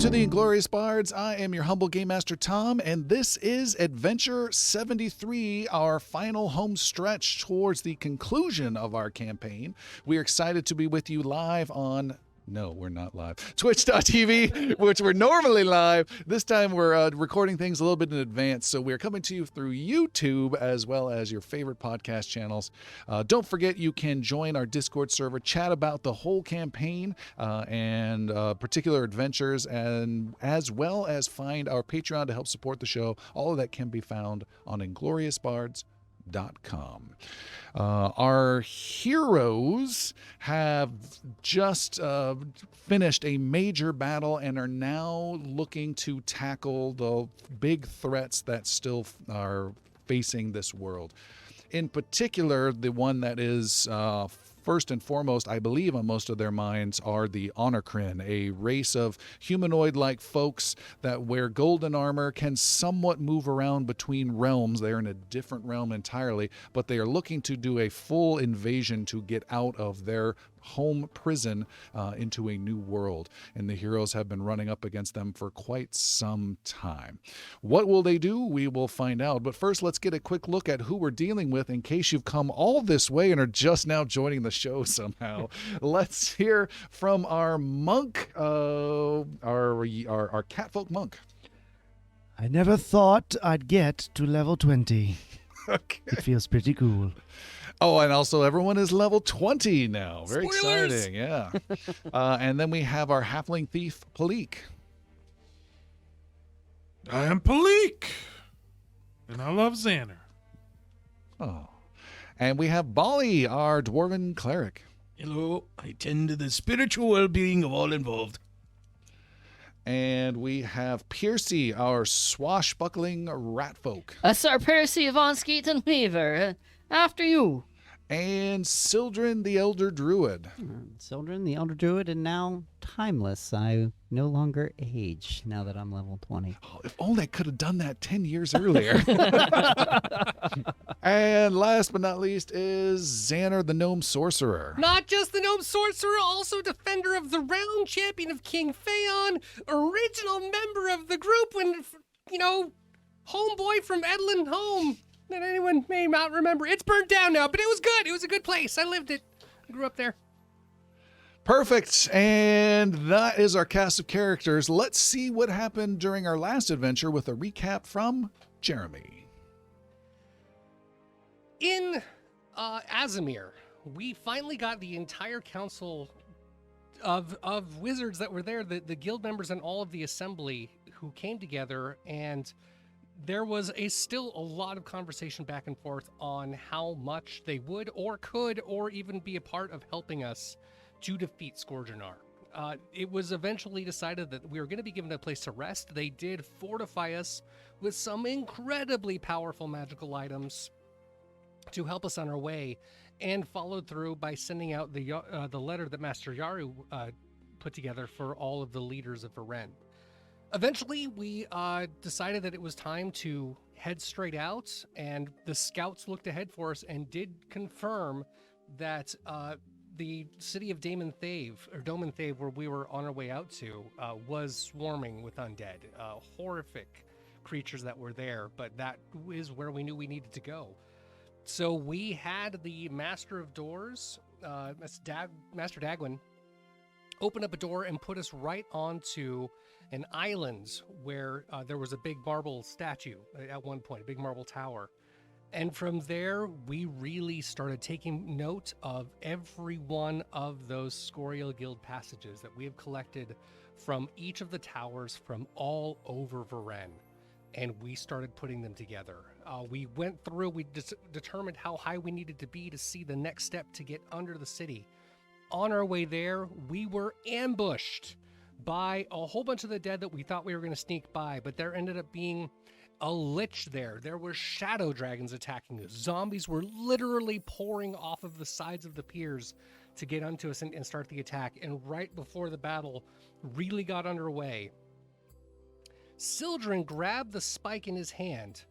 to the Inglorious Bards. I am your humble Game Master Tom, and this is Adventure 73, our final home stretch towards the conclusion of our campaign. We are excited to be with you live on... No, we're not live. Twitch.tv, which we're normally live. This time we're recording things a little bit in advance, so we're coming to you through YouTube as well as your favorite podcast channels. Don't forget you can join our Discord server, chat about the whole campaign and particular adventures, and as well as find our Patreon to help support the show. All of that can be found on ingloriousbards.com. Our heroes have just finished a major battle and are now looking to tackle the big threats that still are facing this world. In particular, the one that is first and foremost, I believe, on most of their minds are the Honorcrin, a race of humanoid-like folks that wear golden armor, can somewhat move around between realms. They're in a different realm entirely, but they are looking to do a full invasion to get out of their home prison into a new world, and the heroes have been running up against them for quite some time. What will they do? We will find out, but first let's get a quick look at who we're dealing with in case you've come all this way and are just now joining the show somehow. Let's hear from our monk, our catfolk monk. I never thought I'd get to level 20. Okay. It feels pretty cool. Oh, and also everyone is level 20 now. Very Spoilers! exciting, yeah. And then we have our halfling thief, Palik. I am Palik, and I love Xander. Oh. And we have Bali, our dwarven cleric. Hello, I tend to the spiritual well-being of all involved. And we have Piercy, our swashbuckling ratfolk. Sir Percy von Skeeton Weaver, after you. And Sildren, the elder druid. Sildren, the Elder Druid, and now timeless. I no longer age now that I'm level 20. Oh, if only I could have done that 10 years earlier. And last but not least is Xander, the gnome sorcerer. Not just the gnome sorcerer, also defender of the realm, champion of King Phaon, original member of the group when, homeboy from Edlin Home that anyone may not remember. It's burnt down now, but it was good. It was a good place. I lived it. I grew up there. Perfect. And that is our cast of characters. Let's see what happened during our last adventure with a recap from Jeremy. In Azamir, we finally got the entire council of wizards that were there, the guild members and all of the assembly who came together, and there was still a lot of conversation back and forth on how much they would or could or even be a part of helping us to defeat Scourgeonar. It was eventually decided that we were going to be given a place to rest. They did fortify us with some incredibly powerful magical items to help us on our way, and followed through by sending out the letter that Master Yaru put together for all of the leaders of Verenn. Eventually, we decided that it was time to head straight out, and the scouts looked ahead for us and did confirm that the city of Domenthave, where we were on our way out to, was swarming with undead, horrific creatures that were there, but that is where we knew we needed to go. So we had the Master of Doors, Master Dagwin, open up a door and put us right onto an island where there was a big marble statue at one point, a big marble tower. And from there, we really started taking note of every one of those Scorial Guild passages that we have collected from each of the towers from all over Verenn. And we started putting them together. We went through, we determined how high we needed to be to see the next step to get under the city. On our way there, we were ambushed by a whole bunch of the dead that we thought we were going to sneak by, but there ended up being a lich there. There were shadow dragons attacking us. Zombies were literally pouring off of the sides of the piers to get onto us and start the attack. And right before the battle really got underway, Sildren grabbed the spike in his hand,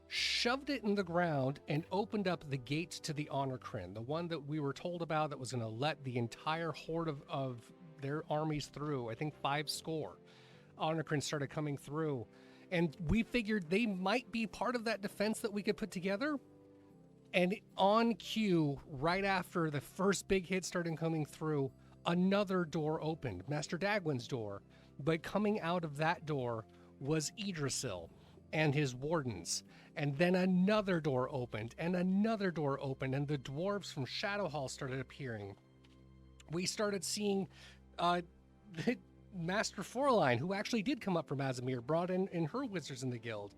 shoved it in the ground, and opened up the gate to the Honorcrin, the one that we were told about that was going to let the entire horde of their armies through, I think 5 score. Honorcrin started coming through. And we figured they might be part of that defense that we could put together. And on cue, right after the first big hit started coming through, another door opened, Master Dagwin's door. But coming out of that door was Idrisil and his wardens. And then another door opened, and another door opened, and the dwarves from Shadowhall started appearing. We started seeing Master Forline, who actually did come up from Azamir, brought in her wizards in the guild.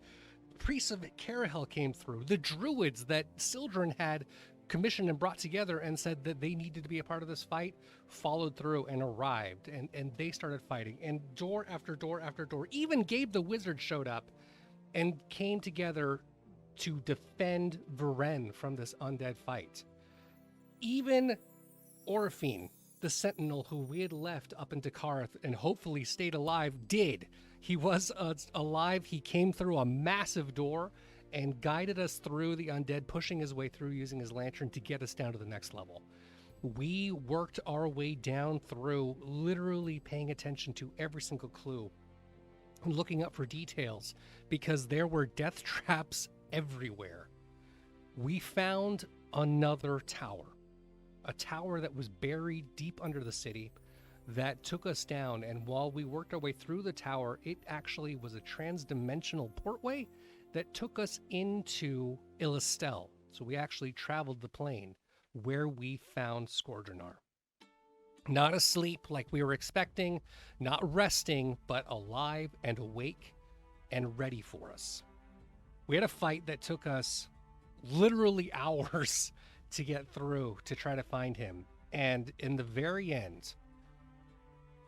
Priests of Carahel came through. The druids that Sildren had commissioned and brought together and said that they needed to be a part of this fight followed through and arrived, and they started fighting. And door after door after door, even Gabe the wizard showed up and came together to defend Verenn from this undead fight. Even Orphine, the sentinel who we had left up in Dakarth and hopefully stayed alive, did. He was alive. He came through a massive door and guided us through the undead, pushing his way through using his lantern to get us down to the next level. We worked our way down through, literally paying attention to every single clue and looking up for details because there were death traps everywhere. We found another tower. A tower that was buried deep under the city that took us down, and while we worked our way through the tower, it actually was a trans-dimensional portway that took us into Illistel. So we actually traveled the plane where we found Scourgeonar. Not asleep like we were expecting, not resting, but alive and awake and ready for us. We had a fight that took us literally hours to get through to try to find him. And in the very end,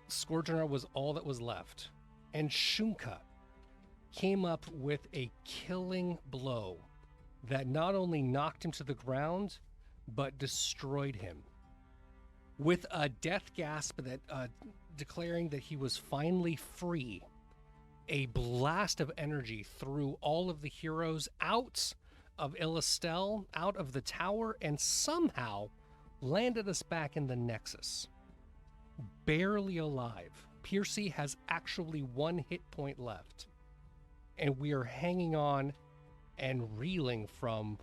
Scourgeonar was all that was left. And Shunka came up with a killing blow that not only knocked him to the ground, but destroyed him. With a death gasp that declaring that he was finally free, a blast of energy threw all of the heroes out of Illistel, out of the tower, and somehow landed us back in the Nexus. Barely alive. Piercy has actually one hit point left. And we are hanging on and reeling from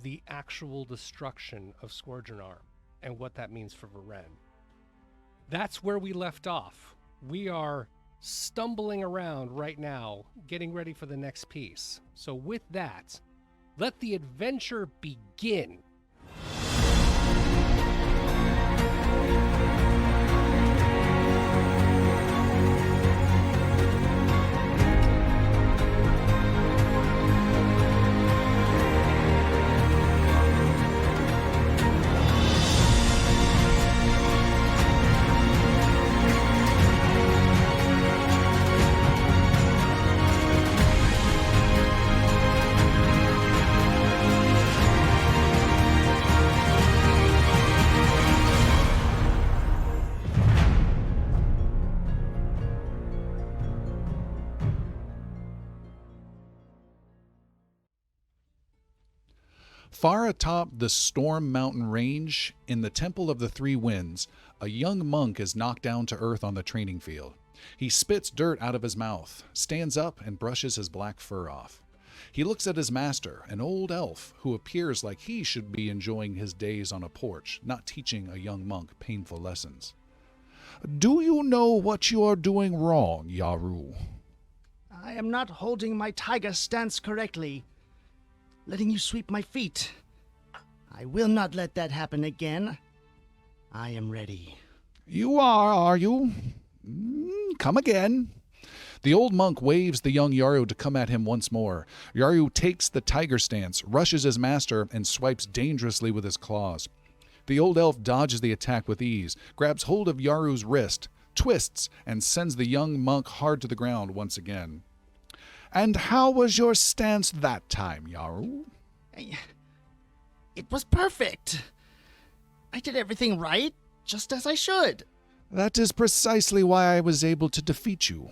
the actual destruction of Scourgeonar and what that means for Verenn. That's where we left off. We are stumbling around right now, getting ready for the next piece. So with that, let the adventure begin. Far atop the Storm Mountain Range, in the Temple of the Three Winds, a young monk is knocked down to earth on the training field. He spits dirt out of his mouth, stands up, and brushes his black fur off. He looks at his master, an old elf, who appears like he should be enjoying his days on a porch, not teaching a young monk painful lessons. "Do you know what you are doing wrong, Yaru?" I am not holding my tiger stance correctly. Letting you sweep my feet. I will not let that happen again. I am ready. "You are you? Come again." The old monk waves the young Yaru to come at him once more. Yaru takes the tiger stance, rushes his master, and swipes dangerously with his claws. The old elf dodges the attack with ease, grabs hold of Yaru's wrist, twists, and sends the young monk hard to the ground once again. "And how was your stance that time, Yaru?" It was perfect. I did everything right, just as I should. "That is precisely why I was able to defeat you."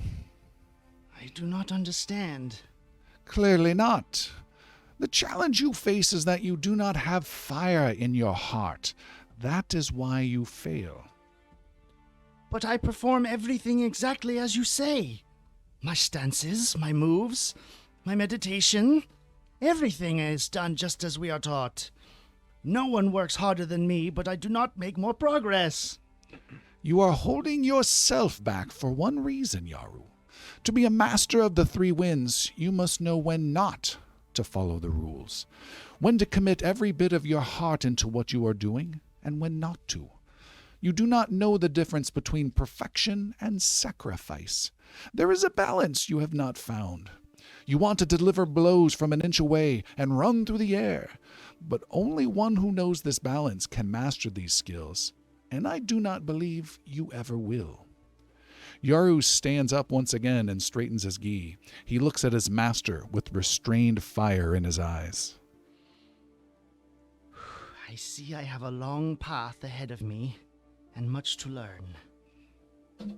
I do not understand. "Clearly not. The challenge you face is that you do not have fire in your heart. That is why you fail." But I perform everything exactly as you say. My stances, my moves, my meditation, everything is done just as we are taught. No one works harder than me, but I do not make more progress. You are holding yourself back for one reason, Yaru. To be a master of the three winds, you must know when not to follow the rules, when to commit every bit of your heart into what you are doing, and when not to. You do not know the difference between perfection and sacrifice. There is a balance you have not found. You want to deliver blows from an inch away and run through the air, but only one who knows this balance can master these skills, and I do not believe you ever will. Yaru stands up once again and straightens his gi. He looks at his master with restrained fire in his eyes. I see I have a long path ahead of me, and much to learn.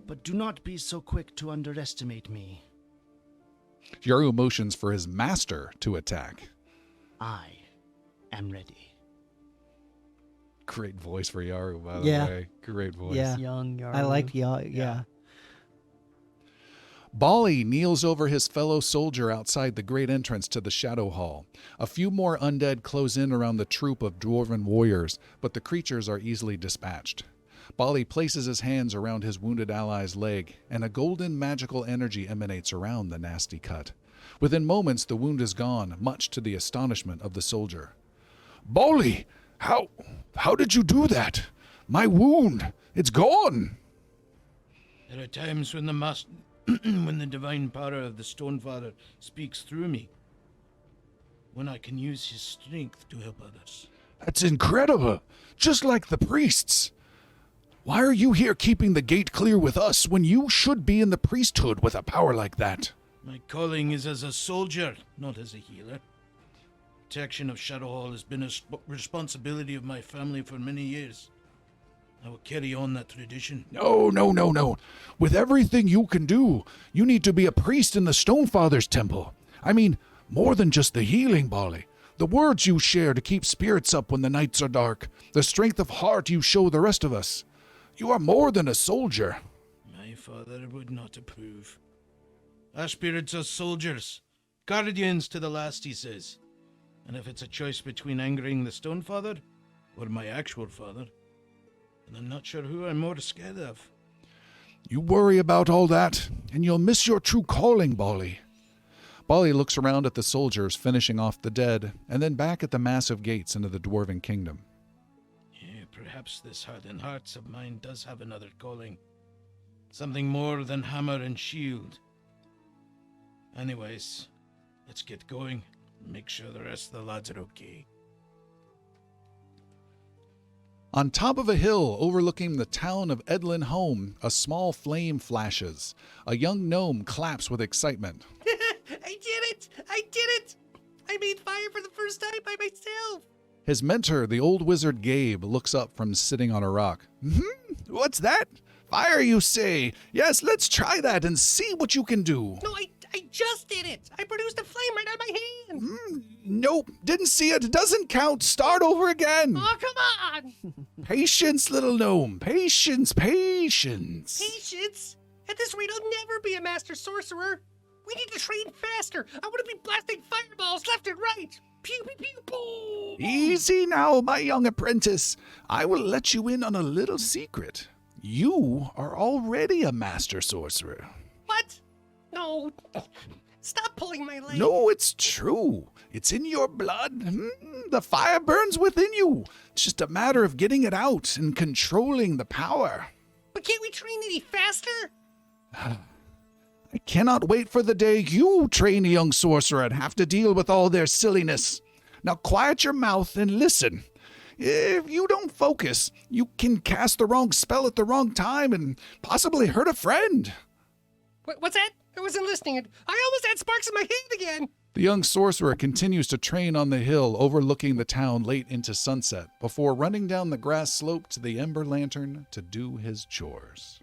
But do not be so quick to underestimate me. Yaru motions for his master to attack. I am ready. Great voice for Yaru, by the Yeah. way. Great voice. Yeah. Young Yaru. I like yeah. Bali kneels over his fellow soldier outside the great entrance to the Shadow Hall. A few more undead close in around the troop of dwarven warriors, but the creatures are easily dispatched. Bali places his hands around his wounded ally's leg, and a golden magical energy emanates around the nasty cut. Within moments, the wound is gone, much to the astonishment of the soldier. Bali, how did you do that? My wound, it's gone. There are times when when the divine power of the Stonefather speaks through me, when I can use his strength to help others. That's incredible, just like the priests. Why are you here keeping the gate clear with us when you should be in the priesthood with a power like that? My calling is as a soldier, not as a healer. Protection of Shadow Hall has been a responsibility of my family for many years. I will carry on that tradition. No. With everything you can do, you need to be a priest in the Stonefather's temple. I mean, more than just the healing, Bali. The words you share to keep spirits up when the nights are dark. The strength of heart you show the rest of us. You are more than a soldier. My father would not approve. Our spirits are soldiers. Guardians to the last, he says. And if it's a choice between angering the Stonefather or my actual father, then I'm not sure who I'm more scared of. You worry about all that, and you'll miss your true calling, Bali. Bali looks around at the soldiers finishing off the dead, and then back at the massive gates into the dwarven kingdom. Yeah, perhaps this hardened hearts of mine does have another calling. Something more than hammer and shield. Anyways, let's get going. Make sure the rest of the lads are okay. On top of a hill overlooking the town of Edlin Home, a small flame flashes. A young gnome claps with excitement. I did it! I made fire for the first time by myself! His mentor, the old wizard Gabe, looks up from sitting on a rock. What's that? Fire, you say? Yes, let's try that and see what you can do. No, I just did it! I produced a flame right out of my hand! Nope, didn't see it. Doesn't count. Start over again. Oh, come on! Patience, little gnome. Patience. Patience? At this rate, I'll never be a master sorcerer! We need to train faster! I want to be blasting fireballs left and right! Pew, pew, pew, boom! Easy now, my young apprentice. I will let you in on a little secret. You are already a master sorcerer. What? No. Stop pulling my leg. No, it's true. It's in your blood. The fire burns within you. It's just a matter of getting it out and controlling the power. But can't we train any faster? I cannot wait for the day you train a young sorcerer and have to deal with all their silliness. Now quiet your mouth and listen. If you don't focus, you can cast the wrong spell at the wrong time and possibly hurt a friend. What's that? I wasn't listening. I almost had sparks in my hand again. The young sorcerer continues to train on the hill overlooking the town late into sunset before running down the grass slope to the Ember Lantern to do his chores.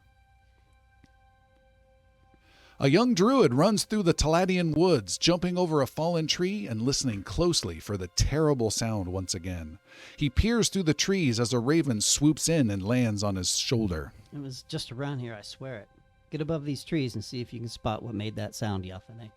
A young druid runs through the Taladian woods, jumping over a fallen tree and listening closely for the terrible sound once again. He peers through the trees as a raven swoops in and lands on his shoulder. It was just around here, I swear it. Get above these trees and see if you can spot what made that sound, Yathane.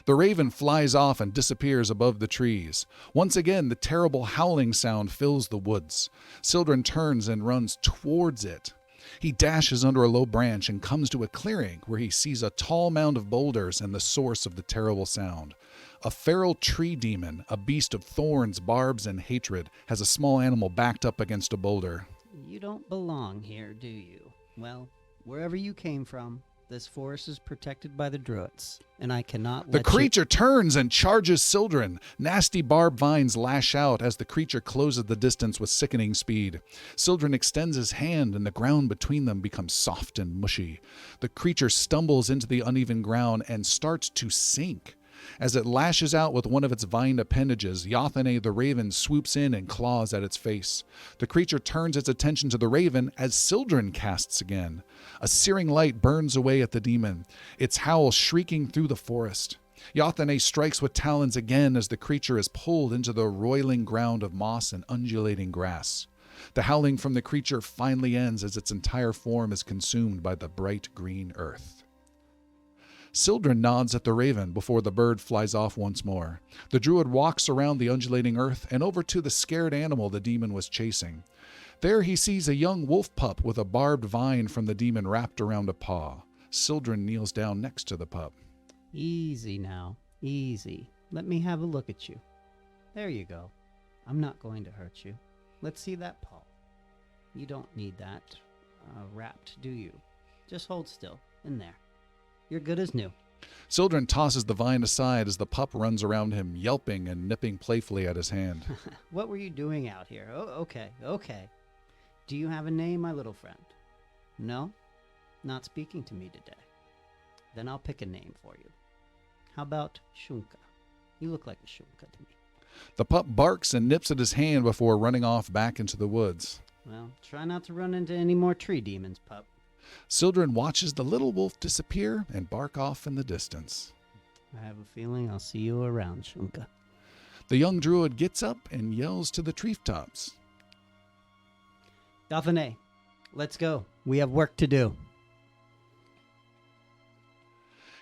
The raven flies off and disappears above the trees. Once again, the terrible howling sound fills the woods. Sildren turns and runs towards it. He dashes under a low branch and comes to a clearing where he sees a tall mound of boulders and the source of the terrible sound. A feral tree demon, a beast of thorns, barbs, and hatred, has a small animal backed up against a boulder. You don't belong here, do you? Well, wherever you came from, this forest is protected by the Druids, and I cannot The let creature turns and charges Sildren. Nasty barb vines lash out as the creature closes the distance with sickening speed. Sildren extends his hand, and the ground between them becomes soft and mushy. The creature stumbles into the uneven ground and starts to sink. As it lashes out with one of its vine appendages, Yathane the raven swoops in and claws at its face. The creature turns its attention to the raven as Sildren casts again. A searing light burns away at the demon, its howl shrieking through the forest. Yathane strikes with talons again as the creature is pulled into the roiling ground of moss and undulating grass. The howling from the creature finally ends as its entire form is consumed by the bright green earth. Sildren nods at the raven before the bird flies off once more. The druid walks around the undulating earth and over to the scared animal the demon was chasing. There he sees a young wolf pup with a barbed vine from the demon wrapped around a paw. Sildren kneels down next to the pup. Easy now, easy. Let me have a look at you. There you go. I'm not going to hurt you. Let's see that paw. You don't need that wrapped, do you? Just hold still, in there. You're good as new. Sildren tosses the vine aside as the pup runs around him, yelping and nipping playfully at his hand. What were you doing out here? Oh, okay. Do you have a name, my little friend? No? Not speaking to me today. Then I'll pick a name for you. How about Shunka? You look like a Shunka to me. The pup barks and nips at his hand before running off back into the woods. Well, try not to run into any more tree demons, pup. Sildren watches the little wolf disappear and bark off in the distance. I have a feeling I'll see you around, Shunka. The young druid gets up and yells to the treetops. Yathane, let's go. We have work to do.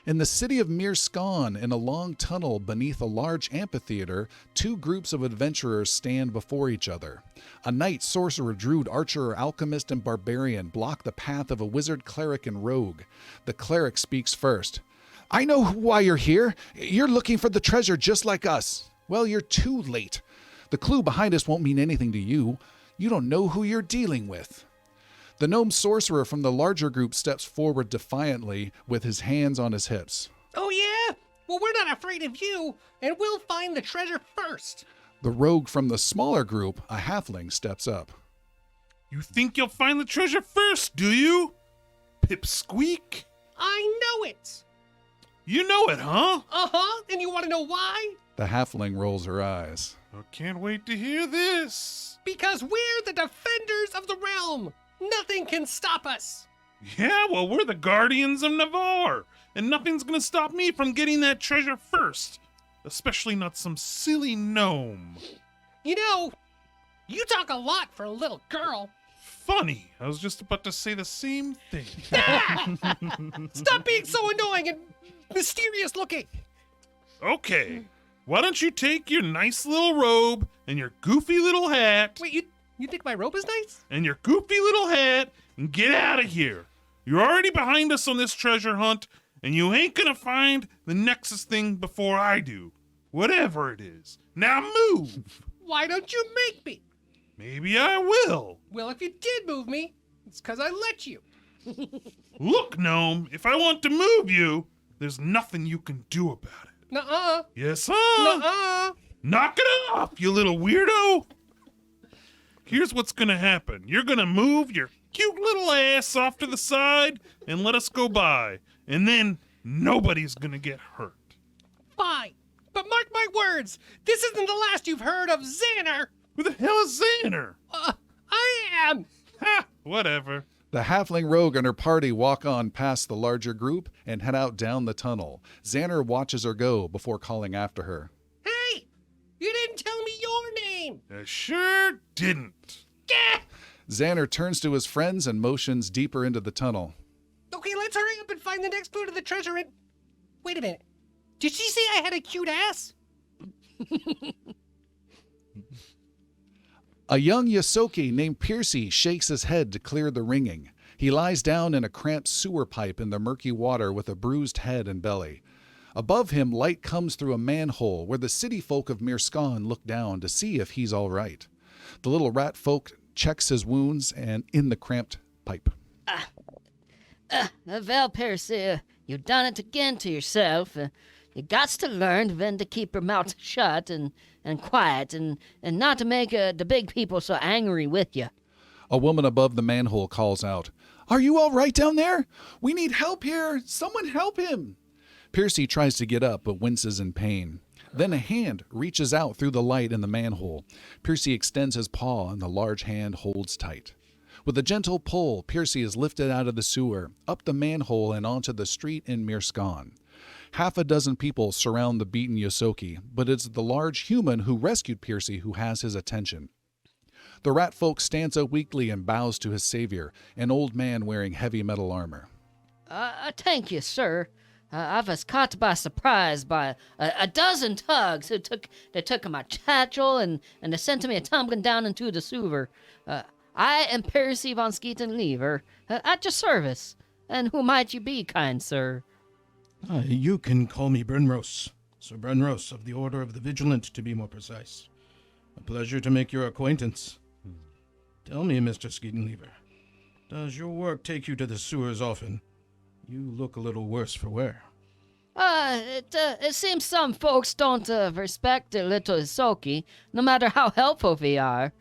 In the city of Mirskan, in a long tunnel beneath a large amphitheater, two groups of adventurers stand before each other. A knight, sorcerer, druid, archer, alchemist, and barbarian block the path of a wizard, cleric, and rogue. The cleric speaks first. I know why you're here. You're looking for the treasure just like us. Well, you're too late. The clue behind us won't mean anything to you. You don't know who you're dealing with. The gnome sorcerer from the larger group steps forward defiantly with his hands on his hips. Oh, yeah? Well, we're not afraid of you, and we'll find the treasure first. The rogue from the smaller group, a halfling, steps up. You think you'll find the treasure first, do you? Pipsqueak? I know it. You know it, huh? Uh-huh. And you want to know why? The halfling rolls her eyes. I can't wait to hear this. Because we're the defenders of the realm. Nothing can stop us. Yeah, well, we're the guardians of Navarre, and nothing's gonna stop me from getting that treasure first. Especially not some silly gnome. You know, you talk a lot for a little girl. Funny, I was just about to say the same thing. Stop being so annoying and mysterious looking. Okay, why don't you take your nice little robe and your goofy little hat Wait, you think my robe is nice? and your goofy little hat and get out of here. You're already behind us on this treasure hunt, and you ain't gonna find the Nexus thing before I do. Whatever it is. Now move! Why don't you make me? Maybe I will. Well, if you did move me, it's because I let you. Look, gnome, if I want to move you, there's nothing you can do about it. Nuh-uh. Yes, huh? Nuh-uh. Knock it off, you little weirdo! Here's what's gonna happen. You're gonna move your cute little ass off to the side and let us go by. And then nobody's gonna get hurt. Fine. But mark my words, this isn't the last you've heard of Xander. Who the hell is Xander? I am. Ha! Whatever. The halfling rogue and her party walk on past the larger group and head out down the tunnel. Xander watches her go before calling after her. Hey, you didn't tell me your name. I sure didn't. Gah! Xander turns to his friends and motions deeper into the tunnel. Okay, let's let's hurry up and find the next clue to the treasure and... Wait a minute. Did she say I had a cute ass? A young Yosoki named Piercy shakes his head to clear the ringing. He lies down in a cramped sewer pipe in the murky water with a bruised head and belly. Above him, light comes through a manhole where the city folk of Mirskan look down to see if he's all right. The little rat folk checks his wounds and in the cramped pipe. Well, Percy, you done it again to yourself. You gots to learn when to keep your mouth shut and quiet and not to make the big people so angry with you. A woman above the manhole calls out, "Are you all right down there? We need help here. Someone help him." Piercy tries to get up but winces in pain. Then a hand reaches out through the light in the manhole. Piercy extends his paw and the large hand holds tight. With a gentle pull, Piercy is lifted out of the sewer, up the manhole and onto the street in Mirskan. Half a dozen people surround the beaten Yosoki, but it's the large human who rescued Piercy who has his attention. The rat folk stands up weakly and bows to his savior, an old man wearing heavy metal armor. Thank you, sir. I was caught by surprise by a dozen thugs who took my satchel and they sent me tumbling down into the sewer. I am Percy von Skeeton-Lever, at your service. And who might you be, kind sir? You can call me Brenros. Sir Brenros of the Order of the Vigilant, to be more precise. A pleasure to make your acquaintance. Tell me, Mr. Skeeton-Lever, does your work take you to the sewers often? You look a little worse for wear. It seems some folks don't respect the little Isoki, no matter how helpful we are.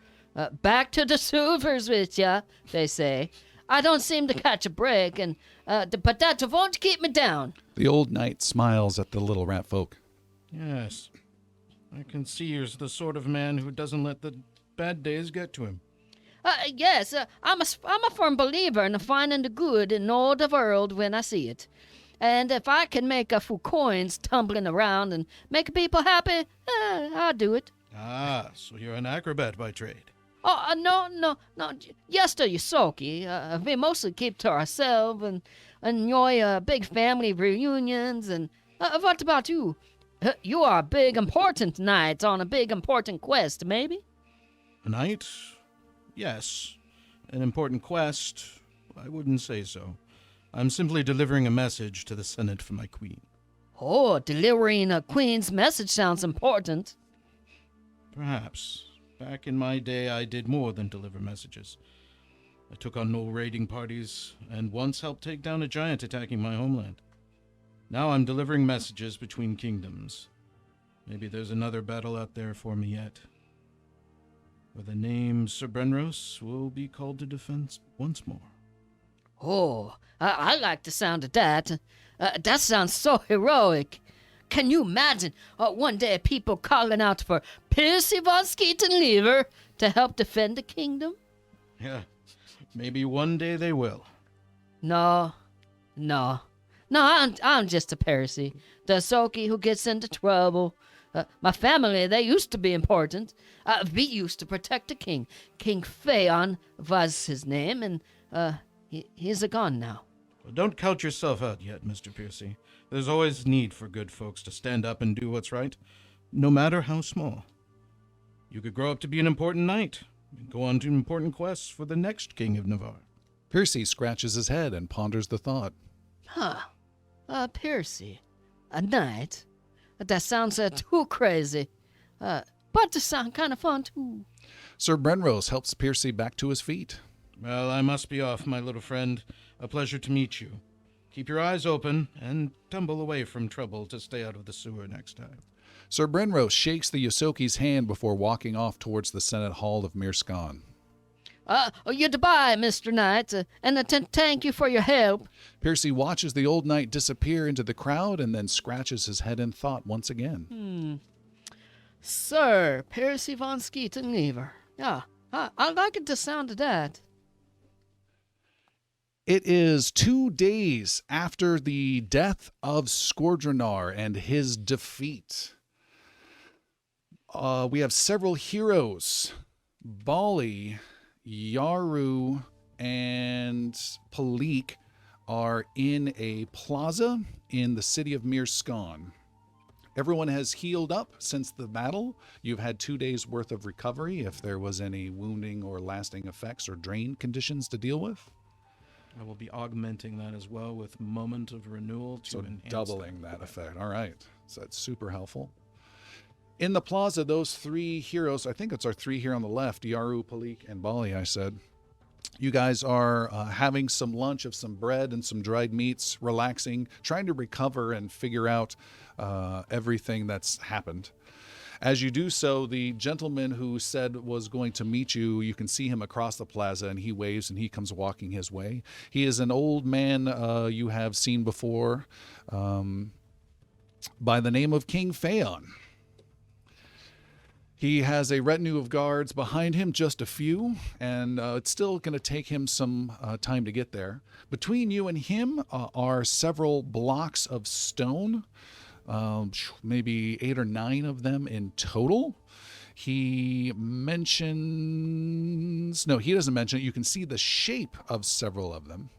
Back to the sewers with ya, they say. I don't seem to catch a break, but that won't keep me down. The old knight smiles at the little rat folk. Yes, I can see you're the sort of man who doesn't let the bad days get to him. Yes, I'm a firm believer in finding the good in all the world when I see it. And if I can make a few coins tumbling around and make people happy, I'll do it. Ah, so you're an acrobat by trade. Oh, no. Yes, to Yosoki. We mostly keep to ourselves and enjoy big family reunions. And what about you? You are a big, important knight on a big, important quest, maybe? A knight? Yes. An important quest? I wouldn't say so. I'm simply delivering a message to the Senate for my queen. Oh, delivering a queen's message sounds important. Perhaps. Back in my day, I did more than deliver messages. I took on no raiding parties, and once helped take down a giant attacking my homeland. Now I'm delivering messages between kingdoms. Maybe there's another battle out there for me yet, where the name Sir Brenros will be called to defense once more. Oh, I like the sound of that. That sounds so heroic. Can you imagine one day people calling out for Percy von Skeeton-Lever to help defend the kingdom? Yeah, maybe one day they will. No, I'm just a Percy, the Soki who gets into trouble. My family, they used to be important. We used to protect the king. King Phaon was his name, and he's gone now. Well, don't count yourself out yet, Mr. Piercy. There's always need for good folks to stand up and do what's right, no matter how small. You could grow up to be an important knight and go on to important quests for the next king of Navarre. Piercy scratches his head and ponders the thought. Percy, a knight? That sounds too crazy. But it sounds kind of fun, too. Sir Brenros helps Piercy back to his feet. Well, I must be off, my little friend. A pleasure to meet you. Keep your eyes open and tumble away from trouble to stay out of the sewer next time. Sir Brenros shakes the Yosoki's hand before walking off towards the Senate Hall of Mirskan. Goodbye, Mr. Knight, and thank you for your help. Piercy watches the old knight disappear into the crowd and then scratches his head in thought once again. Sir Percy von Skeeton-Lever. Yeah, I like the sound of that. It is 2 days after the death of Skordrenar and his defeat. We have several heroes. Bali, Yaru, and Palik are in a plaza in the city of Mirskan. Everyone has healed up since the battle. You've had 2 days worth of recovery if there was any wounding or lasting effects or drain conditions to deal with. I will be augmenting that as well with Moment of Renewal to So enhance doubling that effect. All right. So that's super helpful. In the plaza, those 3 heroes, I think it's our 3 here on the left, Yaru, Palik, and Bali, I said. You guys are having some lunch of some bread and some dried meats, relaxing, trying to recover and figure out everything that's happened. As you do so, the gentleman who said was going to meet you, you can see him across the plaza, and he waves and he comes walking his way. He is an old man you have seen before by the name of King Phaon. He has a retinue of guards behind him, just a few, and it's still going to take him some time to get there. Between you and him are several blocks of stone, maybe 8 or 9 of them in total. He mentions... No, he doesn't mention it. You can see the shape of several of them.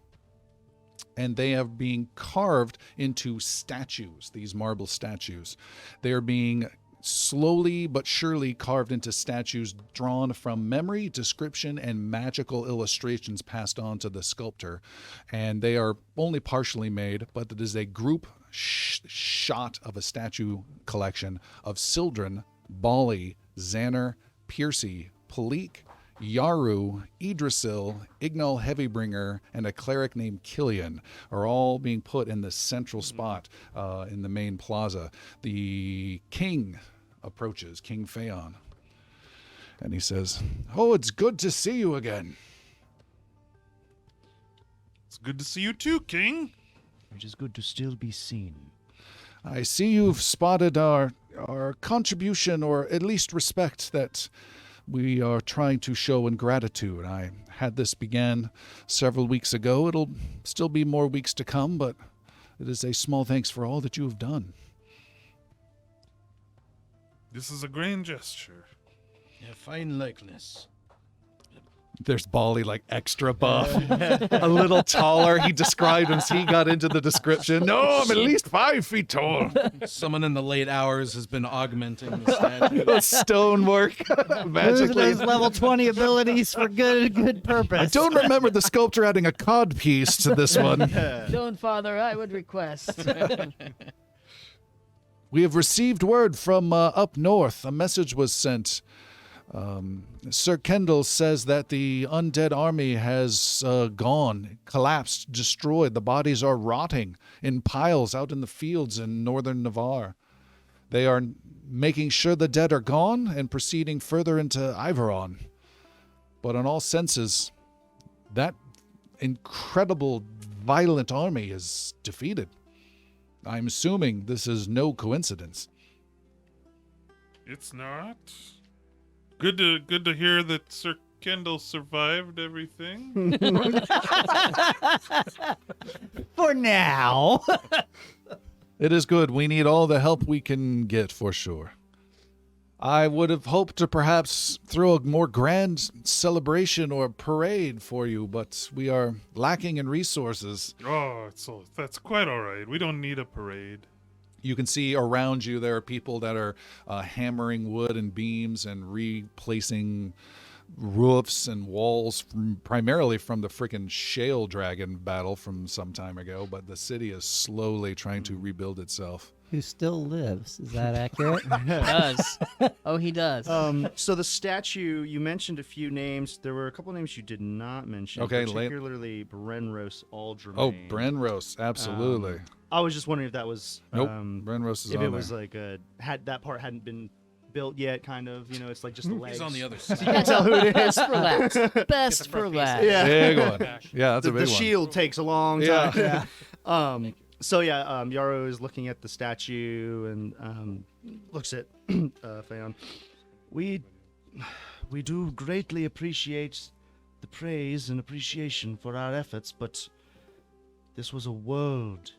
And they are being carved into statues, these marble statues. They are being slowly but surely carved into statues drawn from memory, description, and magical illustrations passed on to the sculptor. And they are only partially made, but it is a group shot of a statue collection of Sildren, Bali, Xander, Piercy, Palik, Yaru, Idrisil, Ignal Heavybringer, and a cleric named Killian are all being put in the central spot in the main plaza. The king approaches, King Phaon, and he says, "Oh, it's good to see you again." It's good to see you too, King. It is good to still be seen. I see you've spotted our contribution, or at least respect, that we are trying to show in gratitude. I had this began several weeks ago. It'll still be more weeks to come, but it is a small thanks for all that you have done. This is a grand gesture. A fine likeness. There's Bali, like extra buff, a little taller. He described him, so he got into the description. No, I'm at least 5 feet tall. Someone in the late hours has been augmenting the statue. Stonework, magically. Those level 20 abilities for good purpose. I don't remember the sculptor adding a cod piece to this one. Don't, Father, I would request. We have received word from up north. A message was sent. Sir Kendall says that the undead army has gone, collapsed, destroyed. The bodies are rotting in piles out in the fields in northern Navarre. They are making sure the dead are gone and proceeding further into Iveron. But in all senses, that incredible, violent army is defeated. I'm assuming this is no coincidence. It's not. Good to hear that Sir Kendall survived everything. For now. It is good. We need all the help we can get, for sure. I would have hoped to perhaps throw a more grand celebration or parade for you, but we are lacking in resources. Oh, that's quite all right. We don't need a parade. You can see around you there are people that are hammering wood and beams and replacing roofs and walls, primarily from the frickin' shale dragon battle from some time ago, but the city is slowly trying to rebuild itself. Who still lives. Is that accurate? He does. Oh, he does. So the statue, you mentioned a few names. There were a couple names you did not mention. Okay, particularly Brenros Alderman. Oh, Brenros, absolutely. I was just wondering if that was Nope, Brenros is if on it was there. like had that part hadn't been built yet, kind of. You know, it's like just the legs. He's on the other side. You can't tell who it is. Best for last. Best for last. Yeah. Big one. Yeah, that's The a big one. shield takes a long Yeah. time. Yeah. So yeah, Yarrow is looking at the statue and looks at Phaon. We do greatly appreciate the praise and appreciation for our efforts, but this was a world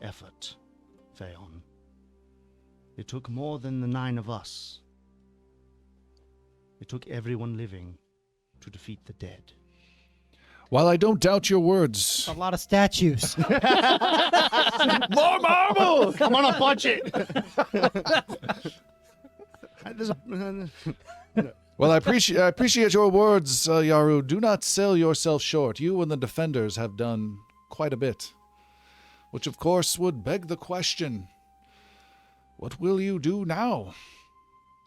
effort, Phaon. It took more than the 9 of us. It took everyone living to defeat the dead. While I don't doubt your words, A lot of statues. more marble! I'm on a budget. There's a- Well, I appreciate your words, Yaru. Do not sell yourself short. You and the defenders have done quite a bit. Which, of course, would beg the question, what will you do now?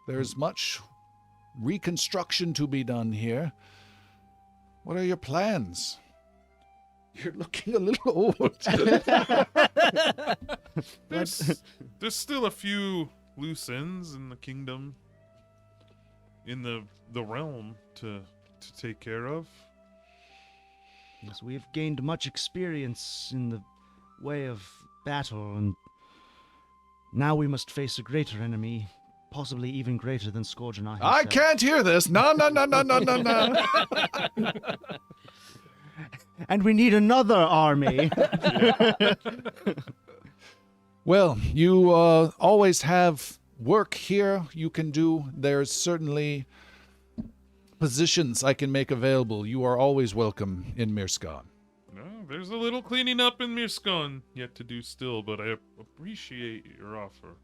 There's much reconstruction to be done here. What are your plans? You're looking a little old. There's still a few loose ends in the kingdom, in the realm to take care of. Yes, we have gained much experience in the way of battle, and now we must face a greater enemy, possibly even greater than Scourge and I. I can't hear this. No. And we need another army. Well, you always have work here you can do. There's certainly positions I can make available. You are always welcome in Mirskan. No, there's a little cleaning up in Mirskon yet to do still, but I appreciate your offer.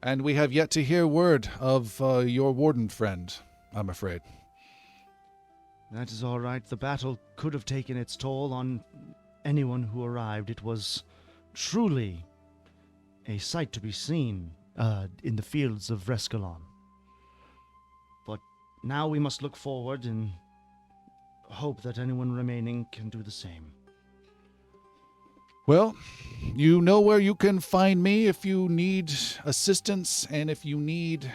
And we have yet to hear word of your warden friend, I'm afraid. That is all right. The battle could have taken its toll on anyone who arrived. It was truly a sight to be seen in the fields of Reskalon. But now we must look forward and hope that anyone remaining can do the same. Well, you know where you can find me if you need assistance and if you need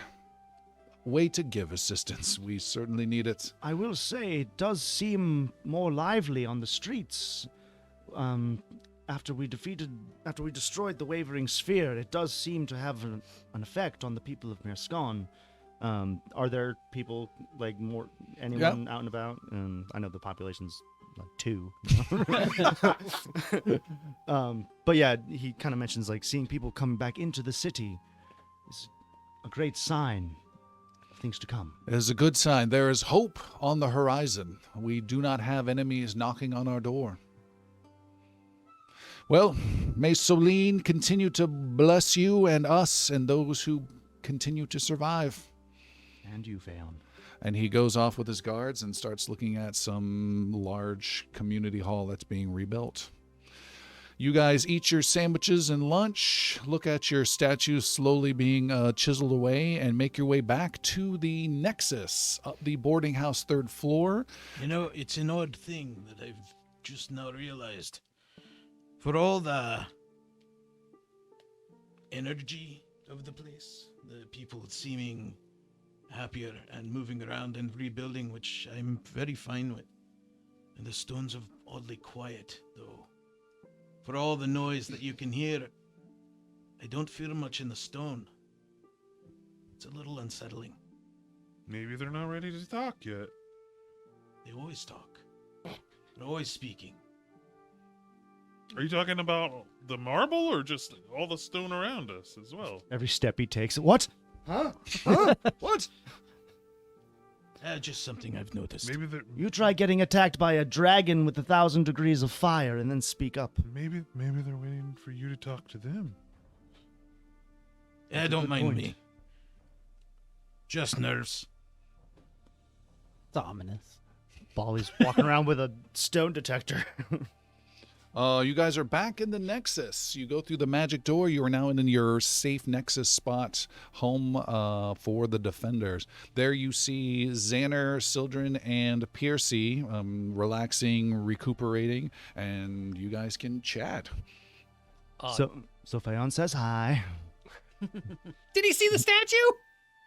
a way to give assistance. We certainly need it. I will say it does seem more lively on the streets. After we destroyed the Wavering Sphere, it does seem to have an effect on the people of Mirskan. Are there people, like, anyone out and about? I know the population's like 2. But yeah, he kind of mentions, like, seeing people coming back into the city is a great sign of things to come. It is a good sign. There is hope on the horizon. We do not have enemies knocking on our door. Well, may Solene continue to bless you and us and those who continue to survive. And you, Veon. And he goes off with his guards and starts looking at some large community hall that's being rebuilt. You guys eat your sandwiches and lunch, look at your statues slowly being chiseled away, and make your way back to the Nexus, up the boarding house 3rd floor. You know, it's an odd thing that I've just now realized. For all the energy of the place, the people seeming happier and moving around and rebuilding, which I'm very fine with. And the stones are oddly quiet, though. For all the noise that you can hear, I don't feel much in the stone. It's a little unsettling. Maybe they're not ready to talk yet. They always talk. They're always speaking. Are you talking about the marble or just all the stone around us as well? Every step he takes. What? Huh? Huh? What? Just something I've noticed. Maybe they're You try getting attacked by a dragon with 1,000 degrees of fire and then speak up. maybe they're waiting for you to talk to them. Don't good mind point. me. Just nerves. It's ominous. Bally's walking around with a stone detector. You guys are back in the Nexus. You go through the magic door. You are now in your safe Nexus spot, home for the Defenders. There you see Xander, Sildren, and Piercy relaxing, recuperating, and you guys can chat. So Feon says hi. Did he see the statue?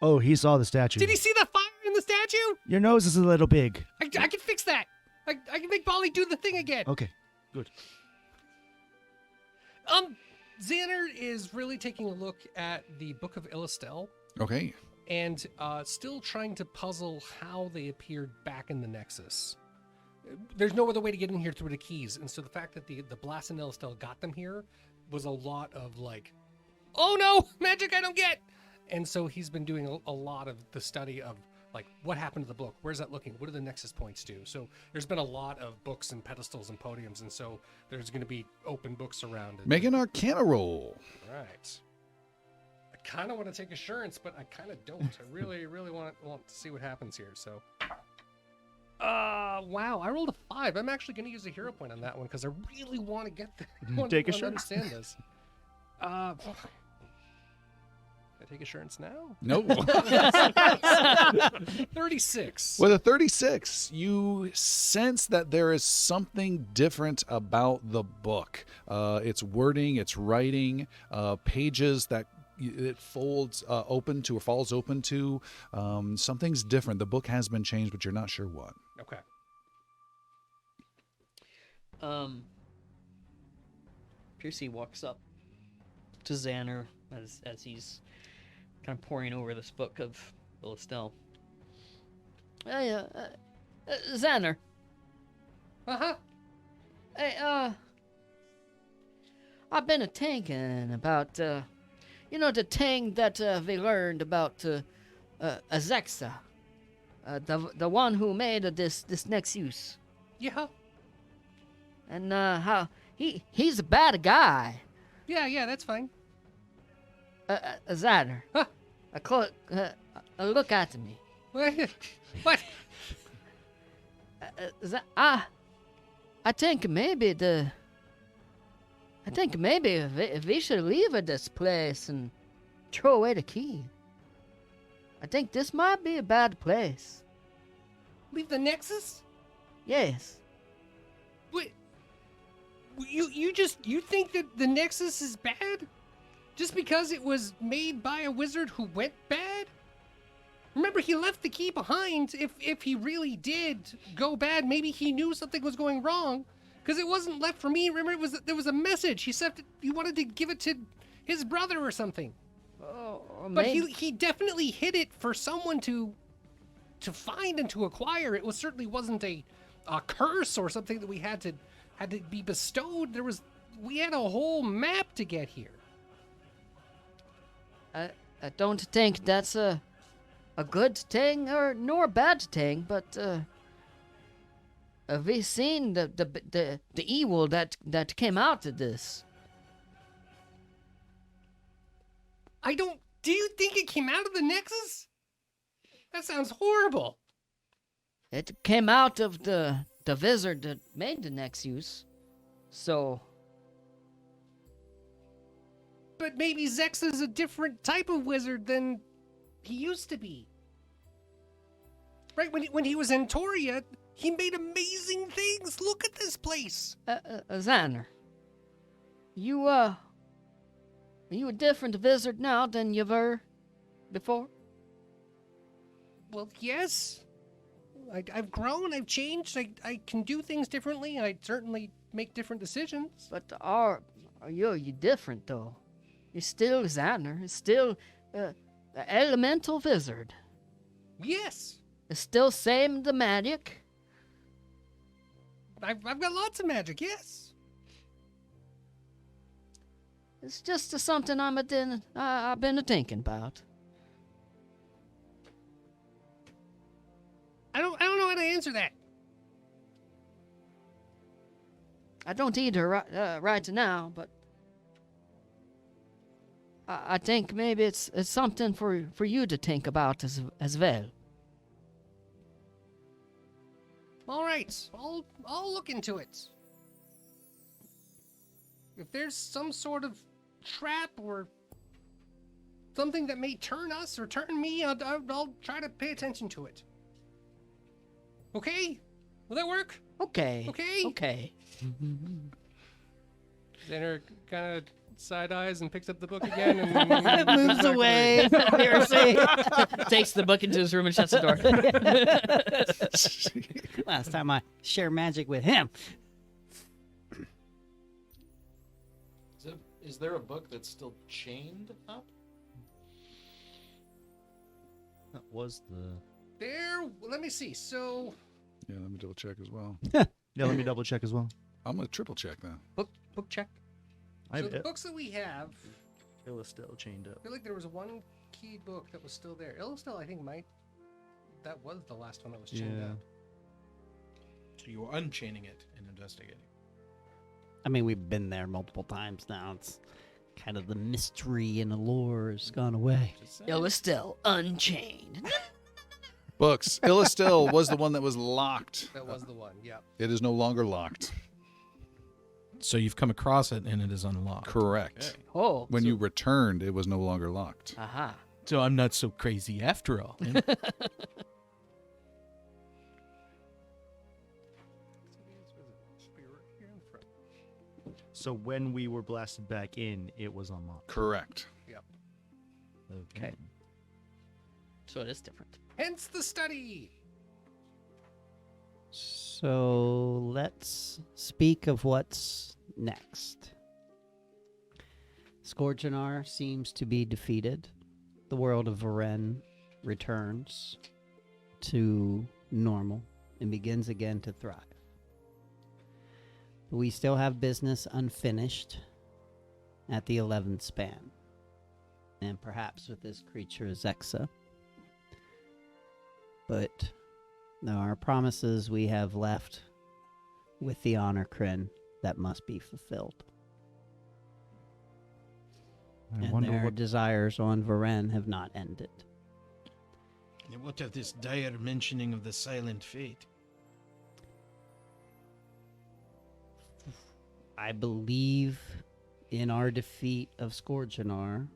Oh, he saw the statue. Did he see the fire in the statue? Your nose is a little big. I can fix that. I can make Bolly do the thing again. Okay, good. Xander is really taking a look at the Book of Illistel Okay. and still trying to puzzle how they appeared back in the Nexus. There's no other way to get in here through the keys, and so the fact that the blast in Illistel got them here was a lot of like, oh no, magic I don't get! And so he's been doing a lot of the study of Like, what happened to the book? Where's that looking? What do the nexus points do? So there's been a lot of books and pedestals and podiums, and so there's going to be open books around it. Make an Arcana roll. Right. I kind of want to take assurance, but I kind of don't. I really, really want to see what happens here. So, wow, I rolled a 5. I'm actually going to use a hero point on that one because I really want to get Take to assurance. understand this. Can I take assurance now? No. 36. With a 36, you sense that there is something different about the book. Its wording, its writing, pages that it folds open to or falls open to. Something's different. The book has been changed, but you're not sure what. Okay. Piercy walks up to Xander as he's kind of poring over this book of Estelle. Hey, Xander. Uh-huh. Hey, I've been thinking about, the thing that we learned about Azexa, the one who made this Nexus, Yeah. and how he's a bad guy. Yeah, that's fine. Xander. Huh. Look at me. What? I think maybe we should leave this place and throw away the key. I think this might be a bad place. Leave the Nexus? Yes. Wait. You think that the Nexus is bad? Just because it was made by a wizard who went bad? Remember, he left the key behind. If he really did go bad, maybe he knew something was going wrong. Because it wasn't left for me. Remember, there was a message. He said he wanted to give it to his brother or something. Oh, But he definitely hid it for someone to find and to acquire. It certainly wasn't a curse or something that we had to be bestowed. We had a whole map to get here. I don't think that's a good thing nor a bad thing, but we've seen the evil that came out of this. Do you think it came out of the Nexus? That sounds horrible. It came out of the wizard that made the Nexus. So, But maybe Zex is a different type of wizard than he used to be. Right, when he was in Toria, he made amazing things. Look at this place. Xander, are you a different wizard now than you were before? Well, yes. I've grown, I've changed, I can do things differently, I certainly make different decisions. But are you different though? You're still Xander. You're still the elemental wizard. Yes. It's still same the magic. I've got lots of magic, yes. It's just something I've been thinking about. I don't know how to answer that. I don't either right now, but I think maybe it's something for you to think about as well. All right, I'll look into it. If there's some sort of trap or something that may turn us or turn me, I'll try to pay attention to it. Okay? Will that work? Okay. Okay. Xander kind of side eyes and picks up the book again and Moves away. Takes the book into his room and shuts the door. Last time I share magic with him. Is there a book that's still chained up? That was the. Let me see. So Yeah, let me double check as well. Yeah, let me double check as well. I'm going to triple check that. Book check. I have the books that we have, It was still chained up. I feel like there was one key book that was still there. Illistel, I think, might. that was the last one that was chained up. So you were unchaining it and investigating. I mean, we've been there multiple times now. It's kind of the mystery and allure has gone away. It was still unchained. Books. Illistil was the one that was locked. That was the one. Yeah. It is no longer locked. So you've come across it and it is unlocked. Correct. Oh. When you returned, it was no longer locked. Aha. So I'm not so crazy after all. eh? So when we were blasted back in, it was unlocked. Correct. Okay. So it is different. Hence the study. So let's speak of what's next. Scourgeonar seems to be defeated. The world of Verenn returns to normal and begins again to thrive. But we still have business unfinished at the 11th span. And perhaps with this creature Zexa. But there are promises we have left with the Honorcrin that must be fulfilled. I And wonder their what. desires on Verenn have not ended. And what of this dire mentioning of the silent fate? I believe in our defeat of Scourgeonar,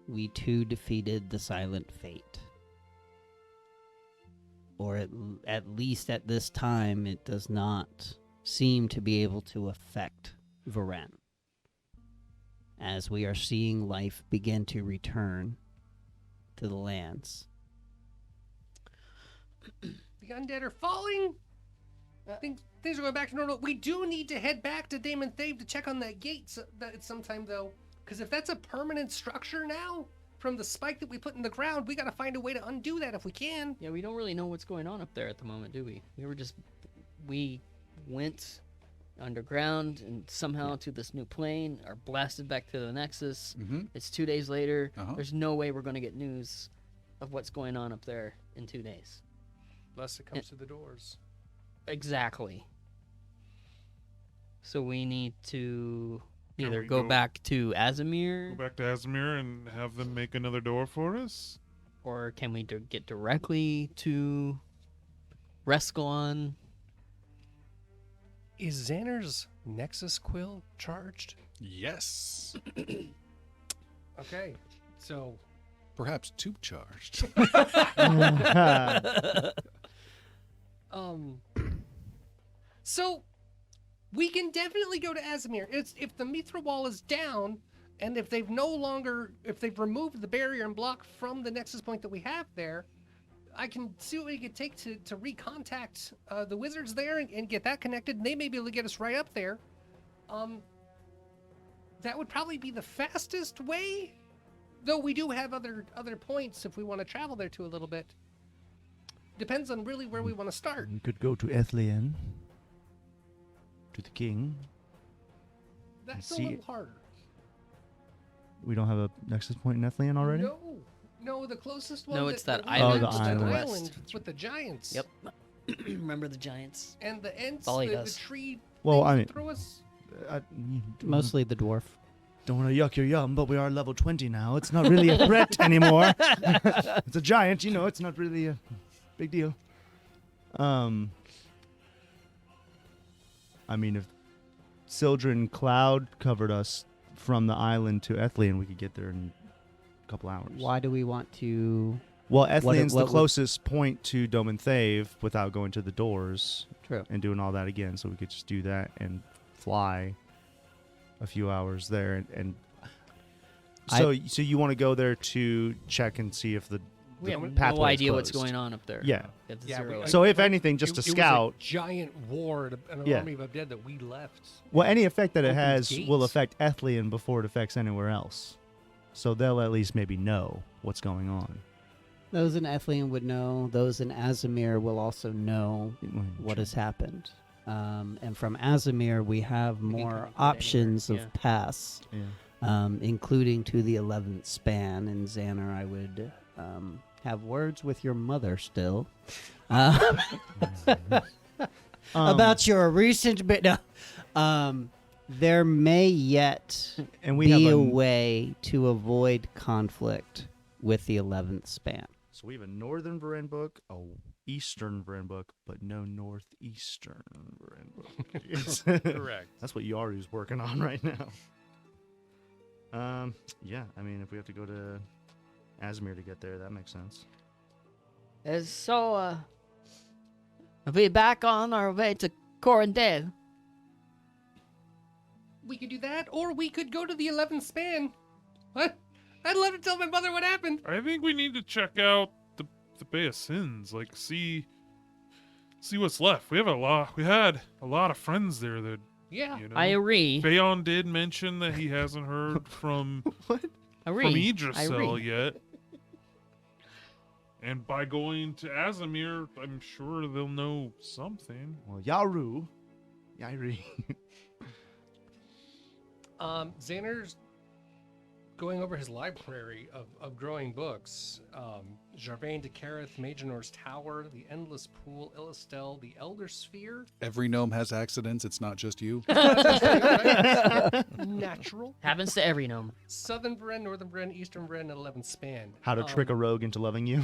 we too defeated the silent fate. Or at least at this time, it does not seem to be able to affect Verenn. As we are seeing life begin to return to the lands. The undead are falling. Things are going back to normal. We do need to head back to Damon Thave to check on that gate sometime, though. Because if that's a permanent structure now, from the spike that we put in the ground, we got to find a way to undo that if we can. Yeah, we don't really know what's going on up there at the moment, do we? We went underground and somehow to this new plane, are blasted back to the Nexus. Mm-hmm. It's 2 days later. Uh-huh. There's no way we're going to get news of what's going on up there in 2 days. Unless it comes to the doors. Exactly. So we need to Can either we go go- back to Azamir, Go back to Azamir and have them make another door for us? or can we get directly to Rescalon? Is Xander's Nexus Quill charged? Yes. Okay. So Perhaps tube charged. So, we can definitely go to Azamir. If the Mithra wall is down, and if they've removed the barrier and block from the nexus point that we have there, I can see what we could take to recontact the wizards there and get that connected. And they may be able to get us right up there. That would probably be the fastest way, though we do have other points if we want to travel there too a little bit. Depends on really where we want to start. We could go to Ethlian, to the king. That's See- a little harder. We don't have a nexus point in Ethlian already? No, the closest one. No, it's that we island have to is the that west. island with the giants. Yep. Remember the giants? And the ents, All he the does. tree. Well, things I that mean- throw us. Mostly the dwarf. Don't want to yuck your yum, but we are level 20 now. It's not really a threat anymore. It's a giant, it's not really a big deal. I mean, if Sildren Cloud covered us from the island to Ethlian, we could get there in a couple hours. Why do we want to... Well, Ethlian's what the would- closest point to Doman Thave without going to the doors True. and doing all that again, so we could just do that and fly a few hours there. And so you want to go there to check and see if the We have no pathway is idea what's closed. going on up there. Yeah. At the Yeah, zero. we- So if anything, just to It was a scout. giant war, an Yeah. army of undead that we left. Well, any effect that it Opens has will gates. affect Ethlian before it affects anywhere else. So they'll at least maybe know what's going on. Those in Ethlian would know. Those in Azamir will also know what has happened. And from Azamir, we have can more come from options anywhere, of paths, Yeah. including to the 11th span. And Xander, I would have words with your mother still. About your recent bit. No. There may yet And we be have a way to avoid conflict with the 11th span. So we have a northern Verenn book, a eastern Verenn book, but no northeastern Verenn book. Yes. Correct. That's what Yaru's working on right now. Yeah, I mean, if we have to go to Asmir to get there, that makes sense. So, are we back on our way to Corindale? We could do that, or we could go to the 11th span. What? I'd love to tell my mother what happened. I think we need to check out the Bay of Sins, like see what's left. We had a lot of friends there that Yeah. you know. I agree. Bayon did mention that he hasn't heard from from Idrisel yet. And by going to Azamir, I'm sure they'll know something. Well, Yairi. Xander's going over his library of growing books. Jarvain de Carith, Majonor's Tower, The Endless Pool, Illistel, The Elder Sphere. Every gnome has accidents. It's not just you. Natural. Happens to every gnome. Southern Verenn, Northern Verenn, Eastern Verenn, and 11th span. How to trick a rogue into loving you.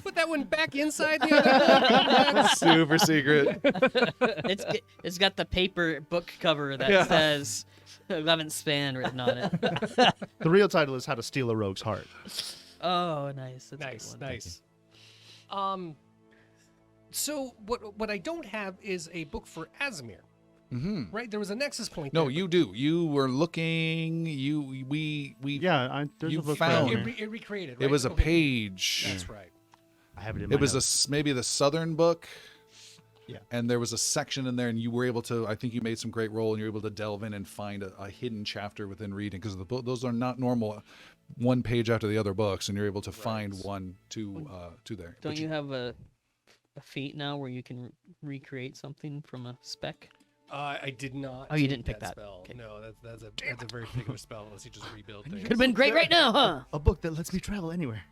Put that one back inside the other. Super secret. It's got the paper book cover that says 11th span written on it. The real title is How to Steal a Rogue's Heart. Oh, nice. That's a good one. Nice. So what I don't have is a book for Azamir. Mm-hmm. Right? There was a nexus point. No, there. you do. You were looking. We. Yeah, there's You a book found- for It recreated. It Right? was a Okay. page. That's right. I have it in my It was notes. maybe the southern book. Yeah. And there was a section in there, and you were able to. I think you made some great roll, and you were able to delve in and find a hidden chapter within reading, because those are not normal, one page after the other books, and you're able to find one to there. Don't But you have a feat now where you can recreate something from a spec? I did not. Oh, you take didn't pick that. spell. Okay. No, that's a very big of a spell unless you just rebuild things. Could have been great right now, huh? A book that lets me travel anywhere.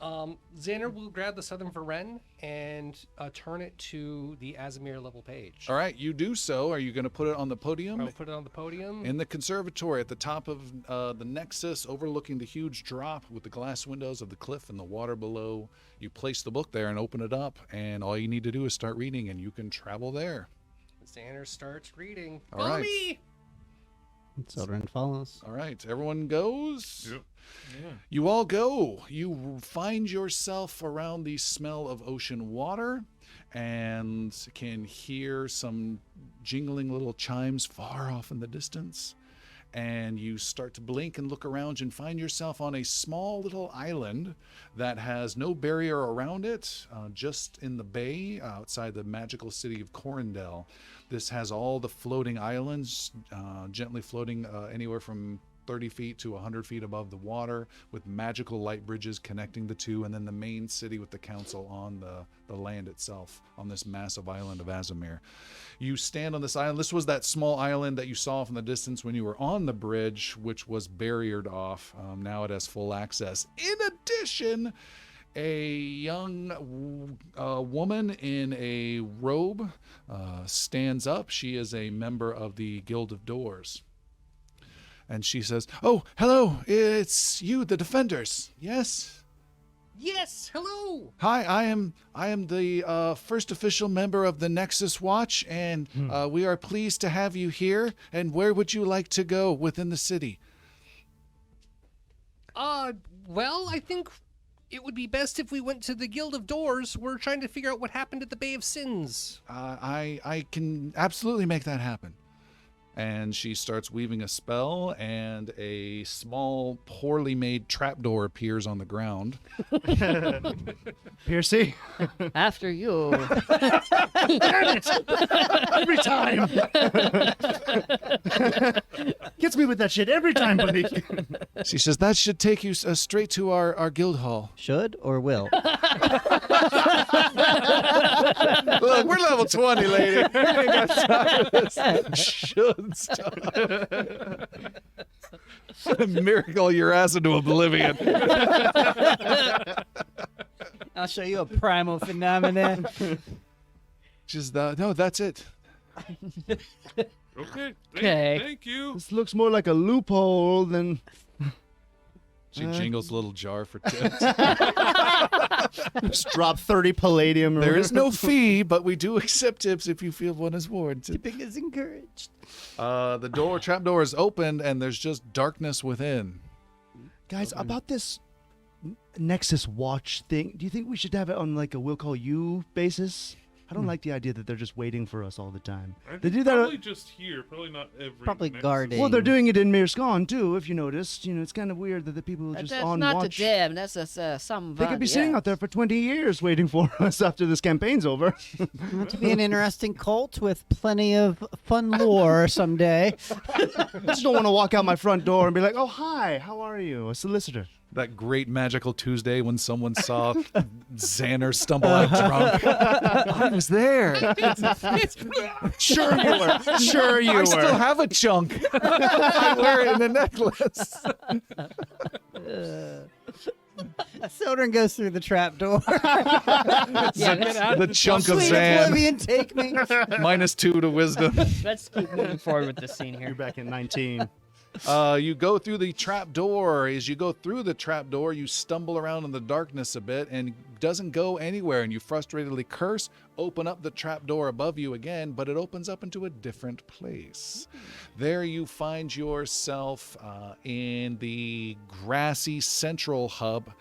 Xander will grab the Southern Verenn and turn it to the Azamir level page. All right, you do so. Are you going to put it on the podium? I'll put it on the podium. In the conservatory at the top of the nexus, overlooking the huge drop with the glass windows of the cliff and the water below, you place the book there and open it up, and all you need to do is start reading, and you can travel there. Xander starts reading. All Follow right. me! Sildren follows. All right, everyone goes. Yep. Yeah. You all go. You find yourself around the smell of ocean water and can hear some jingling little chimes far off in the distance. And you start to blink and look around and find yourself on a small little island that has no barrier around it, just in the bay outside the magical city of Corindale. This has all the floating islands, gently floating anywhere from 30 feet to 100 feet above the water, with magical light bridges connecting the two, and then the main city with the council on the land itself, on this massive island of Azamir. You stand on this island. This was that small island that you saw from the distance when you were on the bridge, which was barriered off. Now it has full access. In addition, a young woman in a robe stands up. She is a member of the Guild of Doors. And she says, "Oh, hello, it's you, the Defenders. Yes? Yes, hello! Hi, I am the first official member of the Nexus Watch, and we are pleased to have you here. And where would you like to go within the city?" Well, I think it would be best if we went to the Guild of Doors. We're trying to figure out what happened at the Bay of Sins. I can absolutely make that happen. And she starts weaving a spell, and a small, poorly made trapdoor appears on the ground. Piercy. After you. Every time. Gets me with that shit every time, buddy. She says, "That should take you straight to our guild hall." Should or will? Look, we're level 20, lady. We ain't got time for this should stuff. Miracle your ass into oblivion. I'll show you a primal phenomenon. No, that's it. Okay. Okay. Thank you. This looks more like a loophole than. She jingles a little jar for tips. Just drop 30 palladium. There is no fee, but we do accept tips if you feel one is warranted. Tipping is encouraged. The trap door is opened, and there's just darkness within. Guys, about this Nexus watch thing, do you think we should have it on like a we'll call you basis? I don't like the idea that they're just waiting for us all the time. They do that. Probably just here. Probably not every. Probably Nexus. guarding. Well, they're doing it in Mirskan too. If you noticed, it's kind of weird that the people just That's on not watch. to them. That's some. They could be sitting out there for 20 years waiting for us after this campaign's over. Want to be an interesting cult with plenty of fun lore someday. I just don't want to walk out my front door and be like, "Oh, hi, how are you?" A solicitor. That great magical Tuesday when someone saw Xander stumble out drunk. I was there. Sure you were. Sure you I were. still have a chunk. I wear it in a necklace. Sildren goes through the trap door. The chunk of Sweet Xan. oblivion, take me. -2 to wisdom. Let's keep moving forward with the scene You're here. back at 19. You go through the trap door. As you go through the trap door, you stumble around in the darkness a bit and it doesn't go anywhere. And you frustratedly curse, open up the trap door above you again, but it opens up into a different place. There you find yourself in the grassy central hub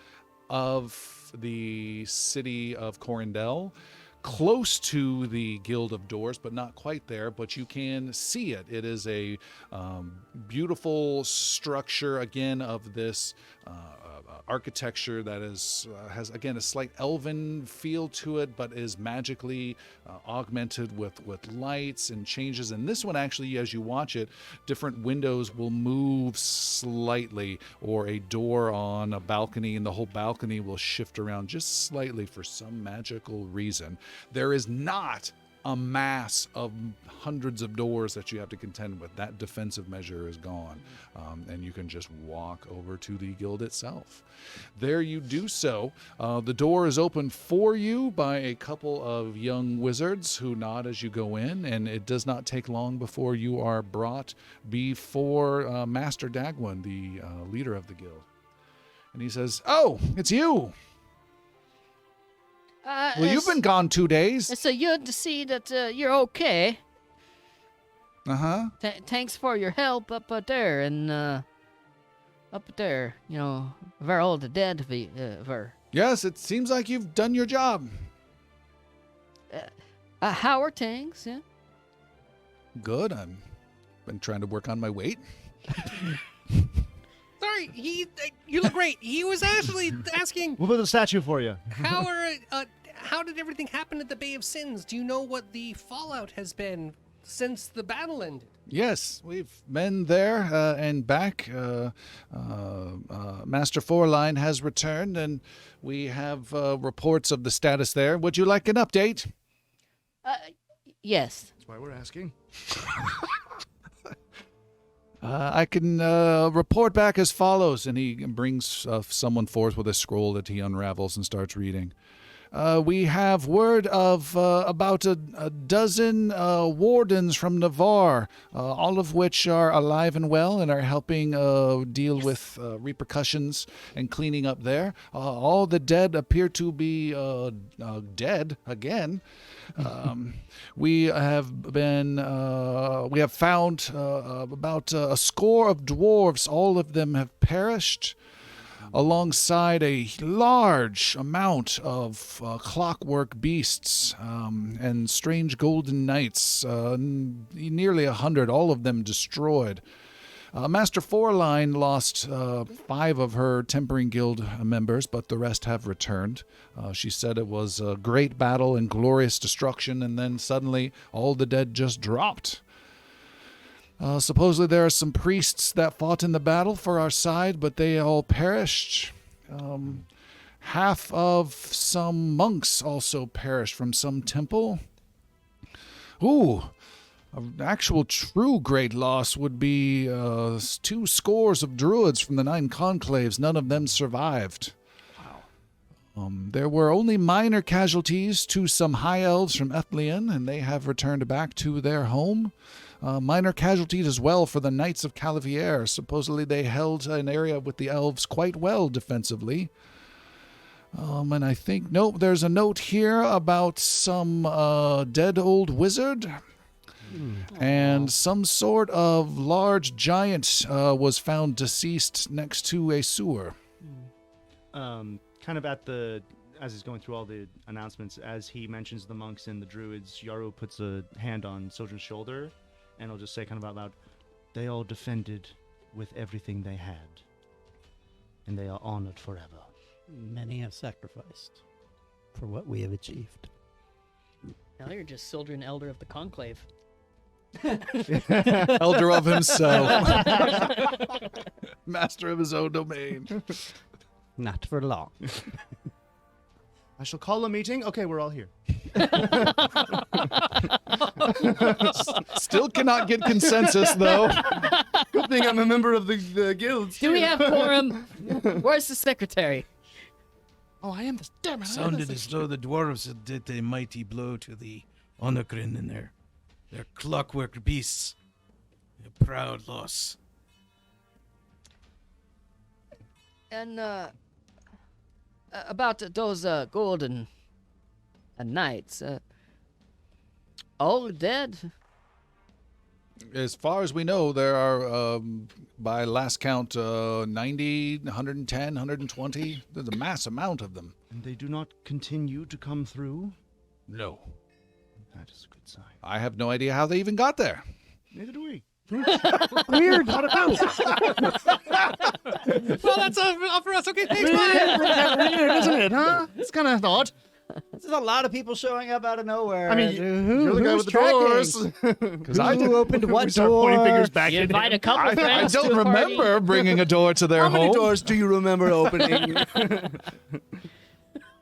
of the city of Corindel. Close to the Guild of Doors, but not quite there, but you can see it. It is a beautiful structure, again, of this architecture that is has, again, a slight elven feel to it, but is magically augmented with lights and changes. And this one, actually, as you watch it, different windows will move slightly, or a door on a balcony, and the whole balcony will shift around just slightly for some magical reason. There is not a mass of hundreds of doors that you have to contend with. That defensive measure is gone, and you can just walk over to the guild itself. There you do so. The door is opened for you by a couple of young wizards who nod as you go in, and it does not take long before you are brought before Master Dagwin, the leader of the guild. And he says, "Oh, it's you! Well, you've been gone 2 days." It's so good to see that you're okay. Uh-huh. Thanks for your help up there and up there. Where all the dead were. Yes, it seems like you've done your job. How are things? Yeah. Good. I've been trying to work on my weight. Sorry, you look great. He was actually asking We'll build a statue for you. how did everything happen at the Bay of Sins? Do you know what the fallout has been since the battle ended? Yes, we've been there and back. Master Fourline has returned, and we have reports of the status there. Would you like an update? Yes. That's why we're asking. I can report back as follows, and he brings someone forth with a scroll that he unravels and starts reading. We have word of about a dozen wardens from Navarre, all of which are alive and well and are helping deal with repercussions and cleaning up there. All the dead appear to be dead again. We have found about a score of dwarves. All of them have perished, alongside a large amount of clockwork beasts and strange golden knights, nearly 100, all of them destroyed. Master Fourline lost 5 of her Tempering Guild members, but the rest have returned. She said it was a great battle and glorious destruction, and then suddenly all the dead just dropped. Supposedly there are some priests that fought in the battle for our side, but they all perished. Half of some monks also perished from some temple. Ooh, An actual true great loss would be 2 scores of druids from the 9 conclaves. None of them survived. There were only minor casualties to some high elves from Ethlian, and they have returned back to their home. Minor casualties as well for the Knights of Calavier. Supposedly they held an area with the elves quite well defensively. And I think, nope, there's a note here about some dead old wizard. And some sort of large giant was found deceased next to a sewer. Kind of as he's going through all the announcements, as he mentions the monks and the druids, Yarrow puts a hand on Sojourn's shoulder, and he'll just say kind of out loud, "They all defended with everything they had, and they are honored forever." Many have sacrificed for what we have achieved. Now you're just Sildren, Elder of the Conclave. Elder of himself. Master of his own domain. Not for long. I shall call a meeting. Okay, we're all here. Still cannot get consensus, though. Good thing I'm a member of the guild. Do we have quorum? Where's the secretary? Oh, I am the damn it. Sounded as though the dwarves had did a mighty blow to the Honorcrin in their clockwork beasts. A proud loss. And about those golden knights, all dead? As far as we know, there are, by last count, 90, 110, 120. There's a mass amount of them. And they do not continue to come through? No. That is a good sign. I have no idea how they even got there. Neither do we. Weird. How to Well, that's all for us. Okay, thanks, bye. Weird, isn't it, huh? It's kind of odd. There's a lot of people showing up out of nowhere. I mean, you're the guy with the doors. Because I Who opened what start door? pointing fingers back You at invite him. a couple I friends don't to a party? remember bringing a door to their How home. many doors do you remember opening?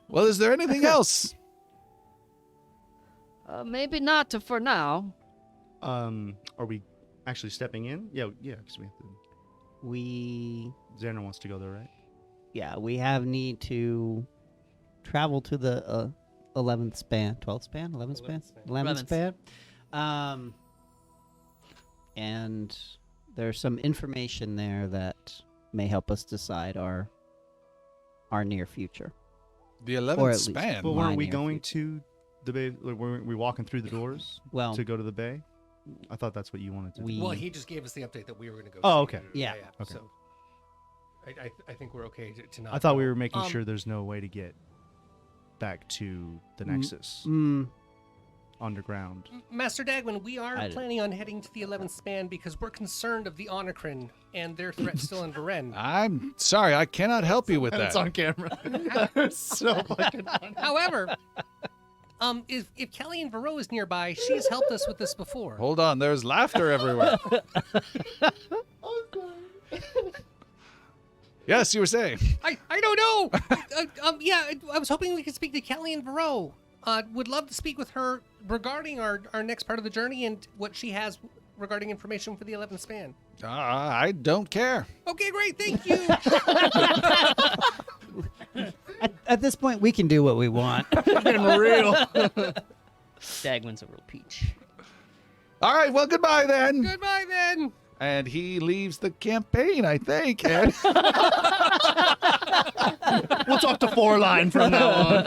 Well, is there anything else? Maybe not for now. Are we actually stepping in? Yeah, because we have to. Xander wants to go there, right? Yeah, we have need to travel to the 11th span, 12th span, 11th span, 11th span. And there's some information there that may help us decide our near future. The Or 11th at least- span. But weren't Mine we near going to the bay? Like, weren't we walking through the doors Well, to go to the bay? I thought that's what you wanted to do. Well, he just gave us the update that we were going to go. Oh, see okay. it. Yeah. Okay. So I think we're okay to not. I thought go. we were making Um, sure there's no way to get back to the Nexus underground. Master Dagman, we are I did- planning on heading to the 11th span because we're concerned of the Honorcrin and their threat still in Verenn. I'm sorry, I cannot help you with that. It's on camera. That's so fucking funny. However, if Kelly and Varro is nearby, she's helped us with this before. Hold on, there's laughter everywhere. Yes, you were saying. I don't know. Yeah, I was hoping we could speak to Kelly and Varro. Would love to speak with her regarding our next part of the journey and what she has regarding information for the 11th span. I don't care. Okay, great. Thank you. at this point, we can do what we want. Real. Dagman's a real peach. All right, well, goodbye then. Goodbye, then. And he leaves the campaign, I think. And We'll talk to 4-line from now on.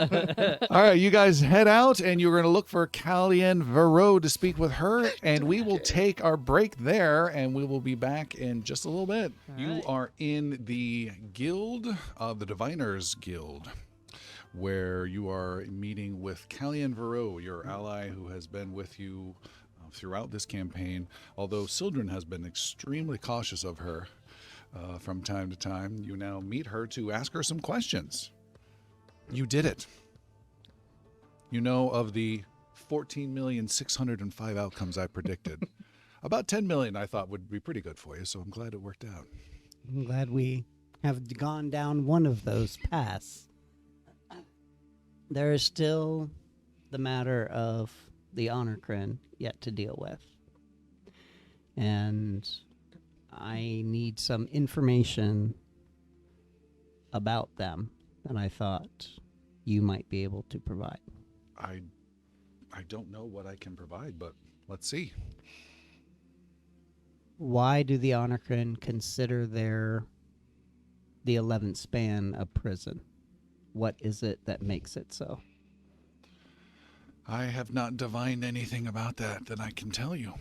all right, you guys head out, and you're going to look for Callian Varro to speak with her, and we will take our break there, and we will be back in just a little bit. You are in the guild of the Diviners Guild, where you are meeting with Callian Varro, your ally who has been with you throughout this campaign, although Sildren has been extremely cautious of her from time to time. You now meet her to ask her some questions. You did it. You know of the 14,605 outcomes I predicted. About 10 million I thought would be pretty good for you, so I'm glad it worked out. I'm glad we have gone down one of those paths. There is still the matter of the Honorcrin yet to deal with. and I need some information about them that I thought you might be able to provide. I don't know what I can provide, but let's see. Why do the Honorcrin consider the 11th span a prison? What is it that makes it so? I have not divined anything about that I can tell you.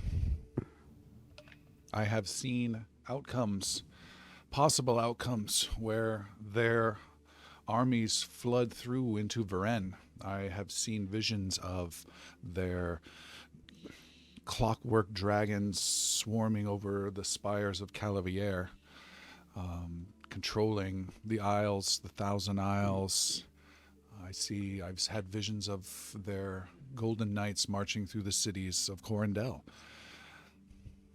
I have seen outcomes, possible outcomes, where their armies flood through into Verenn. I have seen visions of their clockwork dragons swarming over the spires of Calavier, controlling the Isles, the Thousand Isles. I've had visions of their golden knights marching through the cities of Corindel.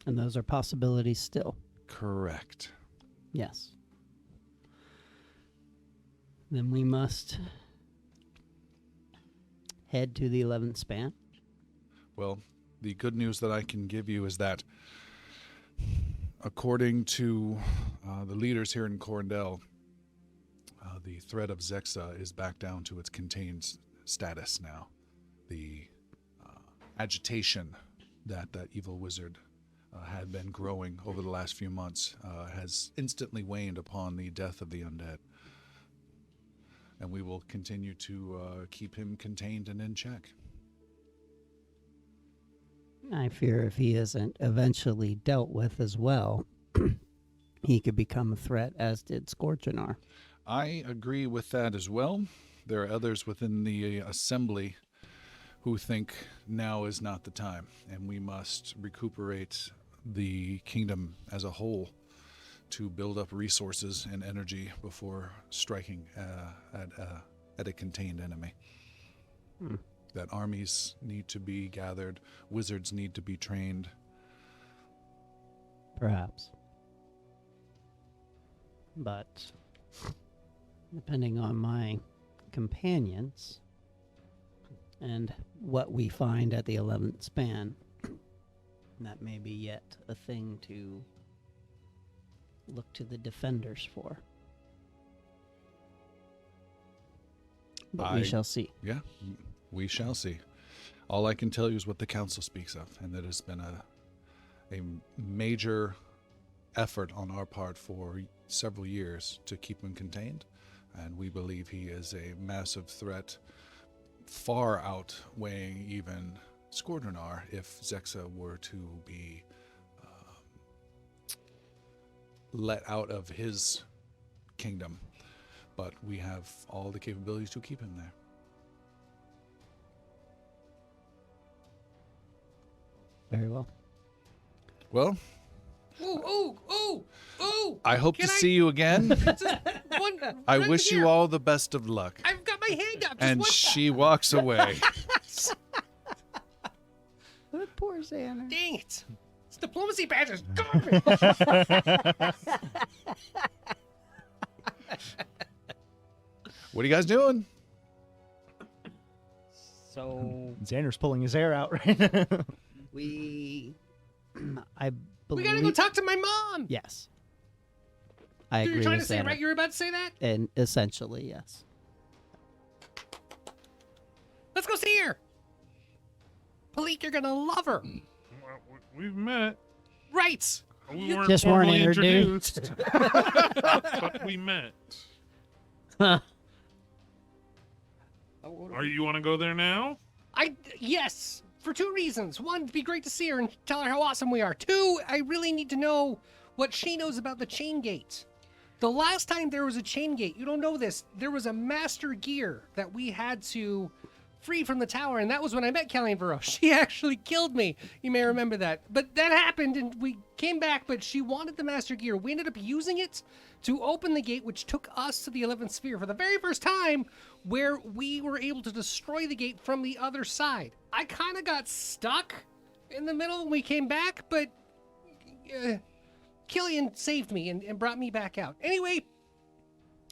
And those are possibilities still. Correct. Yes. Then we must head to the 11th span. Well, the good news that I can give you is that, according to the leaders here in Corindel, the threat of Zexa is back down to its contained status now. The agitation that evil wizard had been growing over the last few months has instantly waned upon the death of the undead. And we will continue to keep him contained and in check. I fear if he isn't eventually dealt with as well, he could become a threat, as did Scorchinar. I agree with that as well. There are others within the assembly who think now is not the time, and we must recuperate the kingdom as a whole to build up resources and energy before striking at a contained enemy. That armies need to be gathered, wizards need to be trained. Perhaps. But depending on my companions and what we find at the 11th span, that may be yet a thing to look to the defenders for. But we shall see. Yeah, we shall see. All I can tell you is what the council speaks of, and that has been a major effort on our part for several years to keep him contained, and we believe he is a massive threat, far outweighing even Skordrenar if Zexa were to be let out of his kingdom. But we have all the capabilities to keep him there. Very well. Well, Ooh! I hope to see you again. I wish you all the best of luck. I've got my hand up. And she walks away. Poor Xander. Dang it! This diplomacy badge is garbage. What are you guys doing? So Xander's pulling his hair out right now. I believe... We gotta go talk to my mom. Yes. I You're agree trying with to say, Xander. right? You were about to say that? And essentially, yes. Let's go see her. Palik, you're gonna love her. We've met. Right. We You weren't just weren't formally introduced. but we met. Are you want to go there now? Yes, for two reasons. One, it'd be great to see her and tell her how awesome we are. Two, I really need to know what she knows about the chain gate. The last time there was a chain gate, you don't know this, there was a master gear that we had to free from the tower, and that was when I met Callian Vero. She actually killed me. You may remember that. But that happened, and we came back, but she wanted the master gear. We ended up using it to open the gate, which took us to the 11th sphere for the very first time, where we were able to destroy the gate from the other side. I kind of got stuck in the middle when we came back, but Killian saved me and brought me back out. Anyway,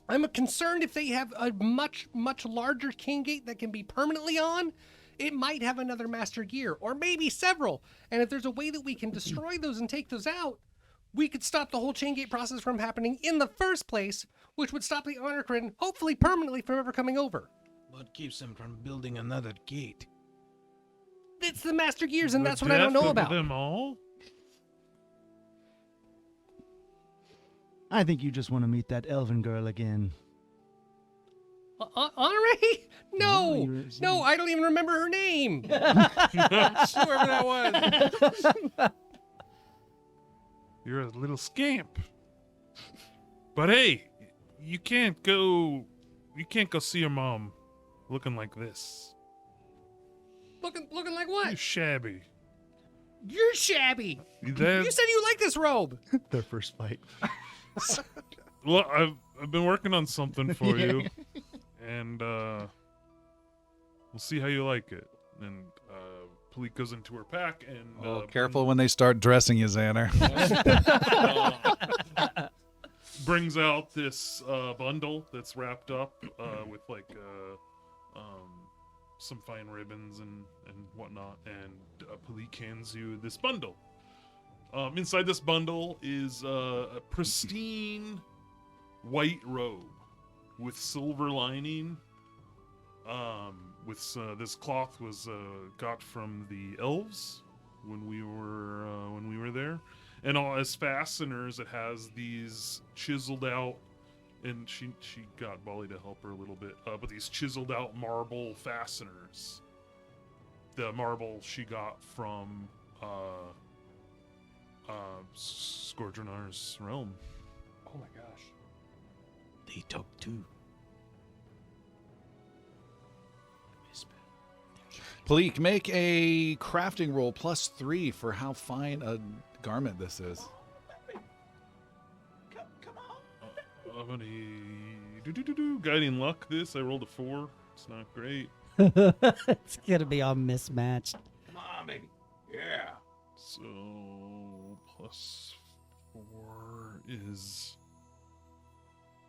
I'm concerned if they have a much, much larger king gate that can be permanently on, it might have another master gear, or maybe several. And if there's a way that we can destroy those and take those out, we could stop the whole chain gate process from happening in the first place, which would stop the Honorcrin, hopefully permanently, from ever coming over. What keeps them from building another gate? It's the master gears, and The that's what I don't death know of about. them all? I think you just want to meet that elven girl again. Honore? No, you're- no, I don't even remember her name. Whoever that was. You're a little scamp. But hey, you can't go see your mom looking like this. Looking like You're what? shabby. You're shabby. That- You said you like this robe. Their first fight. Well, I've been working on something for you, and we'll see how you like it. And Palik goes into her pack and Oh, careful when they start dressing you, Xander. brings out this bundle that's wrapped up with like some fine ribbons and whatnot, and Palik hands you this bundle. Inside this bundle is a pristine white robe with silver lining. This cloth was got from the elves when we were there, and as fasteners, it has these chiseled out. And she got Bolly to help her a little bit, but these chiseled out marble fasteners. The marble she got from Scourgenar's realm. Oh my gosh. They took two. Palik, make a crafting roll +3 for how fine a garment this is. I'm gonna guiding luck. This I rolled a 4. It's not great. It's gonna be all mismatched. Come on, baby. Yeah. So +4 is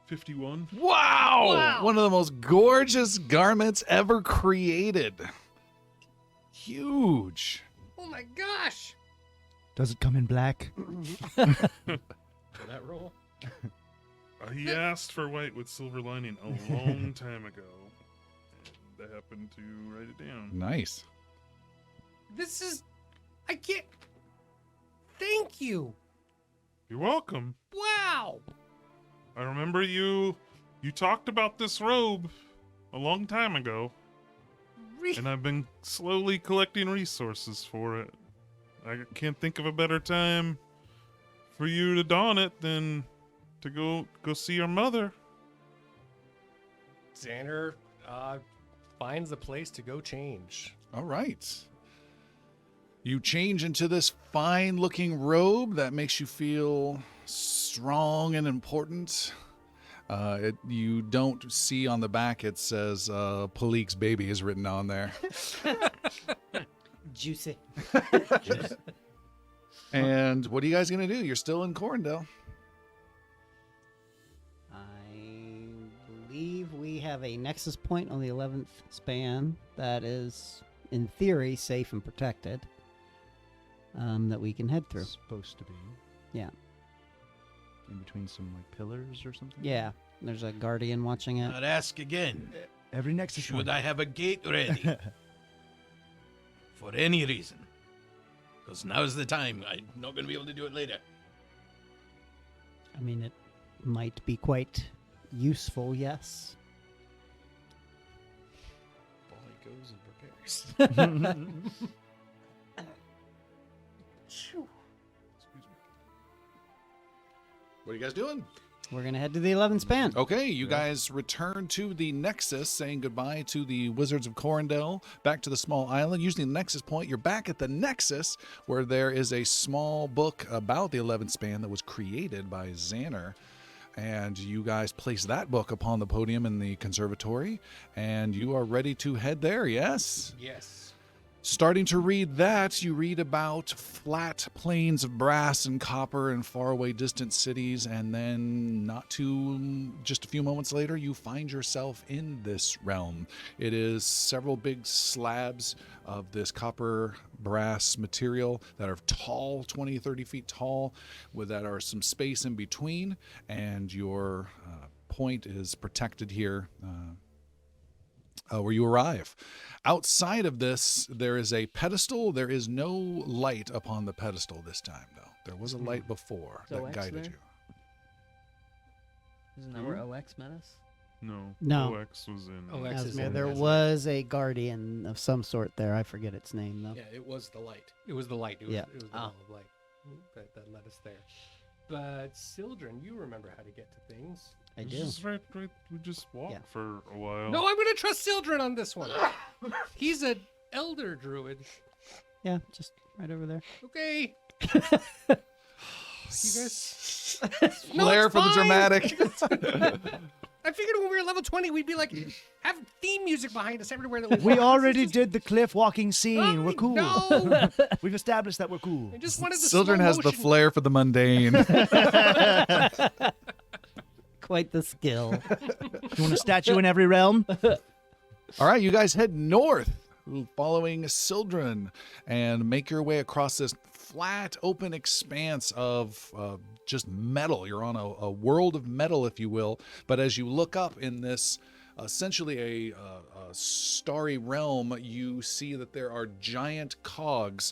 51. Wow! One of the most gorgeous garments ever created. Huge. Oh my gosh. Does it come in black? For that roll? He asked for white with silver lining a long time ago. And I happened to write it down. Nice. This is. I can't. Thank you. You're welcome. Wow. I remember you talked about this robe a long time ago, and I've been slowly collecting resources for it. I can't think of a better time for you to don it than to go see your mother. Xander finds a place to go change. All right. You change into this fine looking robe that makes you feel strong and important. You don't see on the back, it says Palik's baby is written on there. Juicy. And what are you guys going to do? You're still in Corndale. I believe we have a nexus point on the 11th span that is, in theory, safe and protected. That we can head through. Supposed to be. Yeah. In between some like pillars or something. Yeah. There's a guardian watching it. I'd ask again. Every nexus. Should I have a gate ready? For any reason. Because now's the time. I'm not going to be able to do it later. I mean, it might be quite useful, yes. Bolly goes and prepares. What are you guys doing? We're going to head to the 11th span. Okay, you guys return to the Nexus, saying goodbye to the Wizards of Corndale, back to the small island. Using the Nexus point, you're back at the Nexus, where there is a small book about the 11th span that was created by Xander. And you guys place that book upon the podium in the conservatory, and you are ready to head there, yes? Yes. Starting to read that, you read about flat plains of brass and copper in faraway distant cities, and then just a few moments later, you find yourself in this realm. It is several big slabs of this copper brass material that are tall, 20, 30 feet tall, that are some space in between, and your point is protected here where you arrive. Outside of this, there is a pedestal. There is no light upon the pedestal this time, though. There was a light before Is that OX guided there? you. Isn't that where OX met us? No. OX was in. OX is Asmir, in there Asmir. was a guardian of some sort there. I forget its name though. Yeah, it was the light. It was the light. It was, Yeah. it was the ball of light that led us there. But Sildren, you remember how to get to things. I It's do. just right. We just walked Yeah. for a while. No, I'm gonna trust Sildren on this one. He's an elder druid. Yeah, just right over there. Okay. You guys. Flair it's for the fine. dramatic. I figured when we were level 20, we'd be like, have theme music behind us everywhere that we We walk. already did the cliff walking scene. We're cool. No. We've established that we're cool. I just wanted the Children slow has the motion. flair for the mundane. Quite the skill. You want a statue in every realm? All right, you guys head north, following Sildren, and make your way across this flat, open expanse of just metal. You're on a world of metal, if you will. But as you look up in this essentially a starry realm, you see that there are giant cogs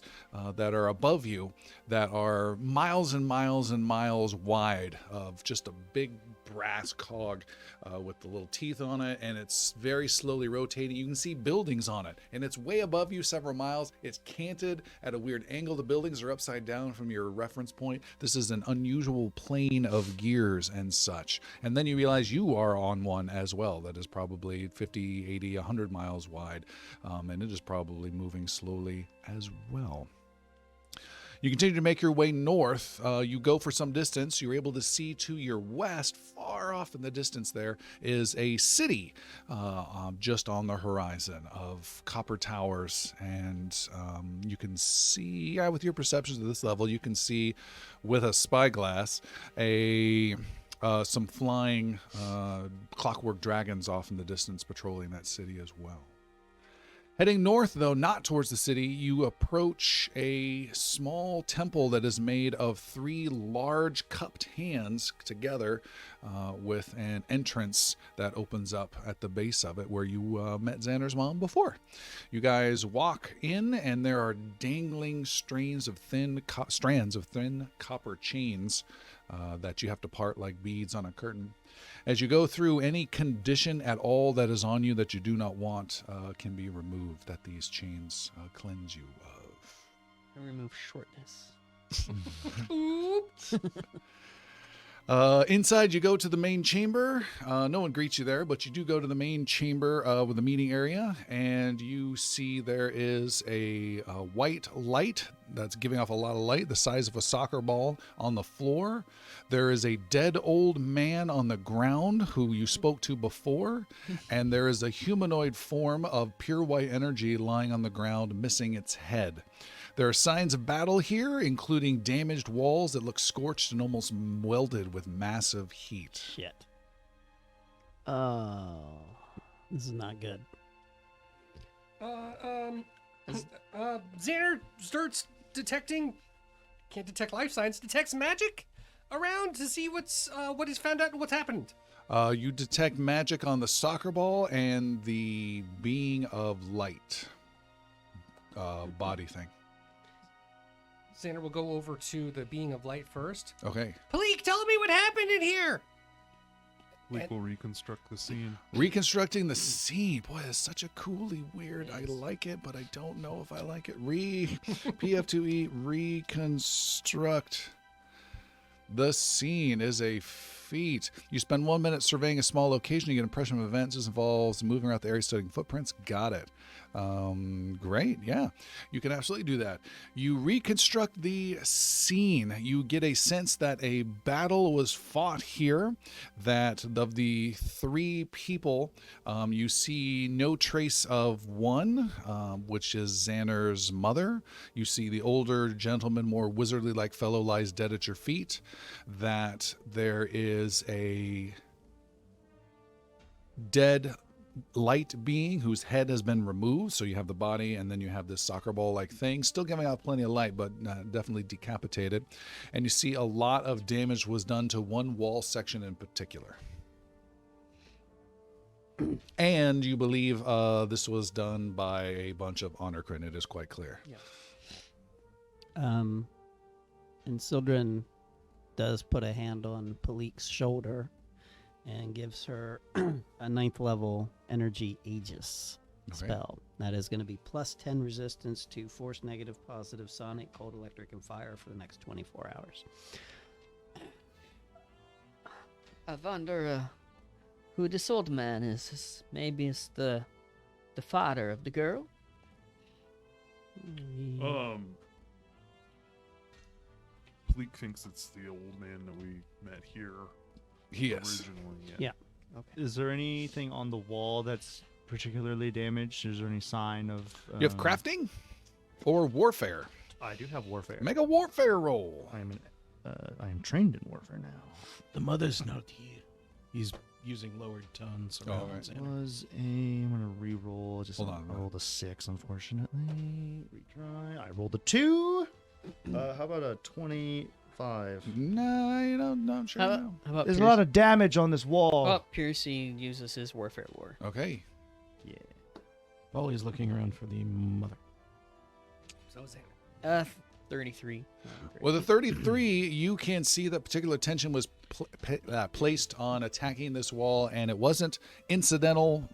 that are above you that are miles and miles and miles wide, of just a big brass cog with the little teeth on it, and it's very slowly rotating. You can see buildings on it, and it's way above you several miles. It's canted at a weird angle. The buildings are upside down from your reference point. This is an unusual plane of gears and such. And then you realize you are on one as well that is probably 50, 80, 100 miles wide, and it is probably moving slowly as well. You continue to make your way north. You go for some distance. You're able to see to your west, far off in the distance, there is a city just on the horizon of copper towers. And you can see, with your perceptions at this level, you can see with a spyglass some flying clockwork dragons off in the distance patrolling that city as well. Heading north, though, not towards the city, you approach a small temple that is made of 3 large cupped hands together with an entrance that opens up at the base of it where you met Xander's mom before. You guys walk in, and there are dangling strands of thin copper chains that you have to part like beads on a curtain. As you go through, any condition at all that is on you that you do not want can be removed, that these chains cleanse you of. And remove shortness. Inside, you go to the main chamber. No one greets you there, but you do go to the main chamber with the meeting area, and you see there is a white light that's giving off a lot of light, the size of a soccer ball, on the floor. There is a dead old man on the ground who you spoke to before, and there is a humanoid form of pure white energy lying on the ground, missing its head. There are signs of battle here, including damaged walls that look scorched and almost welded with massive heat. Shit. Oh, this is not good. Xander starts detecting, can't detect life signs, detects magic around to see what he's found out and what's happened. You detect magic on the soccer ball and the being of light body thing. Xander will go over to the being of light first. Okay. Pleek, tell me what happened in here. We will reconstruct the scene. Reconstructing the scene. Boy, that's such a coolly weird. I like it, but I don't know if I like it. PF2E reconstruct the scene is a feet. You spend 1 minute surveying a small location. You get an impression of events. This involves moving around the area, studying footprints. Got it. Great. Yeah, you can absolutely do that. You reconstruct the scene. You get a sense that a battle was fought here, that of the 3 people, you see no trace of one, which is Xander's mother. You see the older gentleman, more wizardly-like fellow, lies dead at your feet. That there is a dead light being whose head has been removed. So you have the body, and then you have this soccer ball like thing, still giving out plenty of light, but definitely decapitated. And you see a lot of damage was done to one wall section in particular. And you believe this was done by a bunch of Honorcrin. It is quite clear. And Sildren does put a hand on Palik's shoulder and gives her a 9th level energy Aegis spell. That is going to be plus 10 resistance to force, negative, positive, sonic, cold, electric, and fire for the next 24 hours. I wonder who this old man is. Maybe it's the father of the girl. Pleek thinks it's the old man that we met here Yes. originally. Yeah. Is there anything on the wall that's particularly damaged? Is there any sign of... You have crafting or warfare. I do have warfare. Make a warfare roll. I am trained in warfare now. The mother's not here. He's using lowered tones around right. Xander. I'm gonna re-roll. Hold on. I rolled a 6, unfortunately. Retry. I rolled a 2. How about a 25? No, you don't. Not sure. How No. about There's a lot of damage on this wall. Oh, Piercy uses his warfare lore. Okay. Yeah. Polly's looking around for the mother. So Xander. 33. Well, the 33, you can see that particular tension was placed on attacking this wall, and it wasn't incidental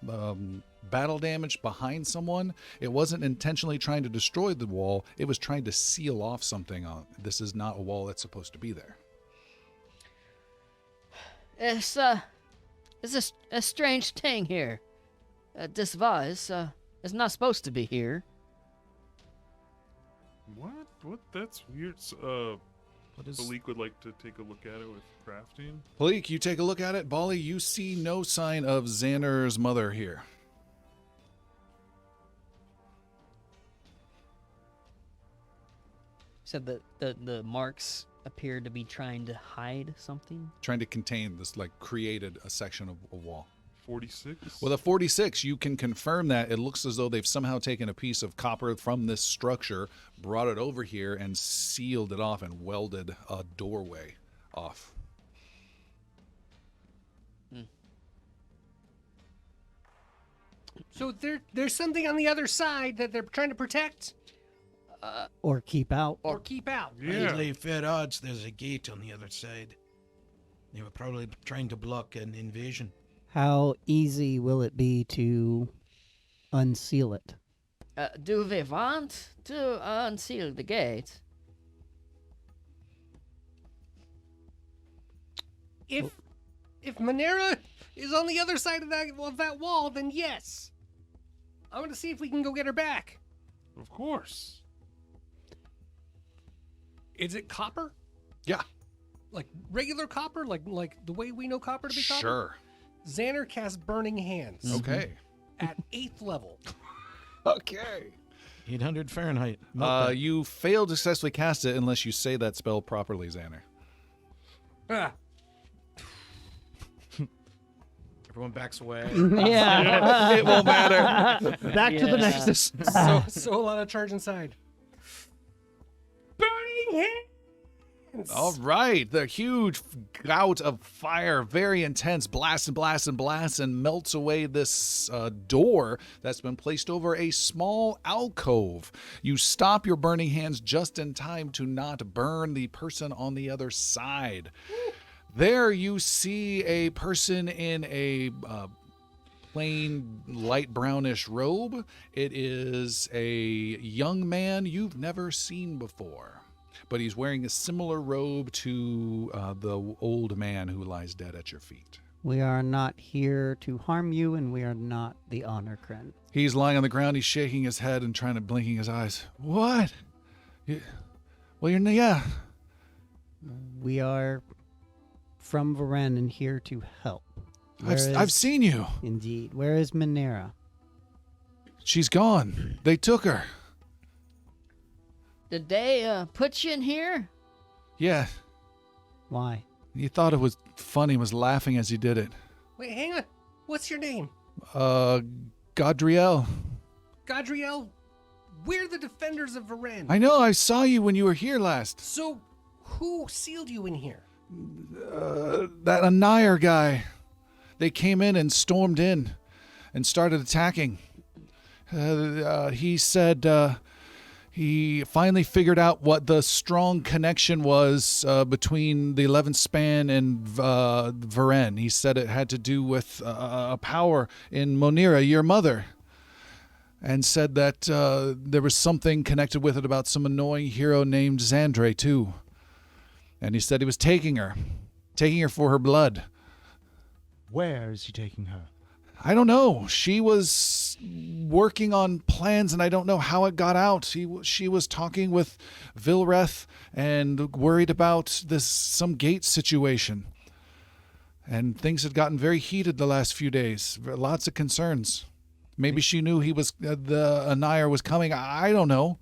battle damage behind someone. It wasn't intentionally trying to destroy the wall. It was trying to seal off something. This is not a wall that's supposed to be there. It's a strange thing here. This vase is not supposed to be here. What? That's weird. What is... Malik would like to take a look at it with crafting. Pleek, you take a look at it. Bali, you see no sign of Xander's mother here. Said that the marks appear to be trying to hide something. Trying to contain this, created a section of a wall. 46? With a 46, you can confirm that it looks as though they've somehow taken a piece of copper from this structure, brought it over here, and sealed it off and welded a doorway off. So there's something on the other side that they're trying to protect Or keep out. or keep out. Yeah. I'd lay fair odds there's a gate on the other side. They were probably trying to block an invasion. How easy will it be to unseal it? Do we want to unseal the gate? If Monera is on the other side of that wall, then yes. I want to see if we can go get her back. Of course. Is it copper? Yeah. Like regular copper? Like the way we know copper to be copper? Sure. Xander casts Burning Hands Okay. at 8th level. Okay. 800 Fahrenheit. Not bad. You failed to successfully cast it unless you say that spell properly, Xander. Ah, Everyone backs away. Yeah. It won't matter. Back to the Nexus. so a lot of charge inside. Burning Hands! All right. The huge gout of fire, very intense, blasts and blasts and blasts, and melts away this door that's been placed over a small alcove. You stop your burning hands just in time to not burn the person on the other side. There you see a person in a plain light brownish robe. It is a young man you've never seen before. but he's wearing a similar robe to the old man who lies dead at your feet. We are not here to harm you, and we are not the Honorcrin. He's lying on the ground. He's shaking his head and trying to blinking his eyes. What? Well, yeah. We are from Verenn and here to help. I've seen you. Indeed. Where is Minera? She's gone. They took her. Did they put you in here? Yeah. Why? He thought it was funny, was laughing as he did it. Wait, hang on. What's your name? Godriel. Godriel? We're the defenders of Verenn. I know, I saw you when you were here last. So, who sealed you in here? That Anire guy. They came in and stormed in and started attacking. He said he finally figured out what the strong connection was between the 11th Span and Verenn. He said it had to do with a power in Monira, your mother, and said that there was something connected with it about some annoying hero named Xandre, too. And he said he was taking her for her blood. Where is he taking her? I don't know. She was working on plans, and I don't know how it got out. She was talking with Vilreth and worried about some gate situation. And things had gotten very heated the last few days. Lots of concerns. Maybe she knew the Anire was coming. I don't know.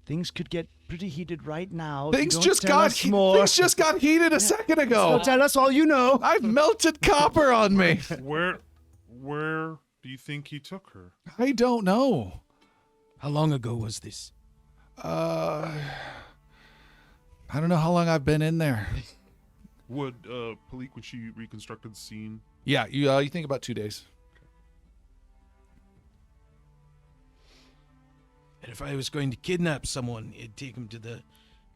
Things could get pretty heated right now. Things just got heated a second ago. So tell us all you know. I've melted copper on me. Where do you think he took her? I don't know. How long ago was this? I don't know how long I've been in there. Would Palik, when she reconstructed the scene? Yeah, you think about 2 days. And if I was going to kidnap someone, I'd take him to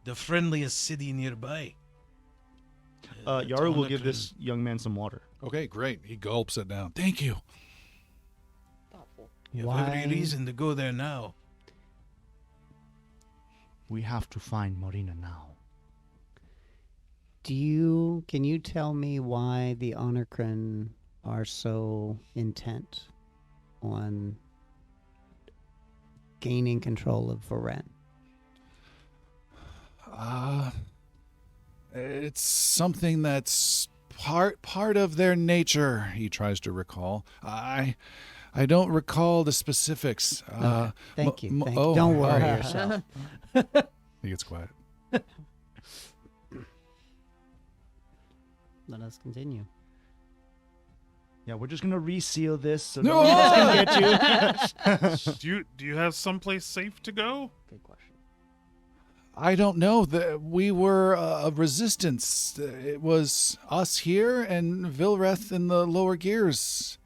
the friendliest city nearby. Yaru will give this young man some water. Okay, great. He gulps it down. Thank you. You have every reason to go there now. We have to find Marina now. Can you tell me why the Honorcrin are so intent on gaining control of Verenn? It's something that's part of their nature, he tries to recall. I don't recall the specifics. Okay. Thank you. Don't worry yourself. He gets quiet. Let us continue. Yeah, we're just gonna reseal this so No! no one else can get you. Do you have someplace safe to go? Good question. I don't know. We were a resistance. It was us here and Vilreth in the lower gears.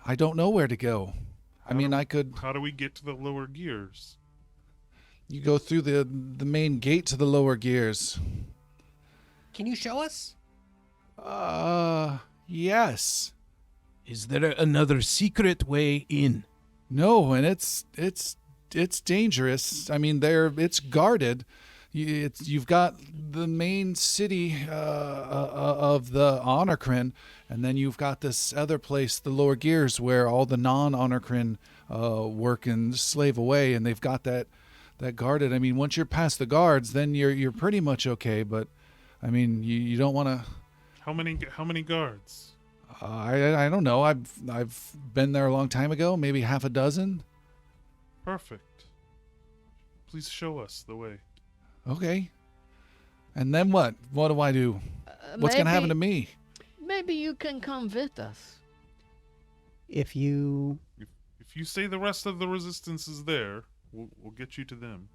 I don't know where to go. I could... How do we get to the lower gears? You go through the main gate to the lower gears. Can you show us? Yes. Is there another secret way in? No, and it's dangerous. It's guarded. You've got the main city of the Honorcrin, and then you've got this other place, the lower gears, where all the non-Honorcrin work and slave away, and they've got that guarded. Once you're past the guards, then you're pretty much okay. But you don't want to. How many guards? I don't know. I've been there a long time ago, maybe half a dozen. Perfect. Please show us the way. Okay. And then what? What do I do? What's going to happen to me? Maybe you can come with us. If you If you say the rest of the resistance is there, we'll get you to them.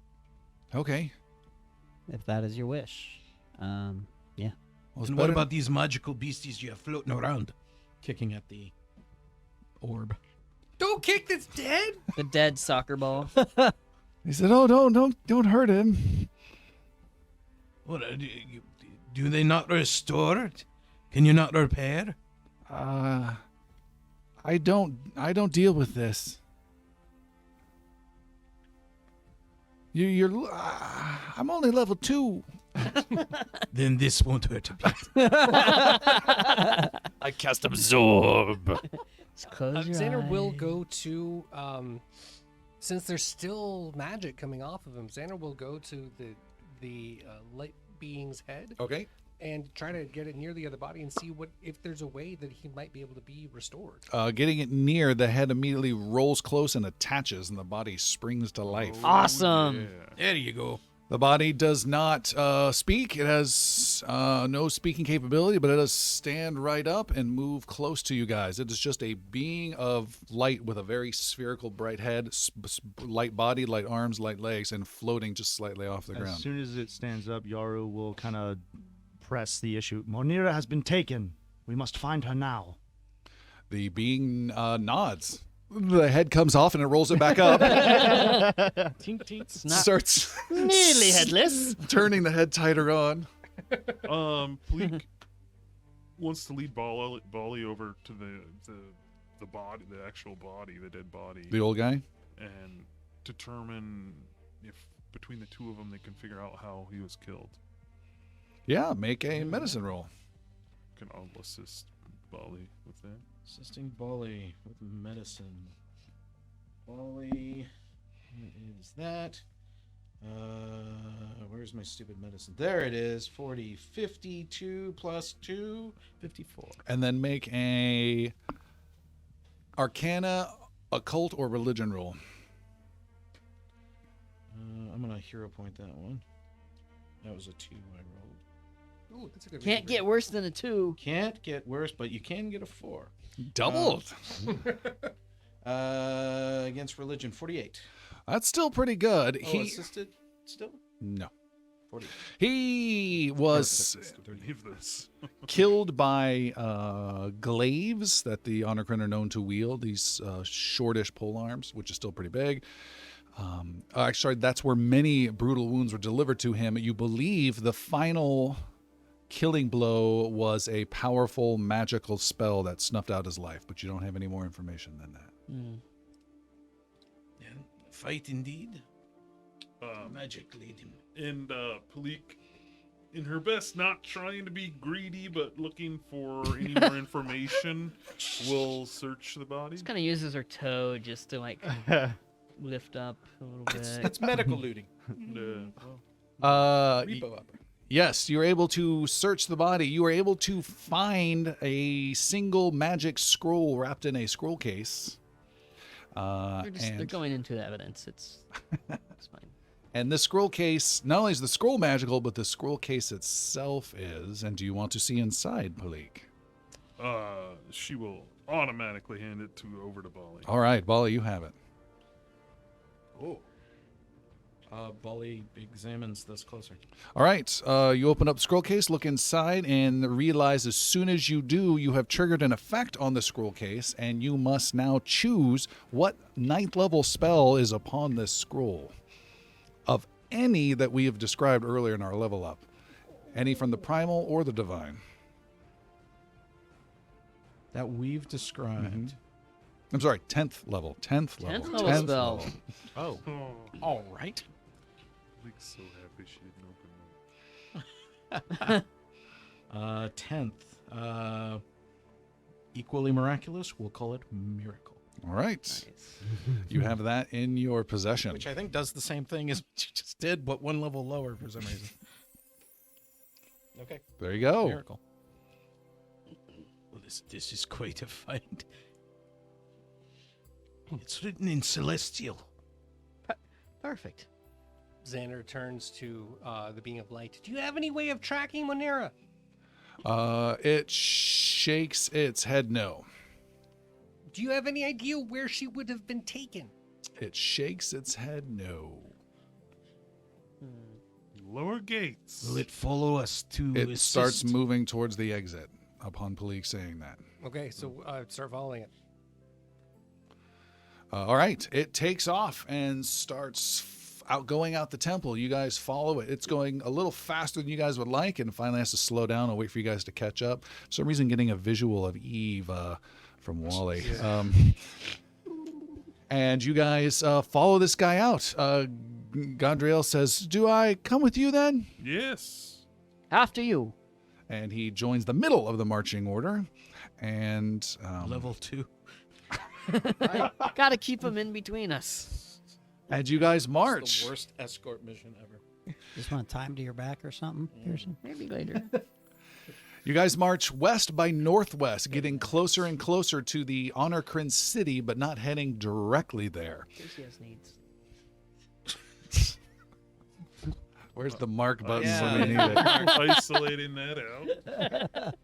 Okay. if that is your wish. Yeah. Well, it's And what better- about these magical beasties you have floating around? Kicking at the orb. Don't kick this dead! The dead soccer ball. He said, "Oh, don't hurt him." What, do they not restore? Can you not repair? I don't deal with this. I'm only level 2. Then this won't hurt a bit. I cast absorb. Just close your Xander will eyes. go to, since there's still magic coming off of him, Xander will go to the light being's head Okay. and try to get it near the other body and see if there's a way that he might be able to be restored. Getting it near, the head immediately rolls close and attaches, and the body springs to life. Awesome. There you go. The body does not speak. It has no speaking capability, but it does stand right up and move close to you guys. It is just a being of light with a very spherical, bright head, light body, light arms, light legs, and floating just slightly off the As ground. soon as it stands up, Yaru will kind of press the issue. Monira has been taken. We must find her now. The being nods. The head comes off and it rolls it back up. Tink, tink. Starts Nearly headless. turning the head tighter on. Pleek wants to lead Bali over to the body, the actual body, the dead body, The old guy? and determine if between the two of them they can figure out how he was killed. Yeah, make a medicine roll. I'll assist Bali with that. Assisting Bali with medicine. Bali, what is that? Where's my stupid medicine? There it is. 40, 52 plus 2, 54. And then make a Arcana, Occult, or Religion roll. I'm going to hero point that one. That was a 2 I rolled. Ooh, that's a good Can't get worse than a 2. Can't get worse, but you can get a 4. Doubled. Against religion, 48. That's still pretty good. Oh, assisted still? No. 48. He was Leave this. killed by glaives that the Honorcrin are known to wield, these shortish pole arms, which is still pretty big. Actually, that's where many brutal wounds were delivered to him. You believe the final killing blow was a powerful magical spell that snuffed out his life, but you don't have any more information than that. Yeah, fight indeed. Magic lead him. And Pleek, in her best, not trying to be greedy, but looking for any more information, will search the body. Just kind of uses her toe just to like lift up a little bit. It's medical looting. Repo upper. Yes, you're able to search the body. You are able to find a single magic scroll wrapped in a scroll case. They're going into the evidence. It's fine. And this scroll case, not only is the scroll magical, but the scroll case itself is. And do you want to see inside, Palik? She will automatically hand it over to Bali. All right, Bali, you have it. Oh. Bali examines this closer. All right, you open up the scroll case, look inside, and realize as soon as you do, you have triggered an effect on the scroll case, and you must now choose what 9th level spell is upon this scroll. Of any that we have described earlier in our level up. Any from the primal or the divine. That we've described. I'm sorry, 10th level. 10th level. 10th level spell. Oh. Oh, All right. Pleek's so happy she didn't open it. 10th. Equally miraculous. We'll call it miracle. All right. You have that in your possession. Which I think does the same thing as you just did, but one level lower for some reason. Okay. There you go. Miracle. Well, this is quite a find. It's written in Celestial. Perfect. Xander turns to the being of light. Do you have any way of tracking Monera? It shakes its head no. Do you have any idea where she would have been taken? It shakes its head no. Lower gates. Will it follow us to It assist? starts moving towards the exit upon Palik saying that. Okay, so start following it. All right. It takes off and starts going out the temple. You guys follow it. It's going a little faster than you guys would like, and finally has to slow down and wait for you guys to catch up. For some reason, getting a visual of Eve from Wally. And you guys follow this guy out. Gondriel says, "Do I come with you then?" Yes. After you. And he joins the middle of the marching order. And Level 2. Gotta keep him in between us. as you guys It's march, the worst escort mission ever. Just want to tie him to your back or something, Pearson? Maybe later. you guys march west by northwest, getting closer and closer to the Honorcrin city, but not heading directly there. He has needs. Where's the mark button yeah. when we need it? Isolating that out.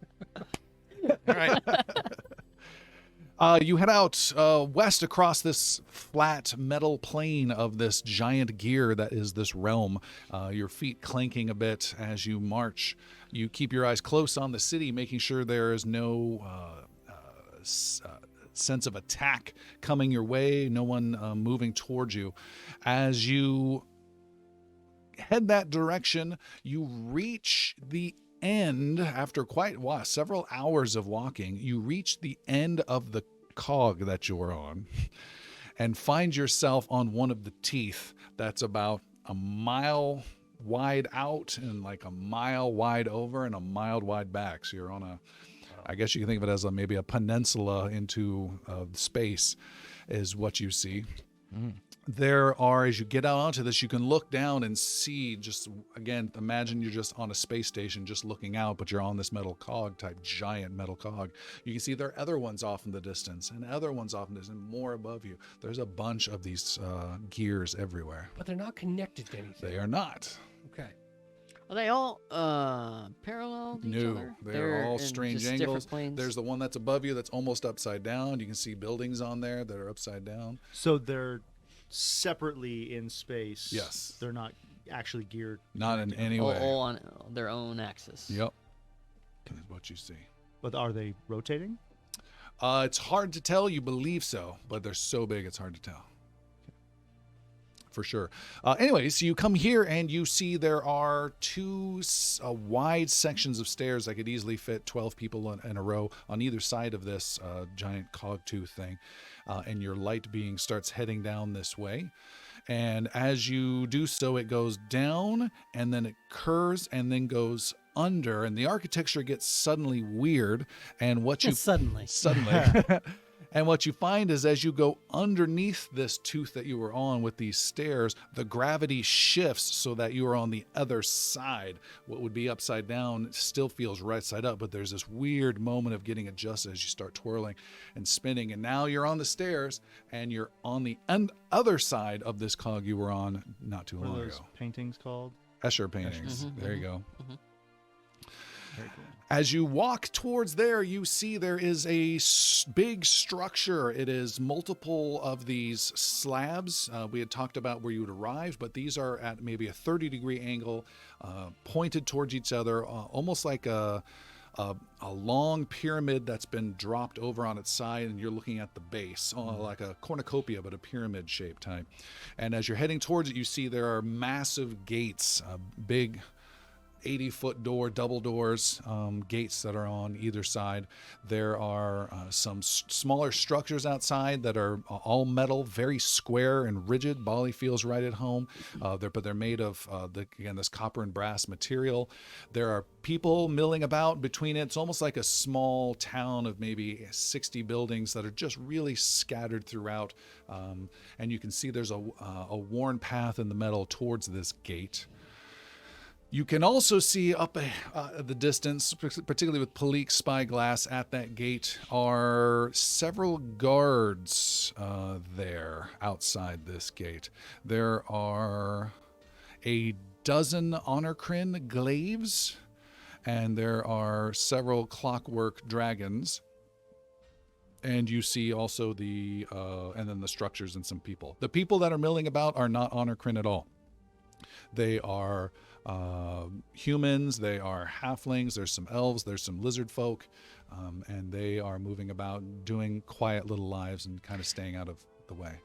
All right. You head out west across this flat metal plain of this giant gear that is this realm. Your feet clanking a bit as you march. You keep your eyes close on the city, making sure there is no sense of attack coming your way, no one moving towards you. As you head that direction, you reach the end after several hours of walking. You reach the end of the cog that you're on and find yourself on one of the teeth that's about a mile wide out and like a mile wide over and a mile wide back. So you're on I guess you can think of it as maybe a peninsula into space is what you see. There are, as you get out onto this, you can look down and see just, again, imagine you're just on a space station just looking out, but you're on this metal cog type, giant metal cog. You can see there are other ones off in the distance and other ones off in the distance, and more above you. There's a bunch of these gears everywhere. But they're not connected to anything. They are not. Okay. Are they all parallel to each No, other? they're all in strange just different angles. planes? There's the one that's above you that's almost upside down. You can see buildings on there that are upside down. So they're separately in space. Yes. They're not actually geared. Not in any all, way. all on their own axis. Yep. That's what you see. But are they rotating? It's hard to tell. You believe so, but they're so big it's hard to tell. For sure. Anyways, you come here and you see there are two wide sections of stairs that could easily fit 12 people in a row on either side of this giant cogtooth thing. And your light being starts heading down this way. And as you do so, it goes down and then it curves and then goes under. And the architecture gets suddenly weird. And what you Suddenly. And what you find is as you go underneath this tooth that you were on with these stairs, the gravity shifts so that you are on the other side. What would be upside down still feels right side up, but there's this weird moment of getting adjusted as you start twirling and spinning. And now you're on the stairs and you're on the other side of this cog you were on not too What long are those ago. paintings called? Escher paintings. Mhm, There you go. Very cool. As you walk towards there, you see there is a big structure. It is multiple of these slabs. We had talked about where you would arrive, but these are at maybe a 30-degree angle, pointed towards each other, almost like a long pyramid that's been dropped over on its side, and you're looking at the base, like a cornucopia, but a pyramid shape type. And as you're heading towards it, you see there are massive gates, big 80-foot door, double doors, gates that are on either side. There are some smaller structures outside that are all metal, very square and rigid. Bali feels right at home. But they're made of, this copper and brass material. There are people milling about between it. It's almost like a small town of maybe 60 buildings that are just really scattered throughout. And you can see there's a worn path in the metal towards this gate. You can also see up the distance, particularly with Palik spyglass at that gate, are several guards there outside this gate. There are a dozen Honorcrin glaives, and there are several clockwork dragons. And you see also and then the structures and some people. The people that are milling about are not Honorcrin at all. They are humans, they are halflings, there's some elves, there's some lizard folk, and they are moving about doing quiet little lives and kind of staying out of the way.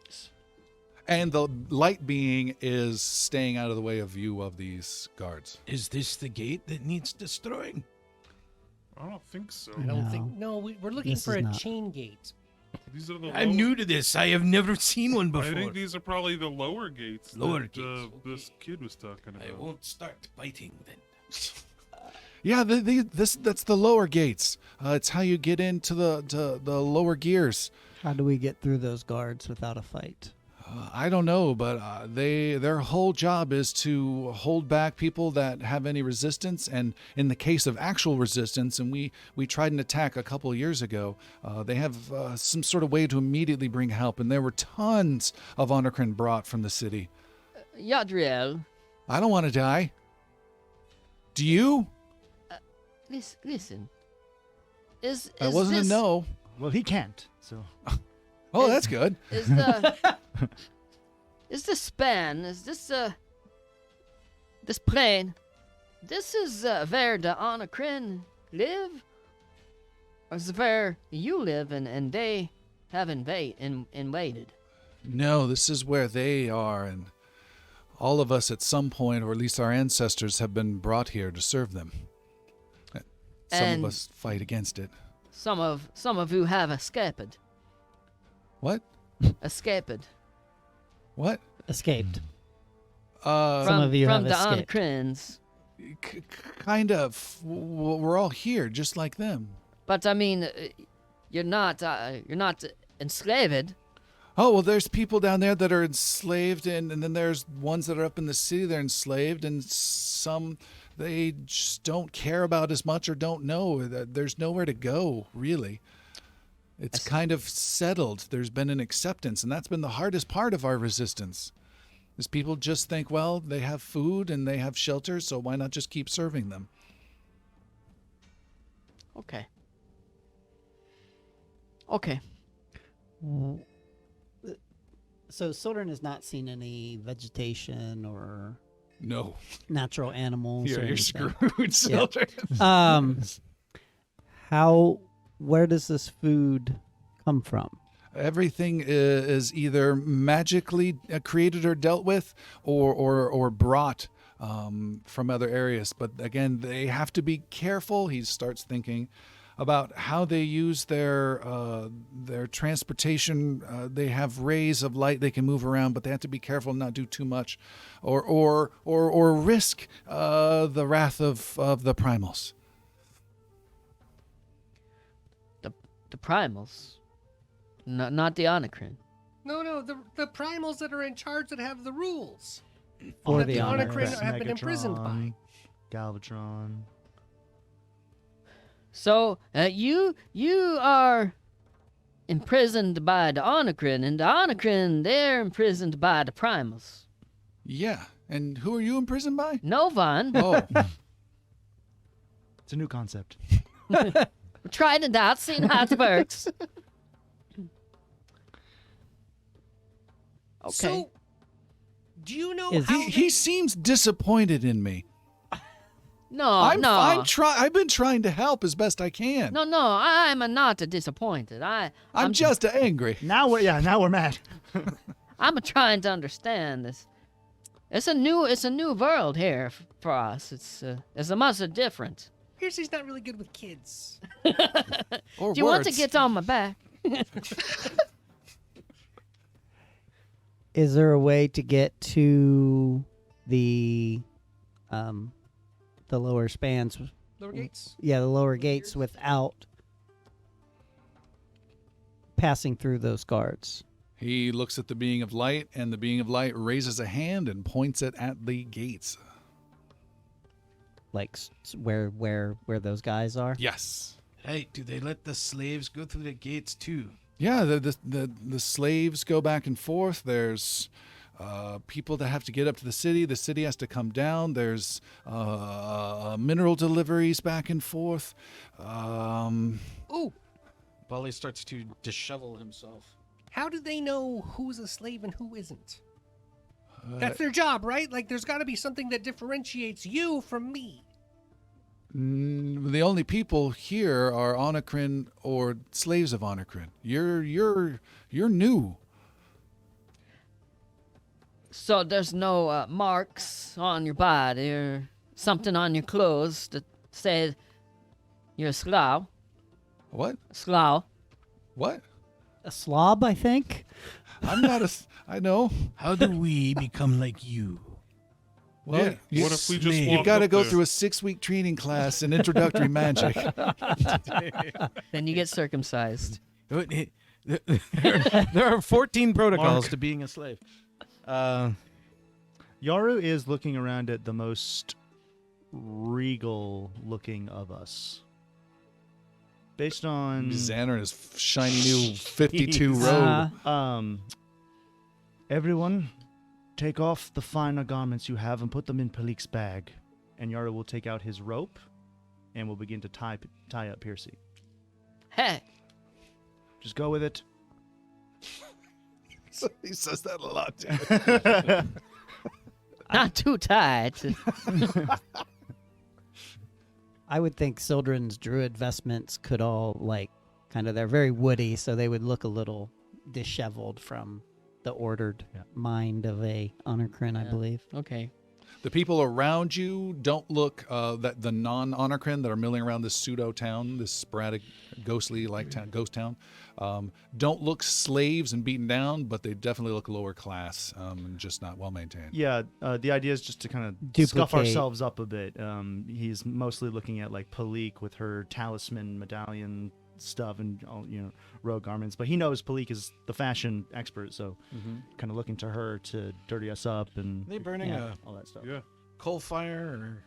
And the light being is staying out of the way of view of these guards. Is this the gate that needs destroying? I don't think so. I don't think. No, we're looking This for is a not. chain gate. These are the I'm lower- new to this. I have never seen one before. I think these are probably the lower gates. Lower that, gates, This kid was talking about. I won't start biting then. Yeah, that's the lower gates. It's how you get into the lower gears. How do we get through those guards without a fight? I don't know, but their whole job is to hold back people that have any resistance. And in the case of actual resistance, and we tried an attack a couple of years ago, they have some sort of way to immediately bring help. And there were tons of Honorcrin brought from the city. Yadriel, I don't want to die. Do you? listen. Is That wasn't this, a no. Well, he can't. So Oh, that's good. Is the is this span? Is this this plane? This is where the Honorcrin live, or is it where you live and they have invaded? No, this is where they are, and all of us at some point, or at least our ancestors, have been brought here to serve them. Some And- of us fight against it. Some of you have escaped. What? Escaped. What? Escaped. Uh, Some of you from have the escaped. Honorcrins. Kind of. We're all here, just like them. But I mean, you're not enslaved. Oh, well, there's people down there that are enslaved, and then there's ones that are up in the city, they're enslaved, and some they just don't care about as much or don't know. There's nowhere to go, really. It's kind of settled. There's been an acceptance, and that's been the hardest part of our resistance. Is people just think, well, they have food and they have shelter, so why not just keep serving them? Okay. Okay. So Soldern has not seen any vegetation or No. natural animals. or You're anything. screwed, Silver. Where does this food come from? Everything is either magically created or dealt with, or brought from other areas. But again, they have to be careful. He starts thinking about how they use their transportation. They have rays of light they can move around, but they have to be careful not do too much, or risk the wrath of the primals. The primals. Not the Honorcrin. No, the primals that are in charge that have the rules. For that the the Honorcrin. Honorcrin have been imprisoned by. Galvatron. So you are imprisoned by the Honorcrin, and the Honorcrin they're imprisoned by the primals. Yeah, and who are you imprisoned by? Novan. Oh, It's a new concept. Tried it out, seen how it works. Okay. So, do you know Is- how he seems disappointed in me. no, I've been trying to help as best I can. no, I'm not disappointed. I'm just angry. Now we're mad. I'm trying to understand this. It's a new world here for us. It's a much different. Piercy's not really good with kids? Or Do you want to words. get on my back? Is there a way to get to the lower spans? Lower gates? Yeah, the lower gates without passing through those guards. He looks at the being of light, and the being of light raises a hand and points it at the gates. Like where those guys are. Yes. Hey, do they let the slaves go through the gates too? Yeah, the slaves go back and forth. There's people that have to get up to the city. The city has to come down. There's mineral deliveries back and forth. Ooh, Polly starts to dishevel himself. how do they know who's a slave and who isn't? That's their job, right? Like, there's got to be something that differentiates you from me. The only people here are Honorcrin or slaves of Honorcrin. You're new. So there's no marks on your body or something on your clothes that say you're a slough. What? Slough. What? A slob, I think. I'm not I know. How do we become like you? Well, Yeah, what if we just you walk You've got to up go there? through a 6-week training class in introductory magic. Then you get circumcised. There are 14 protocols to being a slave. Yaru is looking around at the most regal looking of us. Based on Xander and his shiny new 52 robe. Everyone, take off the finer garments you have and put them in Palik's bag. And Yaru will take out his rope and will begin to tie up Piercy. Hey, Just go with it. He says that a lot, too. not too tight. I would think Sildren's druid vestments could all, like, they're very woody, so they would look a little disheveled from the ordered mind of a Honorcrin, I believe. Okay. The people around you don't look that the non-Honorcrin that are milling around this pseudo town, this sporadic, ghostly like ghost town, don't look slaves and beaten down, but they definitely look lower class and just not well maintained. Yeah, the idea is just to kind of scuff Duplicate. ourselves up a bit. He's mostly looking at like Palik with her talisman medallion stuff and all, rogue garments, but he knows Palik is the fashion expert, so kind of looking to her to dirty us up and Are they burning all that stuff. Yeah. coal fire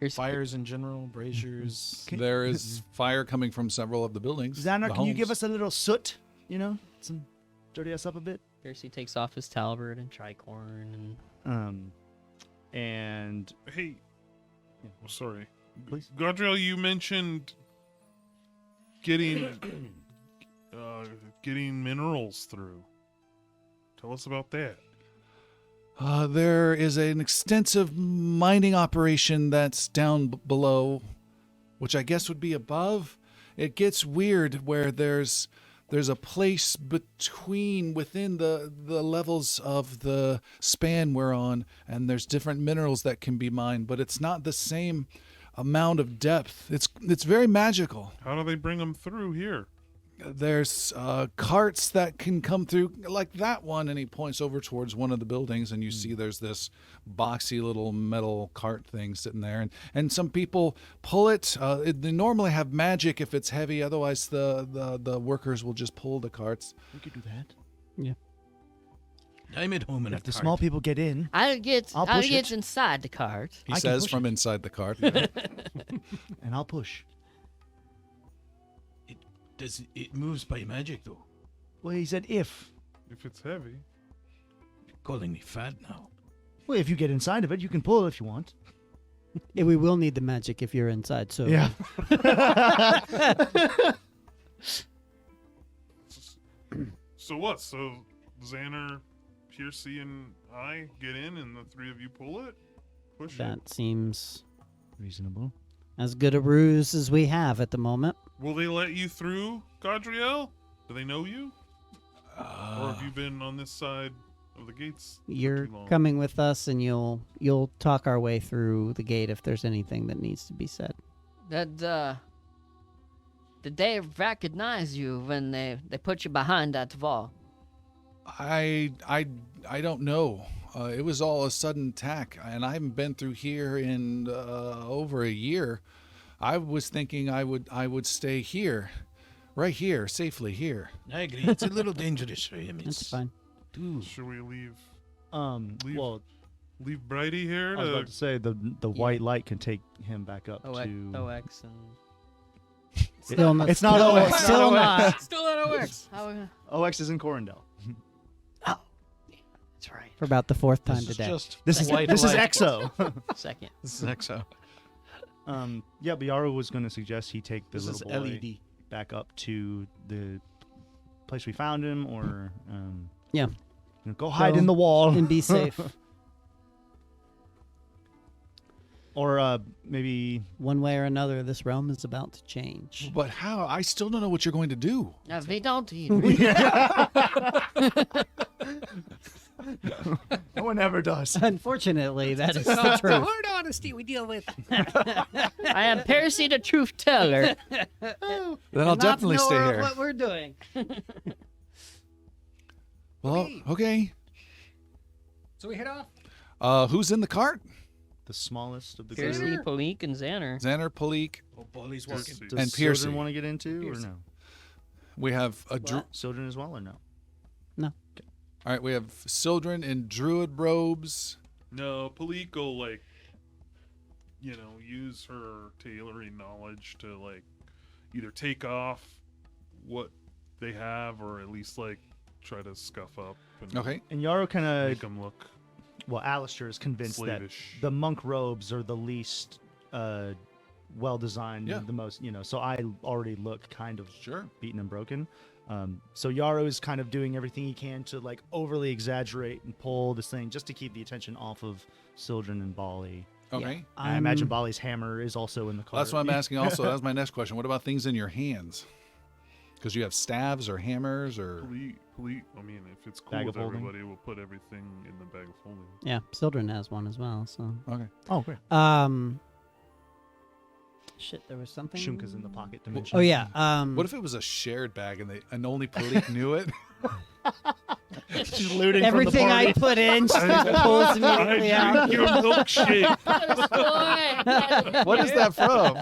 or fires in general, braziers? There is fire coming from several of the buildings. Xander, the can you homes. give us a little soot? Some dirty us up a bit. Percy takes off his talbert and tricorn and And Hey, oh, sorry. Please. Godriel, you mentioned getting getting minerals through. Tell us about that. There is an extensive mining operation that's down below, which I guess would be above. It gets weird where there's a place within the levels of the span we're on, and there's different minerals that can be mined, but it's not the same amount of depth. It's very magical. How do they bring them through here? There's carts that can come through like that one, and he points over towards one of the buildings, and you see there's this boxy little metal cart thing sitting there, and some people pull it. They normally have magic if it's heavy, otherwise the workers will just pull the carts. we could do that. I'm at home in If a the cart. small people get in, I'll get I'll push it. inside the cart. He I can says push from it. inside the cart. and I'll push. It moves by magic, though. Well, he said if. If it's heavy. You're calling me fat now. Well, if you get inside of it, you can pull if you want. Yeah, we will need the magic if you're inside, so... Yeah. So what? So Xander, Piercy, and I get in, and the three of you pull it? Push it? That seems Reasonable. as good a ruse as we have at the moment. Will they let you through, Godriel? Do they know you? Or have you been on this side of the gates for You're too long? coming with us, and you'll talk our way through the gate if there's anything that needs to be said. Did they recognize you when they put you behind that wall? I don't know. It was all a sudden attack, and I haven't been through here in over a year. I was thinking I would stay here, right here, safely here. I agree. It's a little dangerous for him. That's fine. Should we leave Leave- Well, Brighty here I was to about to say the white light can take him back up OX, to. OX and Still not. It's not still, OX. Still not. Still not OX. OX is in Corindel. That's right. For about the fourth time This is today. just This is white this is light. EXO. second. This is EXO. Yeah, but Yaru was going to suggest he take the This is little boy LED. back up to the place we found him, or Yeah. go hide Go in the wall and be safe. or maybe One way or another, this realm is about to change. But how? I still don't know what you're going to do. We don't eat. no one ever does. Unfortunately, that is the The truth. hard honesty we deal with. I am Percy the truth teller. Then I'll definitely stay here. What we're doing. Well, okay. So we head off. Who's in the cart? The smallest of the Piercy, group. Palik, and Xander. Xander, Palik, Oh, Polly's Does- walking. Does and Piercy. Sildren want to get into Piercy. or no? We have a Sildren as well or no? all right. We have Sildren in druid robes. No, Palik will like, use her tailoring knowledge to like either take off what they have or at least like try to scuff up and Okay. And Yarrow kind make of, them look well, Alistair is convinced slavish. that the monk robes are the least well designed, Yeah. the most, so I already look kind of Sure. beaten and broken. So Yarrow is kind of doing everything he can to like overly exaggerate and pull this thing just to keep the attention off of Sildren and Bali. Okay. I imagine Bali's hammer is also in the cart. That's what I'm asking. Also, that's my next question. What about things in your hands? Because you have staves or hammers or. Palik, I mean, if it's cool Bag with of holding. everybody, we'll put everything in the bag of holding. Yeah, Sildren has one as well. So, Okay. Oh, great. shit, there was something. Shumka's in the pocket dimension. Oh yeah. What if it was a shared bag and only Palik knew it? She's looting everything from the I party. put in she pulls immediately out? I drink your milkshake. What is that from?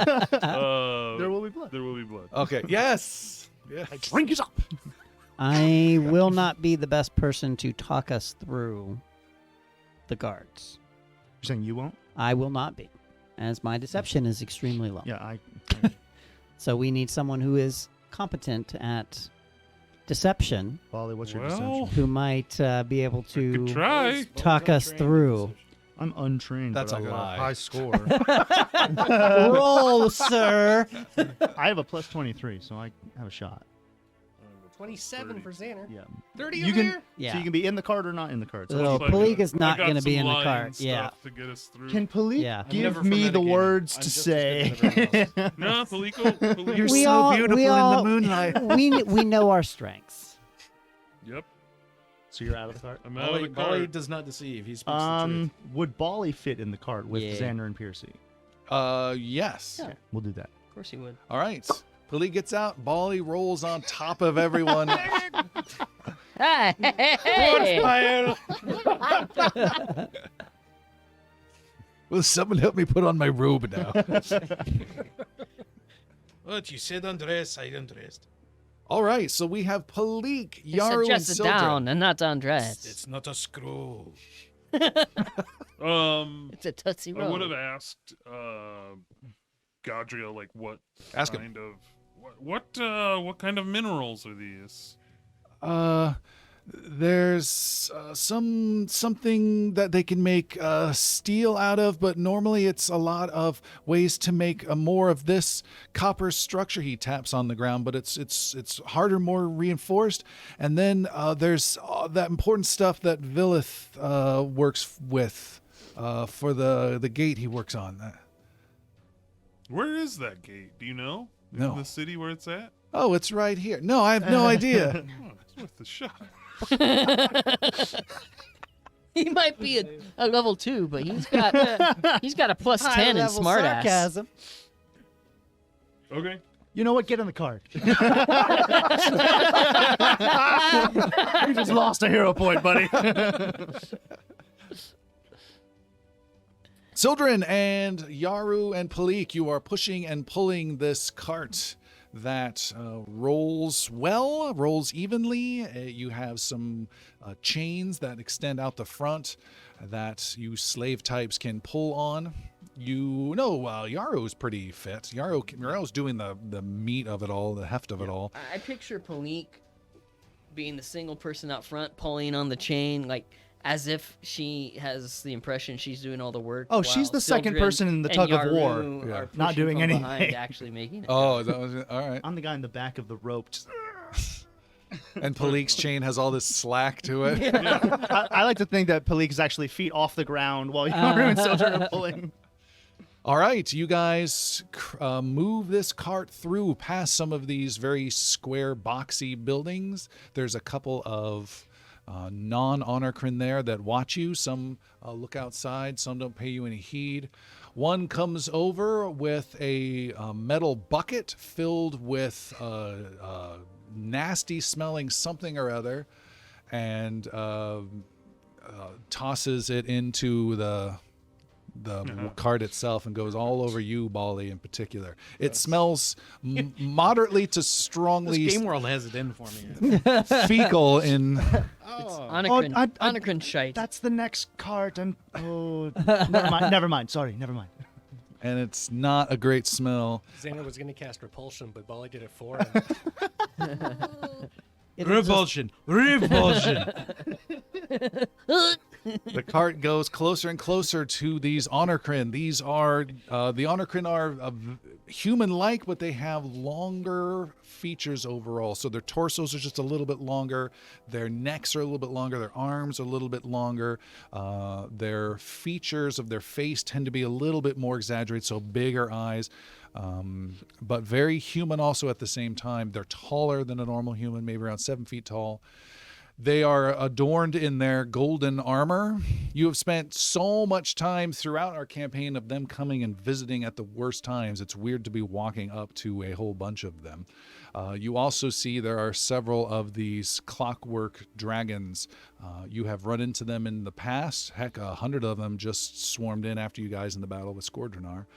There will be blood. There will be blood. Okay. Yes. Yeah. Drink it up. I will not be the best person to talk us through the guards. You're saying you won't? I will not be, as my deception is extremely low. Yeah, I So we need someone who is competent at deception, Bali, what's your Well, deception? who might be able Could to try. talk us through. I'm untrained. That's but a I got lie. high score. Roll, sir. I have a plus 23, so I have a shot. 27 for Xander. Yeah. 30 You over can- here. Yeah. So you can be in the cart or not in the cart. So So Looks like Palik I- is not I got going to be some in the lying cart. stuff Yeah. To get us through. can Palik Yeah. I'm give never me for the metagaming. words I'm to just as say? good as everyone No, Palik. You're We so all- beautiful we in all- the moonlight. we know our strengths. Yep. So you're out of the cart. I'm out of the Bali cart. does not deceive. He speaks the truth. Would Bali fit in the cart with Yeah. Xander and Piercy? Yes. Okay, we'll do that. Of course he would. All right. Palik gets out. Bali rolls on top of everyone. Hey, hey, Will someone help me put on my robe now? What, you said undress, I undressed. All right. So we have Palik, He Yaru, and suggested Sildren. down and not undressed. It's not a screw. It's a Tootsie I would Roll. have asked Gadria like what Ask him. kind of what kind of minerals are these? There's something that they can make steel out of, but normally it's a lot of ways to make more of this copper structure. He taps on the ground, but it's harder, more reinforced. And then there's that important stuff that Villith works with for the gate he works on. Where is that gate? Do you know? No. In the city where it's at? Oh, it's right here. No, I have no idea. Oh, it's worth the shot. He might be a level 2, but he's got a plus 10 in High-level smartass. sarcasm. Okay. You know what? Get in the cart. You just lost a hero point, buddy. Sildren and Yaru and Palik, you are pushing and pulling this cart that rolls well, rolls evenly. You have some chains that extend out the front that you slave types can pull on. You know, Yaru's pretty fit. Yaru's doing the meat of it all, the heft of it all. I picture Palik being the single person out front pulling on the chain, like as if she has the impression she's doing all the work. Oh, she's while the second Sildren person in the and tug of Yaru war. are Not pushing doing from anything. behind, actually making it. Oh, that was all right. I'm the guy in the back of the rope. Just, And Palik's chain has all this slack to it. I like to think that Palik is actually feet off the ground while Yaru and Sildren are pulling. All right, you guys move this cart through past some of these very square, boxy buildings. There's a couple of non-Honorcrin there that watch you. Some look outside, some don't pay you any heed. One comes over with a metal bucket filled with nasty-smelling something or other. and tosses it into the cart itself and goes all over you, Bali, in particular. It smells moderately to strongly This Game World has it in for me. fecal in. Honorcrin, Honorcrin shite. That's the next cart. And never mind. Sorry, never mind. And it's not a great smell. Xander was going to cast Repulsion, but Bali did it for him. Repulsion. The cart goes closer and closer to these Honorcrin. These are the Honorcrin are human-like, but they have longer features overall. So their torsos are just a little bit longer. Their necks are a little bit longer. Their arms are a little bit longer. Their features of their face tend to be a little bit more exaggerated, so bigger eyes. But very human also at the same time. They're taller than a normal human, maybe around 7 feet tall. They are adorned in their golden armor. You have spent so much time throughout our campaign of them coming and visiting at the worst times. It's weird to be walking up to a whole bunch of them. You also see there are several of these clockwork dragons. You have run into them in the past. Heck, 100 of them just swarmed in after you guys in the battle with Skordrenar.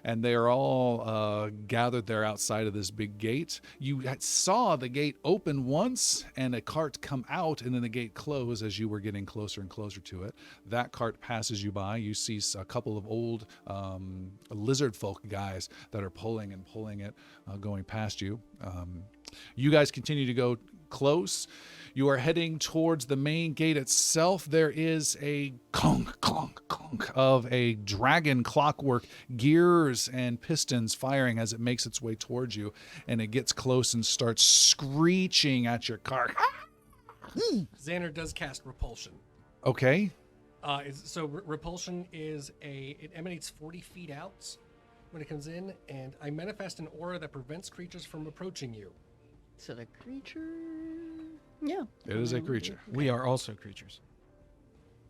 And they are all gathered there outside of this big gate. You saw the gate open once and a cart come out, and then the gate close as you were getting closer and closer to it. That cart passes you by. You see a couple of old lizard folk guys that are pulling it, going past you. You guys continue to go close. You are heading towards the main gate itself. There is a clunk, clunk, clunk of a dragon clockwork, gears and pistons firing as it makes its way towards you, and it gets close and starts screeching at your car. Xander does cast Repulsion. Okay. Repulsion is it emanates 40 feet out when it comes in, and I manifest an aura that prevents creatures from approaching you. Is it a creature? Yeah. It is a creature. We are also creatures.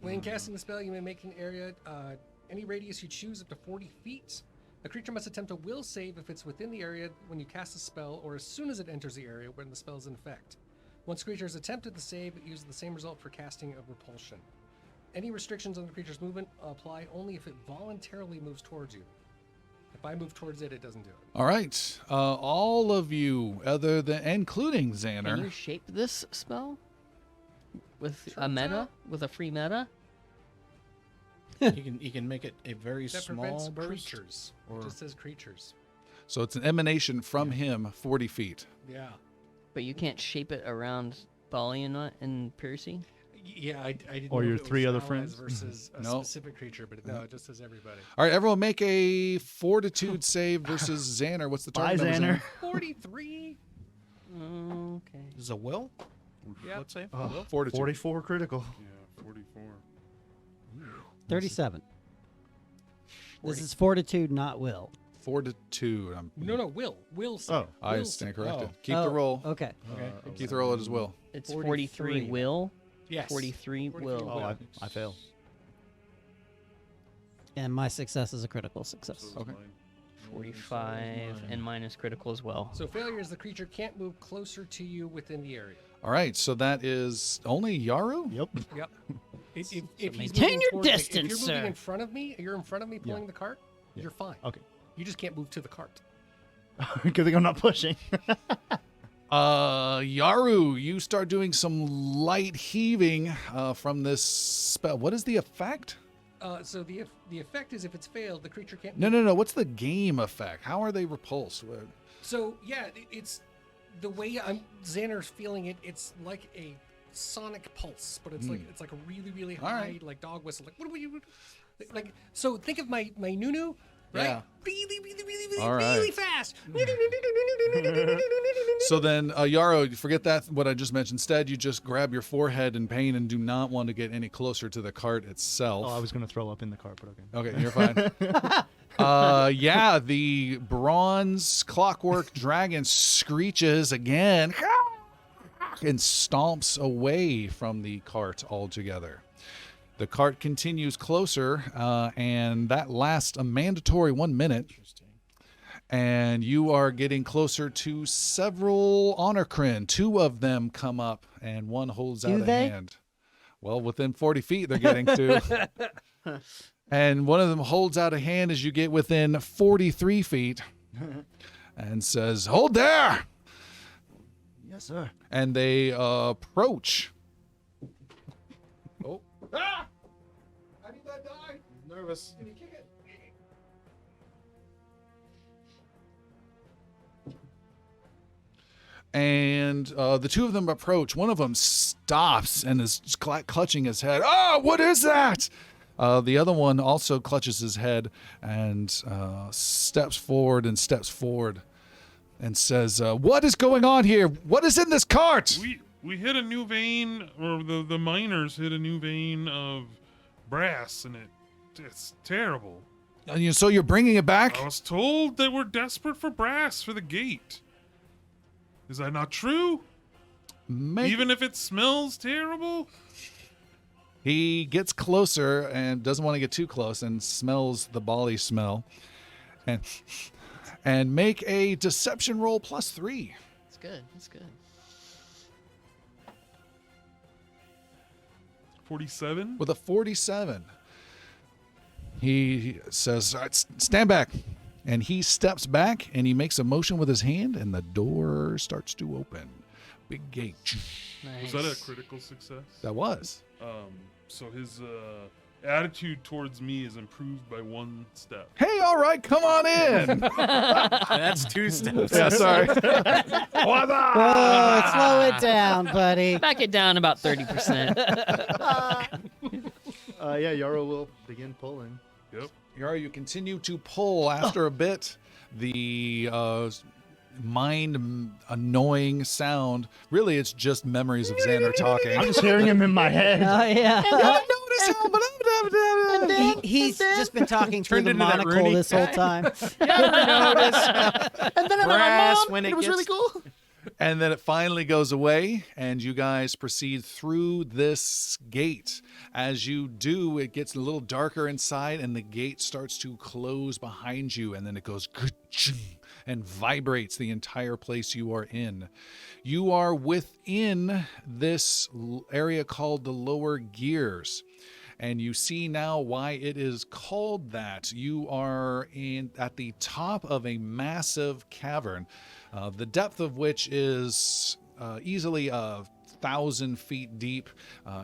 When casting the spell, you may make an area any radius you choose up to 40 feet. A creature must attempt a will save if it's within the area when you cast a spell, or as soon as it enters the area when the spell is in effect. Once creature has attempted the save, it uses the same result for casting of Repulsion. Any restrictions on the creature's movement apply only if it voluntarily moves towards you. If I move towards it, it doesn't do it. All right. All of you, including Can Xander. you shape this spell with Sure, a meta, Tom. with a free meta? You can make it a very That prevents small burst. creatures. or- It just says creatures. So it's an emanation from him, 40 feet. Yeah. But you can't shape it around Bali and Piercy? Yeah, I didn't Or know your if it was three other allies friends? versus a No. specific creature, but no, it just says everybody. All right, everyone make a fortitude save versus Xander. What's the Bye, target number, Xander. 43. Okay. This is a will? Yeah. Let's say. Oh, Fortitude. 44 critical. Yeah, 44. 37. This is fortitude, not will. Fortitude. No, will. Will save. Oh. I Will stand save. corrected. Oh. Keep the roll. Okay. Keep the roll at his will. It's 43. 43 will. Yes. 43 will. Oh, I fail. And my success is a critical success. Okay. 45 and mine is critical as well. So failure is the creature can't move closer to you within the area. All right, so that is only Yaru? Yep. Yep. If he's maintain moving your towards me- distance, if you're moving sir. in front of me, you're in front of me pulling the cart, Yeah. you're fine. Okay. You just can't move to the cart. Good thing I'm not pushing. Yaru, you start doing some light heaving from this spell. What is the effect? So the effect is if it's failed, the creature can't. No. What's the game effect? How are they repulsed? So yeah, it's the way Xander's feeling it. It's like a sonic pulse, but it's like a really really All high right. like dog whistle. Like what do you like? So think of my Nunu, right? Yeah. Really All right. really fast. So then, Yaru, forget that, what I just mentioned. Instead, you just grab your forehead in pain and do not want to get any closer to the cart itself. Oh, I was going to throw up in the cart, but okay. Okay, you're fine. Yeah, the bronze clockwork dragon screeches again and stomps away from the cart altogether. The cart continues closer, and that lasts a mandatory 1 minute. And you are getting closer to several Honorcrin. 2 of them come up, and one holds out a hand. Well, within 40 feet, they're getting to. And one of them holds out a hand as you get within 43 feet and says, "Hold there!" Yes, sir. And they approach. Oh. Ah! I need that die. Nervous. Can you kick it? And the 2 of them approach. One of them stops and is clutching his head. "Oh, what is that?" The other one also clutches his head and steps forward and says, "What is going on here? What is in this cart?" We hit a new vein, or the miners hit a new vein of brass, and it's terrible. So you're bringing it back? I was told they were desperate for brass for the gate. Is that not true? Even if it smells terrible? He gets closer and doesn't want to get too close and smells the bally smell. And make a deception roll +3. It's good. It's good. 47? With a 47. He says, "All right, stand back." And he steps back and he makes a motion with his hand and the door starts to open. Big gate. Was that a critical success? That was. So his attitude towards me is improved by 1 step. "Hey, all right, come on in." That's 2 steps. Yeah, sorry. Whoa, slow it down, buddy. Back it down about 30%. Yeah, Yarrow will begin pulling. Yep. You continue to pull after a bit. The mind-annoying sound. Really, it's just memories of Xander talking. I'm just hearing him in my head. Oh, yeah. And then, He's just been talking through Turned the into that monocle Rooney this whole time. And then brass when it was gets really cool. And then it finally goes away, and you guys proceed through this gate. As you do, it gets a little darker inside, and the gate starts to close behind you, and then it goes and vibrates the entire place you are in. You are within this area called the lower gears. And you see now why it is called that. You are at the top of a massive cavern, the depth of which is easily 1,000 feet deep.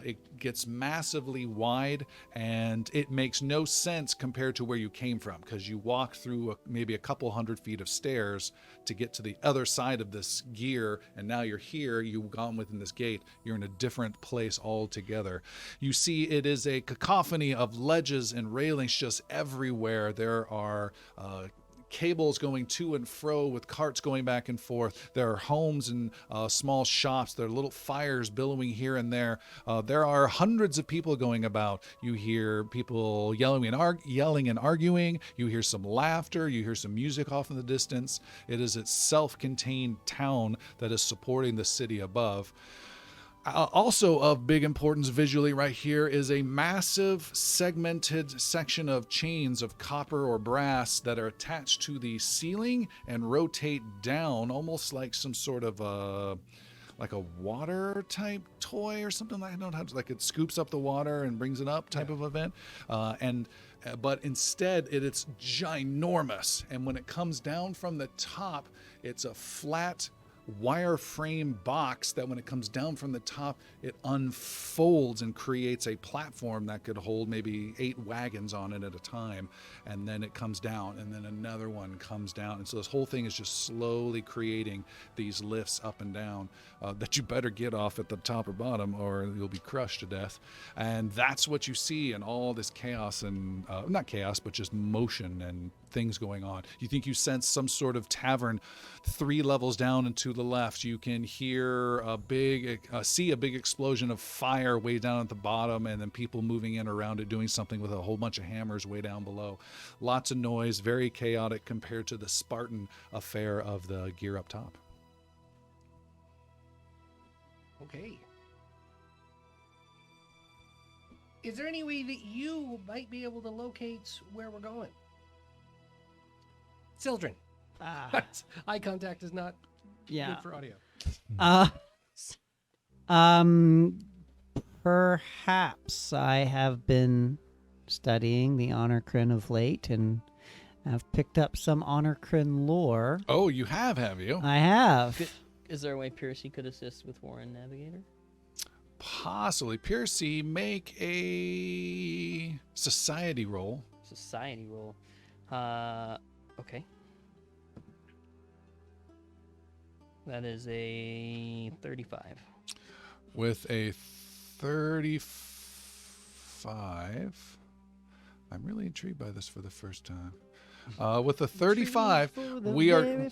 It gets massively wide, and it makes no sense compared to where you came from, because you walk through maybe a couple hundred feet of stairs to get to the other side of this gear, and now you're here, you've gone within this gate, you're in a different place altogether. You see it is a cacophony of ledges and railings just everywhere. There are cables going to and fro with carts going back and forth. There are homes and small shops. There are little fires billowing here and there. There are hundreds of people going about. You hear people yelling and arguing. You hear some laughter. You hear some music off in the distance. It is a self-contained town that is supporting the city above. Also of big importance visually right here is a massive segmented section of chains of copper or brass that are attached to the ceiling and rotate down, almost like some sort of like a water type toy or something like that. Like it scoops up the water and brings it up type of event. But instead it's ginormous. And when it comes down from the top, it's a flat wireframe box that when it comes down from the top, it unfolds and creates a platform that could hold maybe 8 wagons on it at a time. And then it comes down, and then another one comes down. And so this whole thing is just slowly creating these lifts up and down that you better get off at the top or bottom or you'll be crushed to death. And that's what you see in all this chaos and not chaos, but just motion and things going on. You think you sense some sort of tavern 3 levels down and to the left. You can hear see a big explosion of fire way down at the bottom, and then people moving in around it doing something with a whole bunch of hammers way down below. Lots of noise, very chaotic compared to the Spartan affair of the gear up top. Okay. Is there any way that you might be able to locate where we're going? Sildren, Eye contact is not Yeah. good for audio. Perhaps I have been studying the Honorcrin of late and have picked up some Honorcrin lore. Oh, you have you? I have. Is there a way Piercy could assist with Warren Navigator? Possibly. Piercy, make a society roll. Society roll. Okay. That is a 35. With a 35. I'm really intrigued by this for the first time. With a 35, we are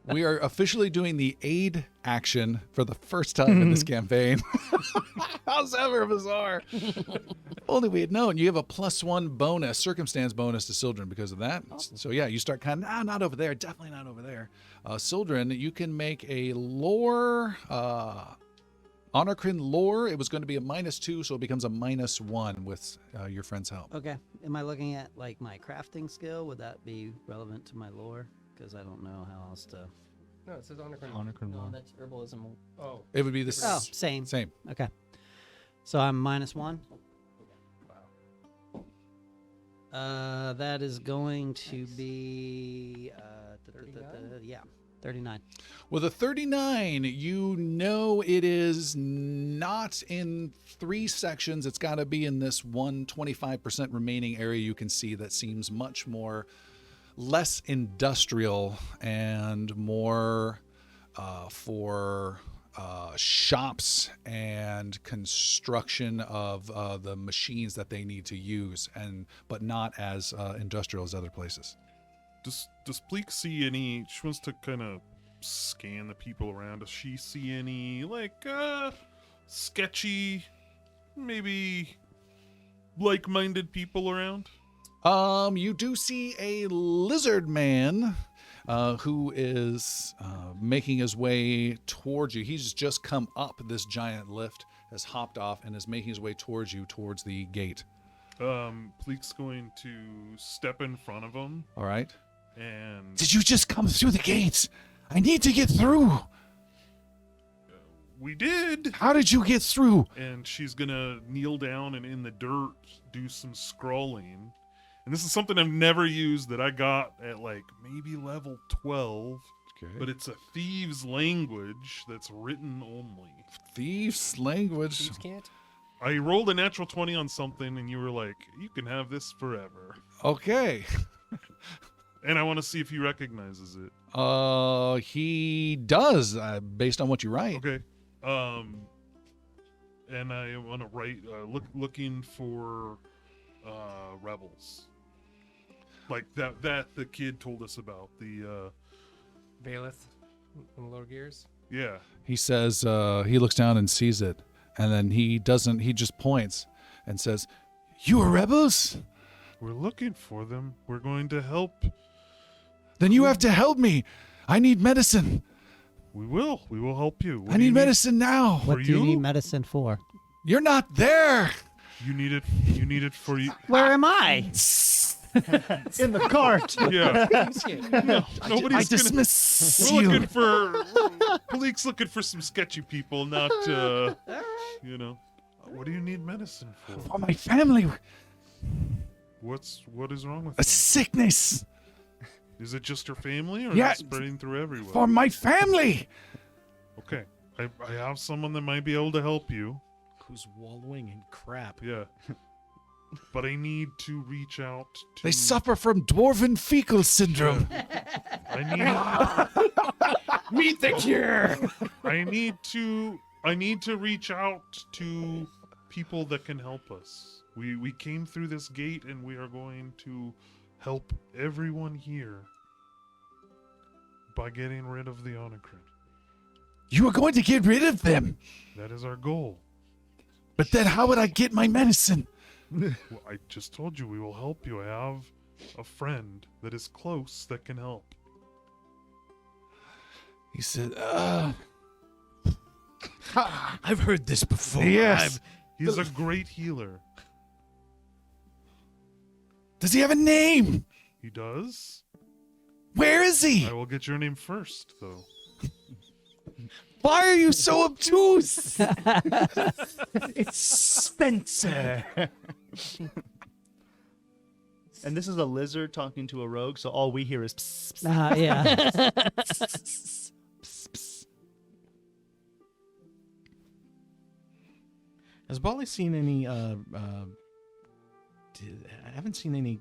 we are officially doing the aid action for the first time in this campaign. How's ever bizarre? If only we had known. You have a +1 bonus, circumstance bonus to Sildren because of that. So yeah, you start kind of not over there, definitely not over there. Sildren, you can make a lore. Honorcrin lore, it was going to be a -2, so it becomes a -1 with your friend's help. Okay. Am I looking at like my crafting skill? Would that be relevant to my lore? Because I don't know how else to. No, it says Honorcrin. No, that's herbalism. Oh. It would be the Oh, same. same. Okay. So I'm -1. That is going to be 39. With a 39, you know it is not in 3 sections. It's got to be in this 25% remaining area you can see that seems much more less industrial and more for shops and construction of the machines that they need to use, but not as industrial as other places. Does Pleek see any? She wants to kind of scan the people around. Does she see any sketchy, maybe like-minded people around? You do see a lizard man who is making his way towards you. He's just come up this giant lift, has hopped off, and is making his way towards you, towards the gate. Pleek's going to step in front of him. All right. And Did you just come through the gates? I need to get through. We did. How did you get through? And she's gonna kneel down and in the dirt do some scrawling. And this is something I've never used that I got at like maybe level 12. Okay. But it's a thieves' language that's written only. Thieves' language. Thieves can't. I rolled a natural 20 on something, and you were like, "You can have this forever." Okay. And I want to see if he recognizes it. He does, based on what you write. Okay. And I want to write looking for rebels. Like that the kid told us about. The Valeth in the lower gears. yeah. He says, he looks down and sees it, and then he just points and says, "You are rebels? We're looking for them. We're going to help. Then you have to help me. I need medicine. We will. We will help you. What I do you need medicine now. What do you you? need medicine for? You're not there." You need it. You need it for you. Where am I? In the cart. Yeah. No, I nobody's gonna. dismiss We're you. looking for. Pleek's looking for some sketchy people, not. You know. What do you need medicine for? For my family, What is wrong with a them? sickness. Is it just your family, or Yeah, is it spreading through everywhere? For my family. Okay, I have someone that might be able to help you. Who's wallowing in crap? Yeah. But I need to reach out to. They suffer from dwarven fecal syndrome. I Meet the cure. need to reach out to people that can help us. We came through this gate and we are going to help everyone here by getting rid of the Honorcrin. You are going to get rid of them. That is our goal. But then how would I get my medicine? Well, I just told you we will help you. I have a friend that is close that can help. He said, I've heard this before. yes. He's a great healer. Does he have a name? He does? Where is he? I will get your name first, though. Why are you so obtuse? It's Spencer. And this is a lizard talking to a rogue, so all we hear is psst, psst, Yeah. psst, psst, psst. Has Bali seen any? I haven't seen any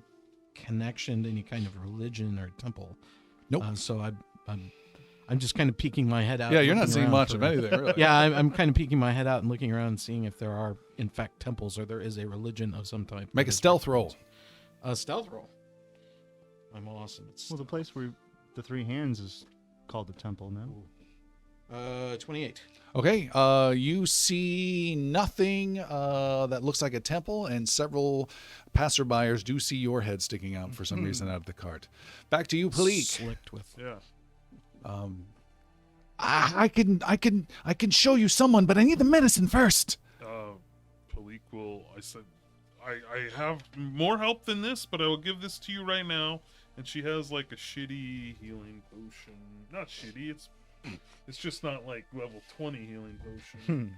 connection to any kind of religion or temple. Nope. So I'm just kind of peeking my head out. Yeah, and you're not looking seeing around much for- of anything, really. Yeah, I'm kind of peeking my head out and looking around and seeing if there are, in fact, temples or there is a religion of some type. Make that a is stealth recognized. roll. A stealth roll. I'm awesome. It's Well, the place where the three hands is called the temple now. 28. Okay, you see nothing that looks like a temple, and several passerbyers do see your head sticking out for some reason out of the cart. Back to you, Palik. Slicked with. Yeah. I can show you someone, but I need the medicine first. Palik will. I said, I have more help than this, but I will give this to you right now. And she has like a shitty healing potion. Not shitty. It's just not like level 20 healing potion.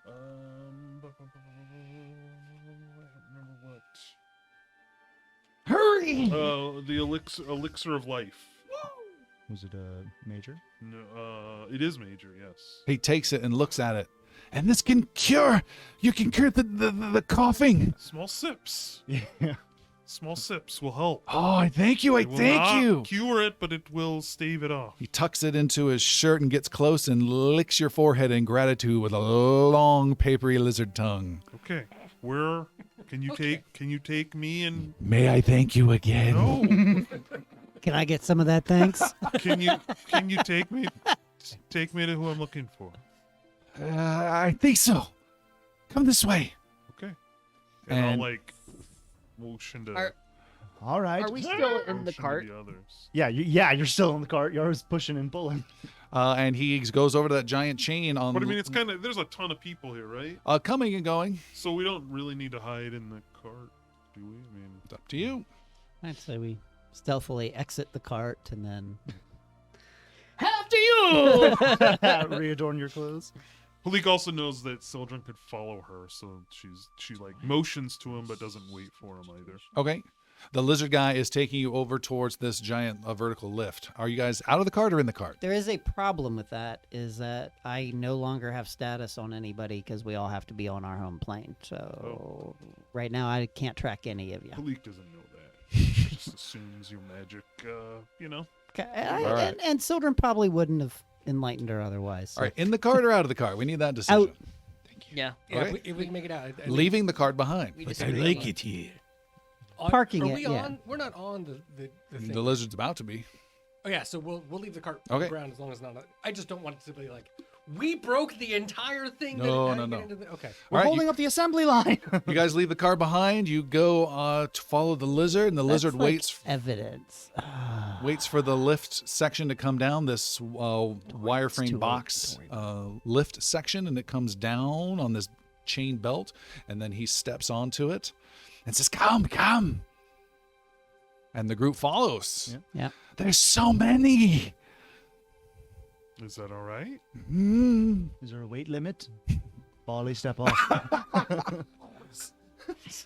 I don't remember what. Hurry! The elixir of life. Was it a major? No, it is major. Yes. He takes it and looks at it. And this can cure. You can cure the coughing. Small sips. Yeah. Small sips will help. Oh, I thank you. I It will thank not you. cure it, but it will stave it off. He tucks it into his shirt and gets close and licks your forehead in gratitude with a long, papery lizard tongue. Okay. Where can you take me and May I thank you again? no? Can I get some of that, thanks? Can you take me to who I'm looking for? I think so. Come this way. Okay. And I'll And- like motion to Are- All right. Are we still in the motion to cart? the others. Yeah, you're still in the cart. You're always pushing and pulling. And he goes over to that giant chain on. But I mean, it's kind of there's a ton of people here, right? coming and going. So we don't really need to hide in the cart, do we? I mean, It's up to you. I'd say we stealthily exit the cart and then. After you! Readorn your clothes. Palik also knows that Sildren could follow her, so she like motions to him but doesn't wait for him either. Okay. The lizard guy is taking you over towards this giant vertical lift. Are you guys out of the cart or in the cart? There is a problem with that, is that I no longer have status on anybody because we all have to be on our home plane. So right now I can't track any of you. Palik doesn't know that. He just assumes your magic, you know. Okay, All right. and Sildren probably wouldn't have enlightened her otherwise. All right. In the cart or out of the cart? We need that decision. Out. Yeah. Yeah, Okay. if we can make it out. I think Leaving the cart behind. we But I disagree like on- it here. Parking are it, we yeah. on? We're not on the thing. The lizard's about to be. Oh yeah, so we'll leave the cart on Okay. the ground as long as it's not. I just don't want it to be like we broke the entire thing. No, that no, I no. get into the- okay. We're All right, holding up the assembly line. You guys leave the car behind. You go to follow the lizard, and the lizard That's like waits evidence. waits for the lift section to come down. This wireframe too late. box lift section, and it comes down on this chain belt, and then he steps onto it and says, "Come, come." And the group follows. Yeah. There's so many. Is that all right? Mm. Is there a weight limit? Bali, step off.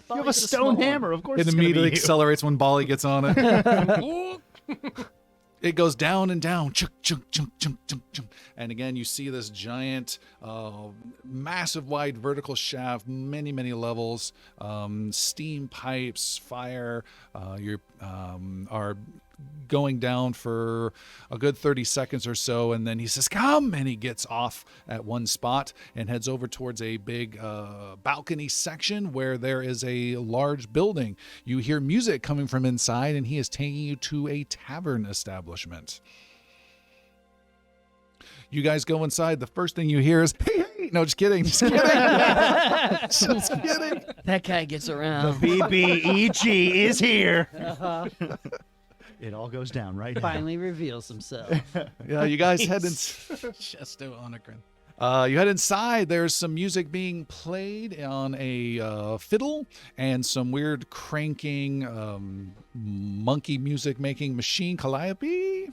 You have a stone hammer, of course. It it's gonna be immediately you. accelerates when Bali gets on it. It goes down and down, chunk, chunk, chunk, chunk, chunk, chunk. And again, you see this giant, massive, wide vertical shaft, many, many levels, steam pipes, fire. You are going down for a good 30 seconds or so, and then he says, "Come!" and he gets off at one spot and heads over towards a big balcony section where there is a large building. You hear music coming from inside, and he is taking you to a tavern establishment. You guys go inside. The first thing you hear is, "Hey, hey!" No, just kidding. Just kidding. Just kidding. That guy gets around. BBEG is here. It all goes down right now. Finally reveals himself. Yeah, you guys head in. Chesto Honorcrin. You head inside. There's some music being played on a fiddle and some weird cranking monkey music making machine. Calliope?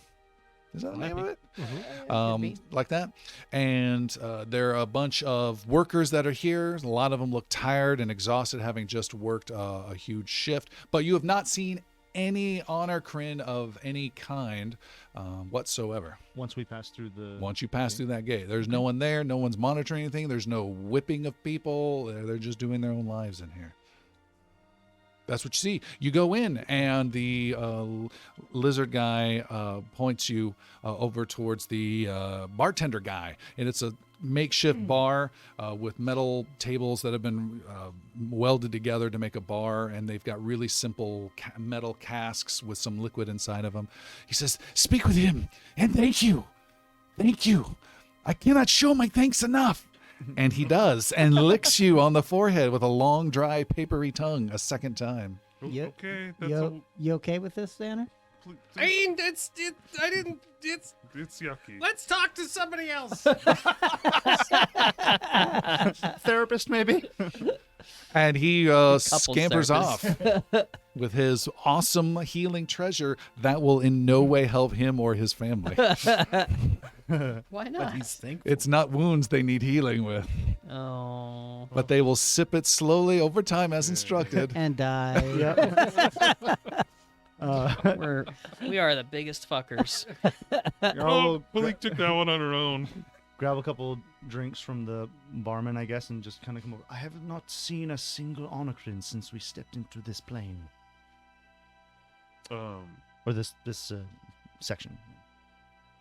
Is that the name of it? Like that. And there are a bunch of workers that are here. A lot of them look tired and exhausted, having just worked a huge shift. But you have not seen any Honorcrin of any kind whatsoever. Once we pass through the. Once you pass through that gate, there's no one there. No one's monitoring anything. There's no whipping of people. They're just doing their own lives in here. That's what you see. You go in, and the lizard guy points you over towards the bartender guy, and it's a makeshift bar with metal tables that have been welded together to make a bar, and they've got really simple metal casks with some liquid inside of them. He says, "Speak with him, and thank you. Thank you. I cannot show my thanks enough." And he does, and licks you on the forehead with a long, dry, papery tongue a second time. Okay, that's You okay with this, Xander? I mean, it's yucky. Let's talk to somebody else. Therapist, maybe? And he scampers off with his awesome healing treasure that will in no way help him or his family. Why not? He's thankful. It's not wounds they need healing with, Oh. but they will sip it slowly over time as instructed. And die. We are the biggest fuckers. Oh, Malik took that one on her own. Grab a couple drinks from the barman, I guess, and just kind of come over. I have not seen a single Honorcrin since we stepped into this plane. Or this section.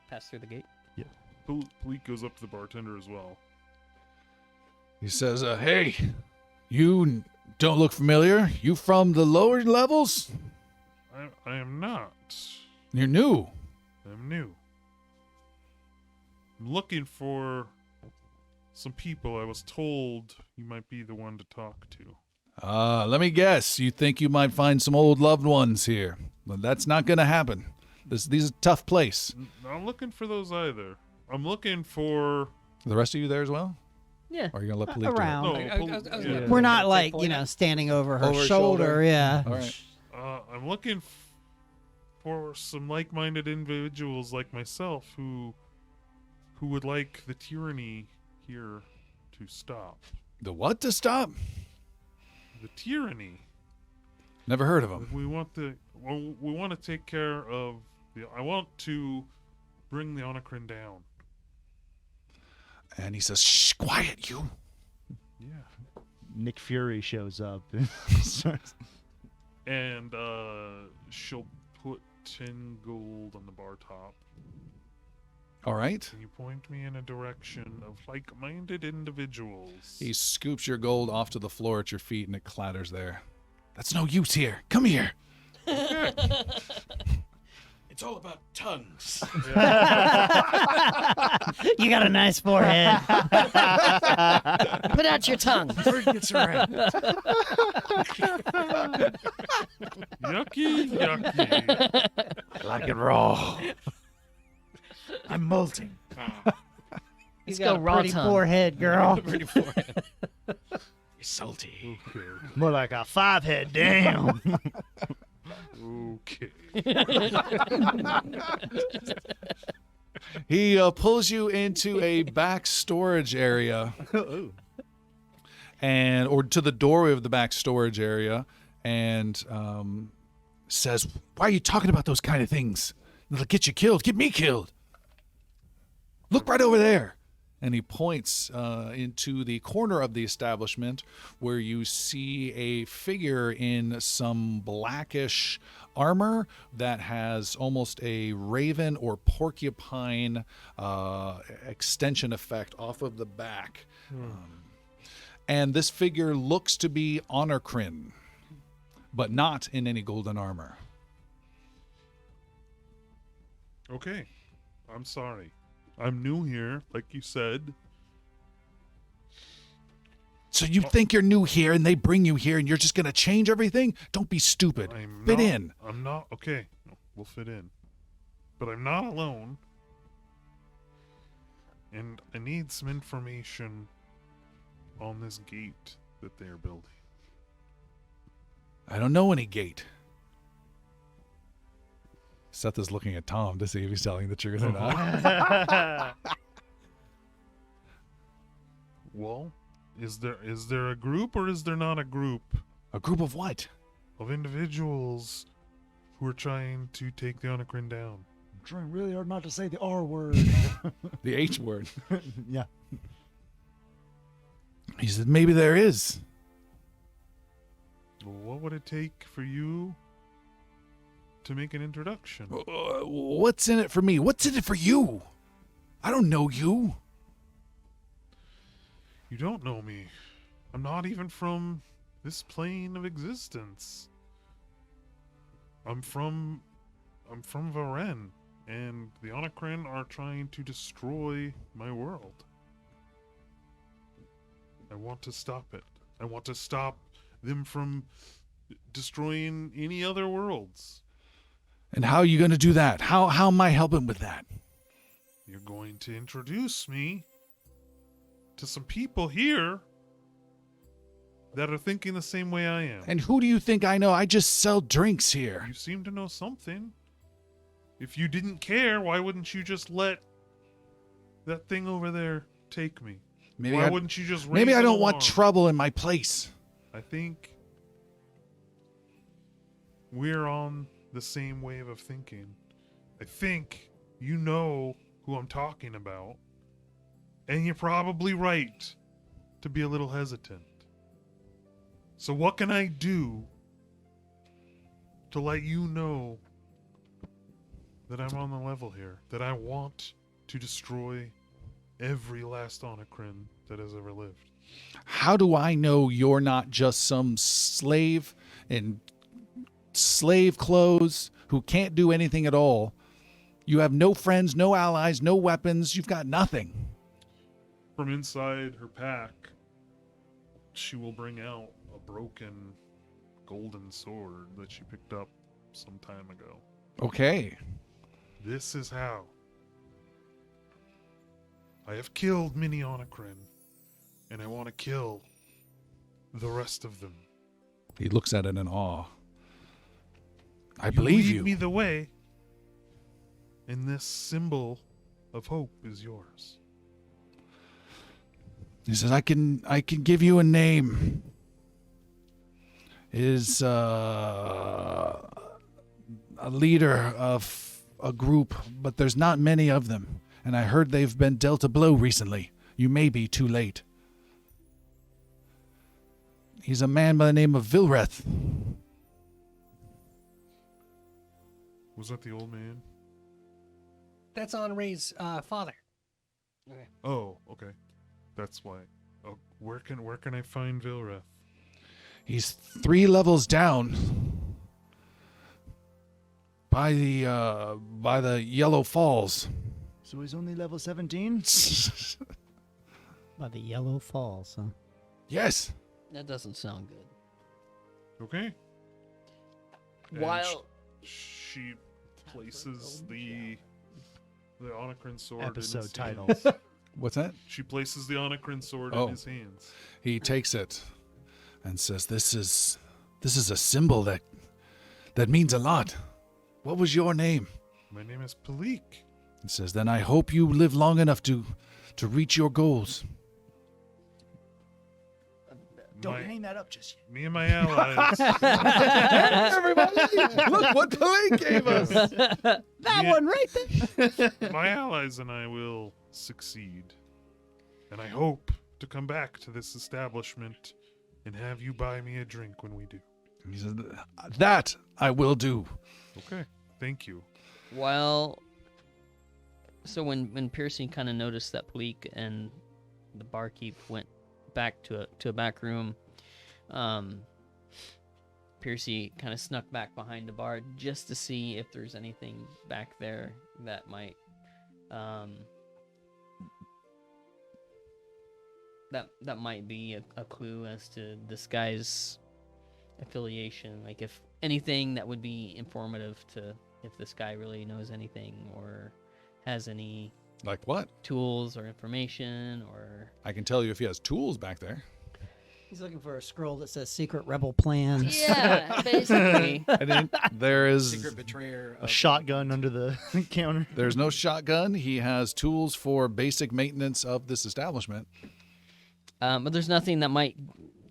Pass through the gate. Malik goes up to the bartender as well. He says, "Hey, you don't look familiar. You from the lower levels? I am not. You're new." I'm new. I'm looking for some people. I was told you might be the one to talk to. Let me guess. You think you might find some old loved ones here. But that's not going to happen. These is a tough place. Not looking for those either. I'm looking for... The rest of you there as well? Yeah. Or are you going to let Palik do it? Around. No, I was gonna- We're not like, point out. standing over her Over her shoulder. shoulder. Yeah. All right. I'm looking for some like-minded individuals like myself who would like the tyranny here to stop. The what to stop? The tyranny. Never heard of them. We want to take care of the. I want to bring the Honorcrin down. And he says, "Shh, quiet, you." Yeah. Nick Fury shows up. And she'll put 10 gold on the bar top. All right. Can you point me in a direction of like-minded individuals? He scoops your gold off to the floor at your feet, and it clatters there. "That's no use here. Come here." It's all about tongues. You got a nice forehead. Put out your tongue. Word gets around. Yucky, yucky. I like it raw. I'm molting. Let's You got go a raw pretty tongue. forehead, girl. Pretty forehead. You're salty. Okay. More like a 5-head. Damn. Okay. He pulls you into a back storage area, or to the doorway of the back storage area, and says, "Why are you talking about those kind of things? It'll get you killed. Get me killed. Look right over there." And he points into the corner of the establishment where you see a figure in some blackish armor that has almost a raven or porcupine extension effect off of the back. And this figure looks to be Honorcrin, but not in any golden armor. Okay. I'm sorry. I'm new here, like you said. So you think you're new here and they bring you here and you're just going to change everything? Don't be stupid. Fit in. I'm not. Okay. We'll fit in. But I'm not alone. And I need some information on this gate that they're building. I don't know any gate. Seth is looking at Tom to see if he's telling the truth or not. Well, is there a group or is there not a group A group of what? of individuals who are trying to take the Honorcrin down? I'm trying really hard not to say the R word. The H word. Yeah. He said, maybe there is. What would it take for you to make an introduction? What's in it for me? What's in it for you? I don't know you. You don't know me. I'm not even from this plane of existence. I'm from Verenn, and the Honorcrin are trying to destroy my world. I want to stop it. I want to stop them from destroying any other worlds. And how are you going to do that? How am I helping with that? You're going to introduce me to some people here that are thinking the same way I am. And who do you think I know? I just sell drinks here. You seem to know something. If you didn't care, why wouldn't you just let that thing over there take me? Why wouldn't you just raise Maybe I an don't want alarm? trouble in my place. I think we're on the same wave of thinking. I think you know who I'm talking about, and you're probably right to be a little hesitant. So what can I do to let you know that I'm on the level here, that I want to destroy every last Honorcrin that has ever lived? How do I know you're not just some slave in slave clothes who can't do anything at all? You have no friends, no allies, no weapons. You've got nothing. From inside her pack, she will bring out a broken golden sword that she picked up some time ago. Okay. This is how. I have killed many Honorcrin, and I want to kill the rest of them. He looks at it in awe. I believe lead you. me the way, and this symbol of hope is yours. He says, I can give you a name. It is a leader of a group, but there's not many of them. And I heard they've been dealt a blow recently. You may be too late. He's a man by the name of Vilreth. Was that the old man? That's Henri's father. Oh, okay. That's why. Oh, where can I find Vilreth? He's 3 levels down by the Yellow Falls. So he's only level 17? By the Yellow Falls, huh? Yes. That doesn't sound good. Okay. And While she places the Honorcrin sword in Episode his title. hands. What's that? She places the Honorcrin sword Oh. in his hands. He takes it and says, This is a symbol that means a lot. What was your name? My name is Palik. He says, then I hope you live long enough to reach your goals. Don't My- hang that up just yet. Me and my allies. Everybody, look what Palik gave us. That Yeah. one right there. My allies and I will succeed. And I hope to come back to this establishment and have you buy me a drink when we do. He says, that I will do. Okay. Thank you. So when Piercy kind of noticed that Palik and the barkeep went back to a back room, Piercy kind of snuck back behind the bar just to see if there's anything back there that might that might be a clue as to this guy's affiliation, like if anything that would be informative to if this guy really knows anything or has any Like what? Tools or information or... I can tell you if he has tools back there. He's looking for a scroll that says secret rebel plans. Yeah, basically. And then there is Secret betrayer. A shotgun under the counter. there's no shotgun. He has tools for basic maintenance of this establishment. But there's nothing that might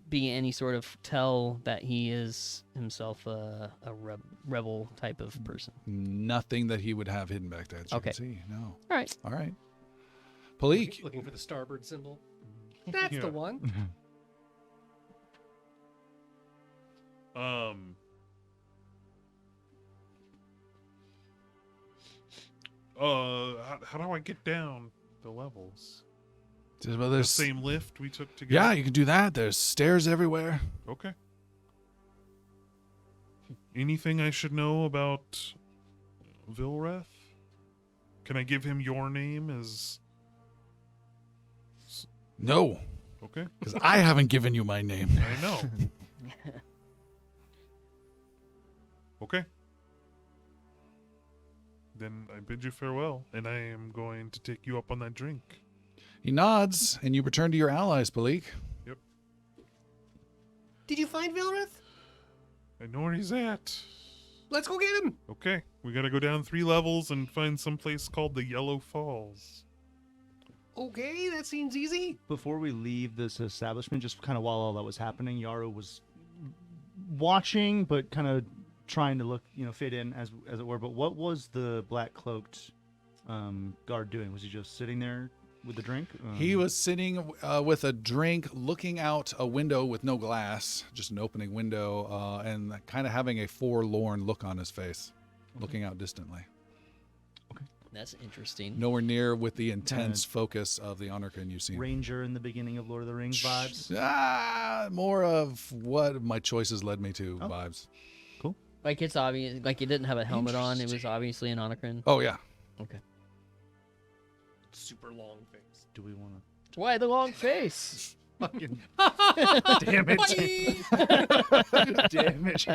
be any sort of tell that he is himself a rebel type of person. Nothing that he would have hidden back there that you Okay. can see. No. All right. All right. Palik. Looking for the starboard symbol. That's Yeah. the one. How do I get down the levels? Well, The there's same lift we took to get. yeah, you can do that. There's stairs everywhere. Okay. Anything I should know about Vilreth? Can I give him your name as... No, Okay. because I haven't given you my name. I know. Okay. Then I bid you farewell, and I am going to take you up on that drink. He nods, and you return to your allies, Palik. Did you find Vilrith? I know where he's at. Let's go get him. Okay, we gotta go down 3 levels and find some place called the Yellow Falls. Okay, that seems easy. Before we leave this establishment, just kind of while all that was happening, Yarrow was watching, but kind of trying to look, fit in as it were. But what was the black cloaked guard doing? Was he just sitting there with the drink? He was sitting with a drink, looking out a window with no glass, just an opening window, and kind of having a forlorn look on his face, looking out distantly. That's interesting. Nowhere near with the intense focus of the Honorcrin you've seen. Ranger in the beginning of Lord of the Rings vibes. More of what my choices led me to vibes. Like it's obvious. Like he didn't have a helmet on. It was obviously an Honorcrin. Oh, yeah. Okay. Super long face. Do we want Why the long face? to? Fucking damn it! Damn it!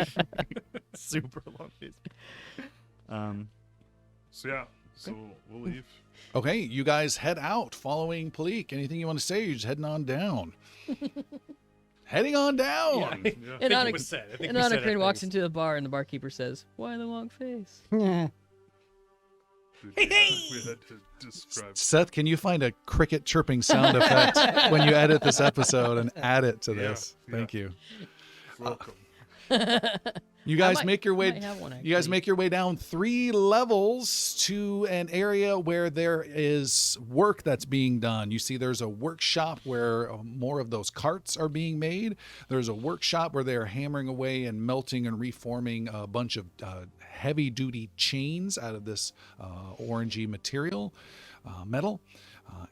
Super long face. So yeah, so we'll leave. Okay, you guys head out following Palik. Anything you want to say? You're just heading on down. Heading on down. Yeah. And think it was said. I think we said it, Honorcrin walks thanks. into the bar, and the barkeeper says, "Why the long face?" Yeah. We had to describe. Seth, can you find a cricket chirping sound effect when you edit this episode and add it to this? Yeah. Thank you. Welcome. You guys might- make your way. might have one, You guys actually. make your way down 3 levels to an area where there is work that's being done. You see, there's a workshop where more of those carts are being made. There's a workshop where they are hammering away and melting and reforming a bunch of heavy-duty chains out of this orangey material, metal.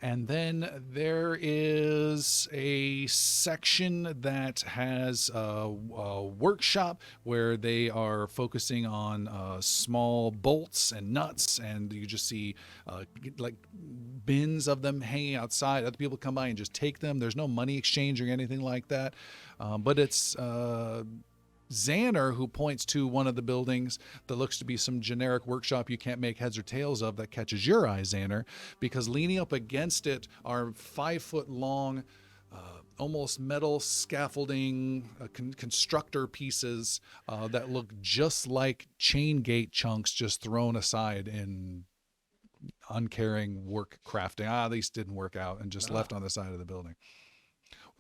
And then there is a section that has a workshop where they are focusing on small bolts and nuts, and you just see like bins of them hanging outside. Other people come by and just take them. There's no money exchange or anything like that, but it's Xander who points to one of the buildings that looks to be some generic workshop you can't make heads or tails of that catches your eye, Xander, because leaning up against it are 5-foot long, almost metal scaffolding constructor pieces that look just like chain gate chunks just thrown aside in uncaring work crafting. These didn't work out and just left on the side of the building.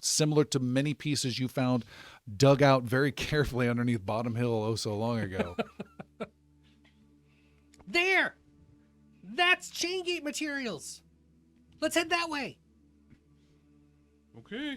Similar to many pieces you found dug out very carefully underneath Bottom Hill oh so long ago. There! That's Chaingate materials. Let's head that way. Okay.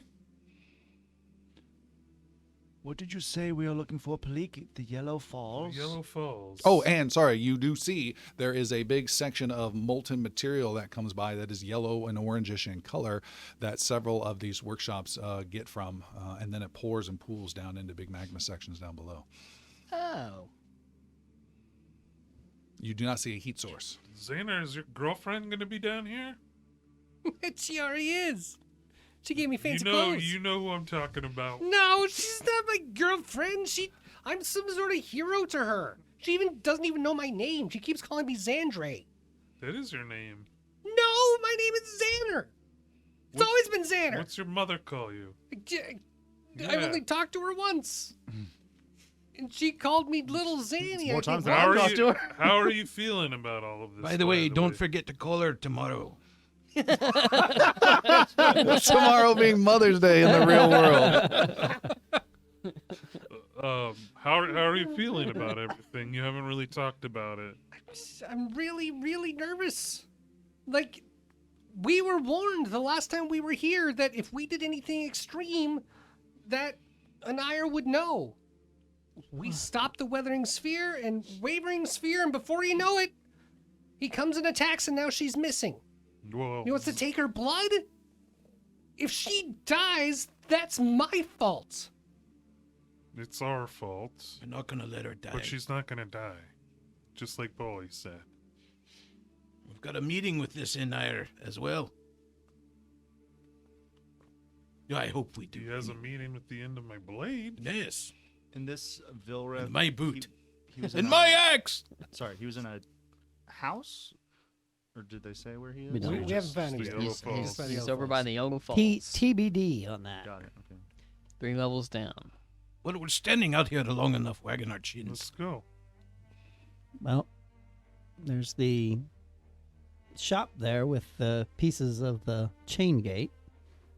What did you say we are looking for, Palik? The Yellow Falls? Yellow Falls. Oh, and sorry, you do see there is a big section of molten material that comes by that is yellow and orangish in color that several of these workshops get from, and then it pours and pools down into big magma sections down below. Oh. You do not see a heat source. Xander, is your girlfriend gonna be down here? She already is. She gave me fancy you know, clothes. you know who I'm talking about. No, she's not my girlfriend. I'm some sort of hero to her. She doesn't even know my name. She keeps calling me Xandre. That is your name. No, my name is Xander. It's always been Xander. What's your mother call you? I only talked to her once. And she called me Little Zanny. more I times think than once. I've talked to her. How are you feeling about all of this? By the way, don't forget to call her tomorrow. Tomorrow being Mother's Day in the real world. How are you feeling about everything? You haven't really talked about it. I'm really, really nervous. Like, we were warned the last time we were here that if we did anything extreme, that Anire would know. We stopped the Weathering Sphere and Wavering Sphere, and before you know it, he comes and attacks, and now she's missing. Whoa. He wants to take her blood? If she dies, that's my fault. It's our fault. We're not gonna let her die. But she's not gonna die. Just like Bolly said. We've got a meeting with this Inire as well. Yeah, I hope we do. He has a meeting with the end of my blade. Yes. In this Vilreth, In my boot. he was In a- my axe! Sorry, he was in a house, or did they say where he is? We don't We know. haven't found The him yet. Yellow Falls. He's over by the Yellow Falls. TBD on that. Got it. Okay. 3 levels down. Well, we're standing out here long enough, wagging our Let's chins. go. Well, there's the shop there with the pieces of the chain gate,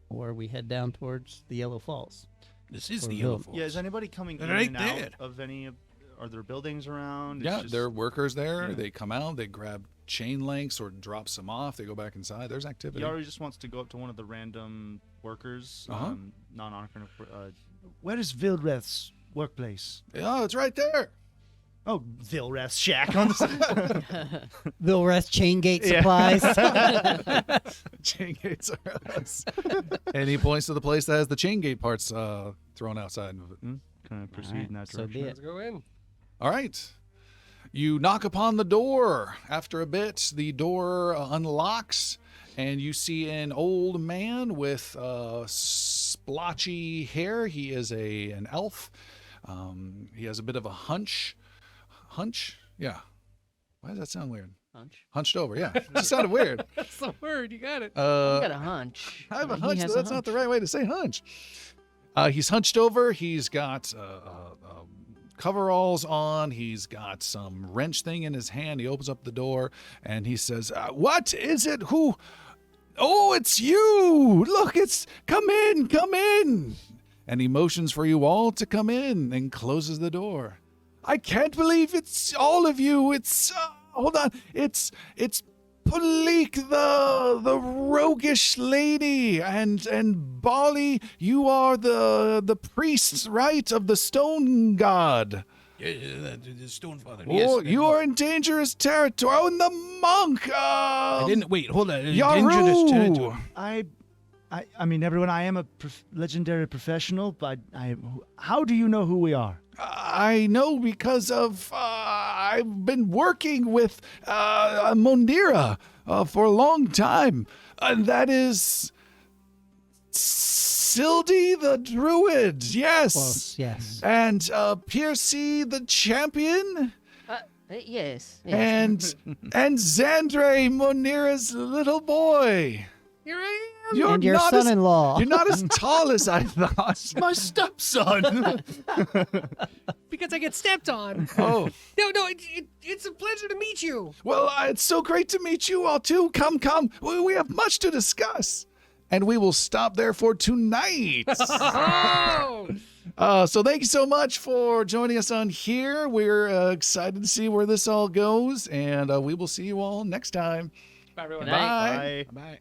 or we head down towards the Yellow Falls. This is Or the Yellow Vil- Falls. Yeah, is anybody coming They're in right and there. out of any of? Are there buildings around? It's Yeah, just- there are workers there. Yeah. They come out, they grab chain links or drop some off. They go back inside. There's activity. Yaru just wants to go up to one of the random workers, Uh-huh. non-Honorcrin. Where is Vilreth's workplace? Oh, it's right there. Oh, Vilreth's shack on the side. Vilreth chain gate Yeah. supplies. Chain gates are us. And he points to the place that has the chain gate parts thrown outside of it. Kind of proceed Alright, in that so be direction. it. Let's go in. All right. You knock upon the door. After a bit, the door unlocks, and you see an old man with splotchy hair. He is an elf. He has a bit of a hunch. Hunch? Yeah. Why does that sound weird? Hunch. Hunched over, yeah. It just sounded weird. That's the word. You got it. You got a hunch. I have a He hunch has that a that's not the hunch. right way to say hunch. He's hunched over. He's got coveralls on. He's got some wrench thing in his hand. He opens up the door and he says, "What is it? Who? Oh, it's you! Look, come in!" And he motions for you all to come in and closes the door. I can't believe it's all of you. It's hold on. It's Palik, the roguish lady, and Bali, you are the priests, right, of the stone god. Yeah, the Stone Father. Oh, yes. you are in dangerous territory. Oh, and the monk. I didn't wait. Hold on. Dangerous Yaru. territory. I mean, everyone, I am a legendary professional, but how do you know who we are? I know because of I've been working with Mondira for a long time. And that is Sildy the Druid, yes. Close, yes. And Piercy the Champion. Yes. And Xandre Monira's little boy. Here I am. You're And your not as- son-in-law. You're not as tall as I thought. My stepson. Because I get stepped on. Oh, No, it's a pleasure to meet you. well, it's so great to meet you all too. Come. We have much to discuss. And we will stop there for tonight. Oh, So thank you so much for joining us on here. We're excited to see where this all goes. And we will see you all next time. bye everyone. Good night. Bye. Bye. Bye.